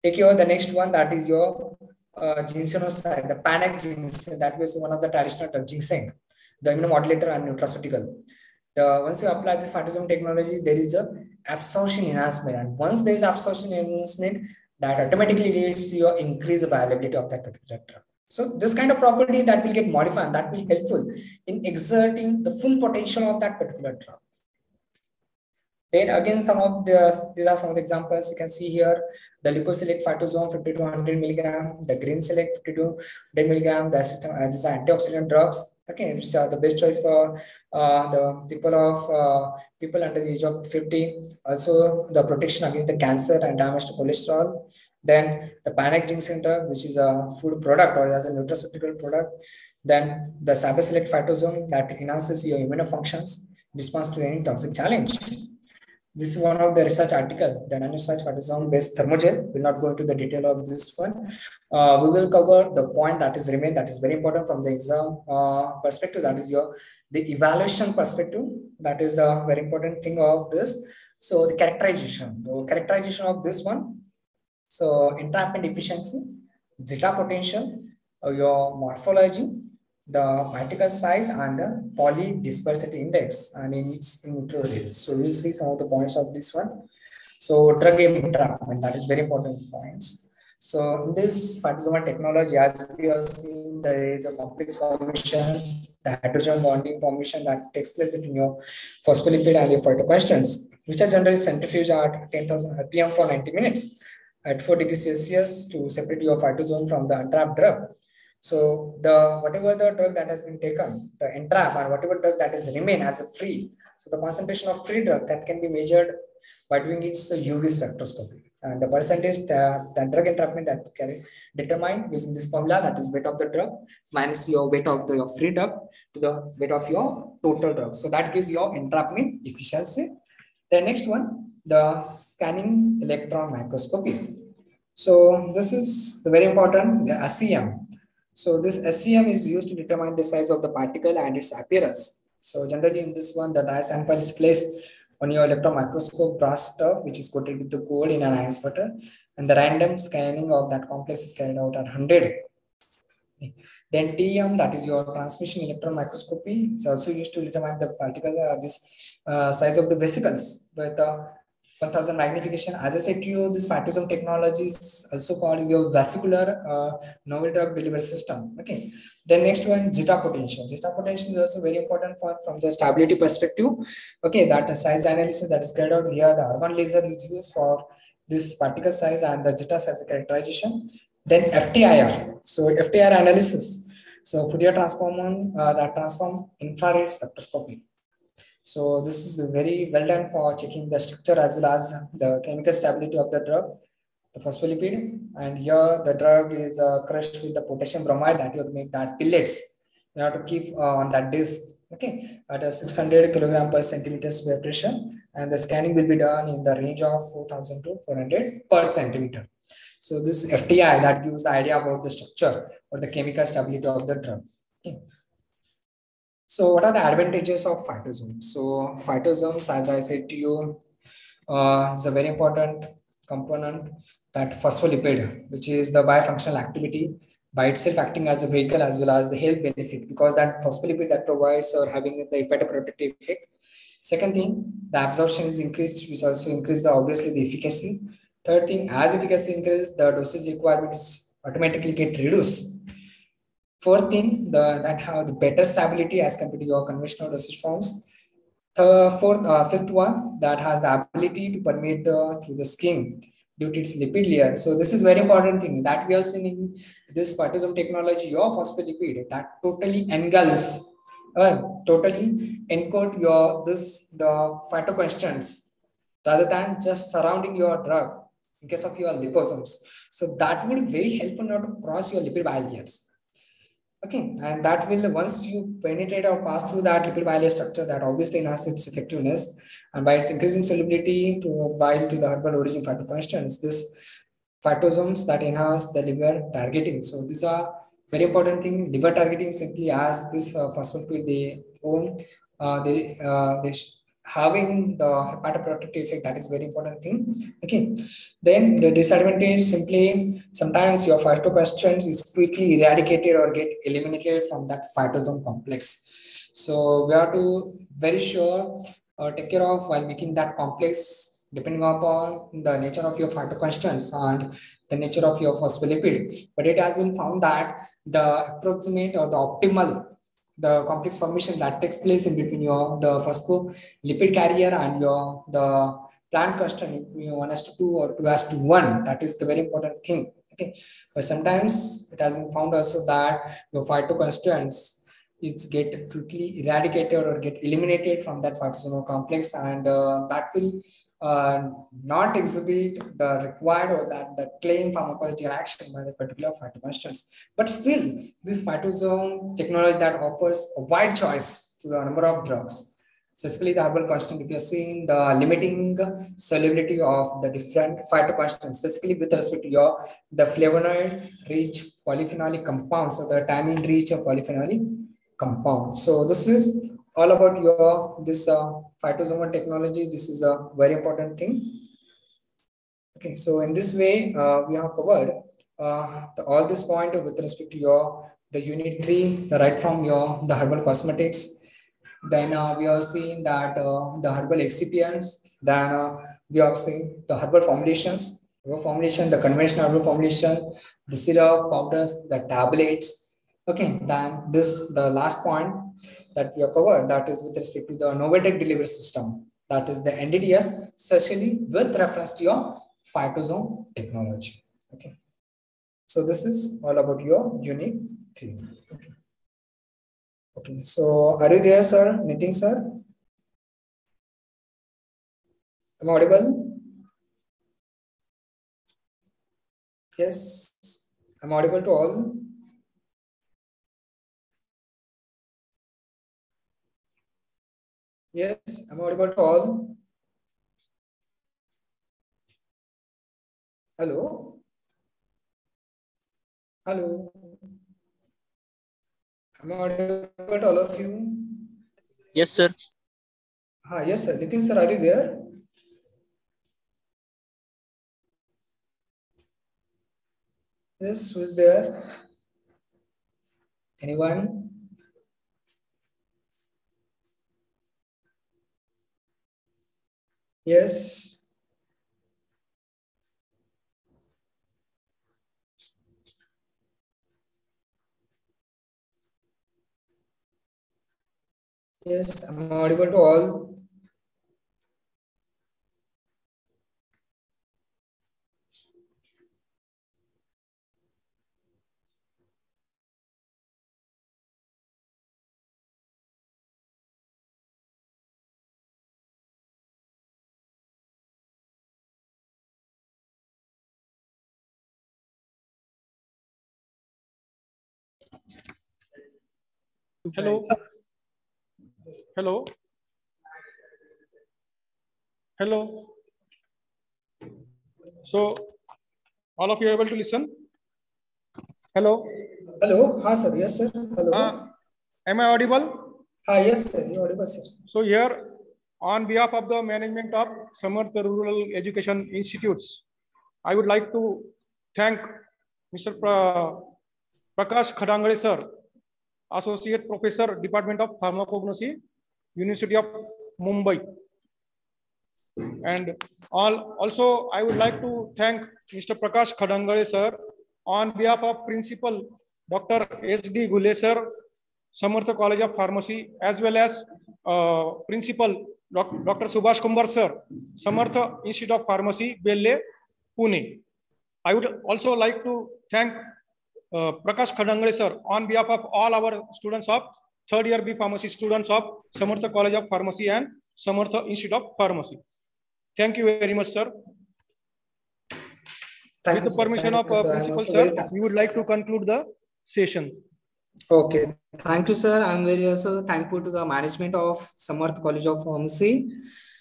Take your the next one, that is your ginseng, the panax ginseng, that was one of the traditional ginseng, the immunomodulator and nutraceutical. Once you apply this phytosome technology, there is a absorption enhancement, and once there is absorption enhancement, that automatically leads to your increased bioavailability of that particular drug. So this kind of property that will get modified, that will be helpful in exerting the full potential of that particular drug. Then again, these are some of the examples you can see here. The liposelect phytosome 50 to 100 milligram, the green select 50 to 100 milligram. The system, these are antioxidant drugs. Okay, which are the best choice for the people under the age of 50. Also, the protection against the cancer and damage to cholesterol. Then the panax ginseng drug, which is a food product or as a nutraceutical product. Then the sabaselect phytosome that enhances your immune functions, response to any toxic challenge. This is one of the research article, the nanosearch phytosome based thermogel. We'll not go into the detail of this one. We will cover the point that is remain, that is very important from the exam perspective. That is the evaluation perspective. That is the very important thing of this. So the characterization of this one. So entrapment efficiency, Zeta potential, your morphology, the particle size and the polydispersity index and in its intervals. So we'll see some of the points of this one. So drug entrapment, that is very important points. So in this phytosomal technology, as we have seen, there is a complex formation, the hydrogen bonding formation that takes place between your phospholipid and your phytoconstituents, which are generally centrifuged at 10,000 rpm for 90 minutes at 4 degrees Celsius to separate your phytosome from the entrapped drug. So whatever the drug that has been taken, the entrap, and whatever drug that is remain as a free. So the concentration of free drug that can be measured by doing its UV spectroscopy, and the percentage the drug entrapment that can determine using this formula, that is weight of the drug minus your weight of your free drug to the weight of your total drug. So that gives your entrapment efficiency. The next one, the scanning electron microscopy. So this is very important, the SEM. So this SEM is used to determine the size of the particle and its appearance. So generally in this one, the dye sample is placed on your electron microscope brass stuff, which is coated with the gold in an iron sputter, and the random scanning of that complex is carried out at 100. Then TEM, that is your transmission electron microscopy, is also used to determine the particle size of the vesicles with 1000 magnification. As I said to you, this phytosome technology is also called is your vesicular novel drug delivery system. Okay. Then next one, Zeta Potential. Zeta Potential is also very important from the stability perspective. Okay, that size analysis that is carried out here, the argon laser is used for this particle size and the Zeta size characterization. Then FTIR. So FTIR analysis. So Fourier transform that transform infrared spectroscopy. So this is very well done for checking the structure as well as the chemical stability of the drug, the phospholipid. And here the drug is crushed with the potassium bromide that will make that pellets you have to keep on that disc. Okay, at a 600 kilogram per centimeter square pressure, and the scanning will be done in the range of 4,000 to 400 per centimeter. So this FTI that gives the idea about the structure or the chemical stability of the drug. Okay. So what are the advantages of phytosomes? So phytosomes, as I said to you, is a very important component, that phospholipid, which is the biofunctional activity by itself acting as a vehicle as well as the health benefit, because that phospholipid that provides or having the hepatoprotective effect. Second thing, the absorption is increased, which also increase the obviously the efficacy. Third thing, as efficacy increases, the dosage requirements automatically get reduced. Fourth thing, that have the better stability as compared to your conventional dosage forms. Fifth one, that has the ability to permeate through the skin due to its lipid layer. So this is very important thing that we have seen in this phytosome technology. Your phospholipid that totally engulf, totally encode the phytoquestions rather than just surrounding your drug in case of your liposomes. So that would be very helpful not to cross your lipid bilayers. Okay, and that will, once you penetrate or pass through that lipid bilayer structure, that obviously enhances its effectiveness, and by its increasing solubility to bind to the herbal origin phytoconstants, this phytosomes that enhance the liver targeting. So these are very important thing. Liver targeting simply as this phospholipid they own, they having the hepatoprotective effect. That is very important thing. Okay, then the disadvantage simply sometimes your phytoquestions is quickly eradicated or get eliminated from that phytosome complex. So we have to very sure take care of while making that complex, depending upon the nature of your phytoquestions and the nature of your phospholipid. But it has been found that the approximate or the optimal the complex formation that takes place in between your the phospholipid carrier and your the plant constant, 1:2 or 2:1. That is the very important thing. Okay, but sometimes it has been found also that your phytoconstituents is get quickly eradicated or get eliminated from that phytosomal complex, and that will not exhibit the required or that the claim pharmacological action by the particular phytoconstituents. But still, this phytosome technology that offers a wide choice to a number of drugs, specifically the herbal constant. If you're seeing the limiting solubility of the different phytoconstants, specifically with respect to your the flavonoid rich polyphenolic compounds or the tannin rich polyphenolic compound. So this is all about your this phytosomal technology. This is a very important thing. Okay, so in this way we have covered all this point with respect to your the unit 3, the right from your the herbal cosmetics. Then we have seen that the herbal excipients. Then we have seen the herbal formulations, the conventional herbal formulation, the syrup, powders, the tablets. Okay, then this the last point that we have covered, that is with respect to the novated delivery system, that is the NDDS, especially with reference to your phytosome technology. Okay, so this is all about your unit 3. Okay. Okay, so are you there, sir? Nitin, sir? Am I audible? Yes. Am I audible to all? Yes. Am I audible to all? Hello? Hello? Am I audible to all of you? Yes, sir. Yes, sir. Nitin, sir, are you there? Yes, who is there? Anyone? Yes. Yes, am I audible to all? Hello. Hello. Hello. So All of you able to listen? Hello. Hello. Hi, sir. Yes, sir. Hello. Am I audible? Hi, yes, sir. You're audible, sir. So here, on behalf of the management of Samarth Rural Education Institutes, I would like to thank Mr. Prakash Khadangale, sir, Associate Professor, Department of Pharmacognosy, University of Mumbai. And also, I would like to thank Mr. Prakash Khadangale, sir, on behalf of Principal Dr. S.D. Gule, sir, Samarth College of Pharmacy, as well as Principal Dr. Subhash Kumbar, sir, Samarth Institute of Pharmacy, Belle, Pune. I would also like to thank Prakash Khadangale, sir, on behalf of all our students of third year B Pharmacy students of Samarth College of Pharmacy and Samarth Institute of Pharmacy. Thank you very much, sir. With the permission of Principal, sir, we would like to conclude the session. Okay. Thank you, sir. I'm very also thankful to the management of Samarth College of Pharmacy.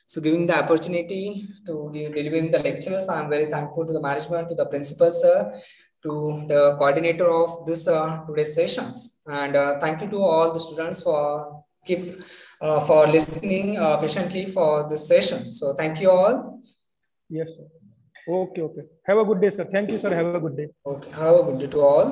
So giving the opportunity to delivering the lectures, I'm very thankful to the management, to the principal, sir, to the coordinator of this today's sessions. And thank you to all the students for listening patiently for this session. So thank you all. Yes, sir. Okay. Have a good day, sir. Thank you, sir. Have a good day. Okay. Have a good day to all.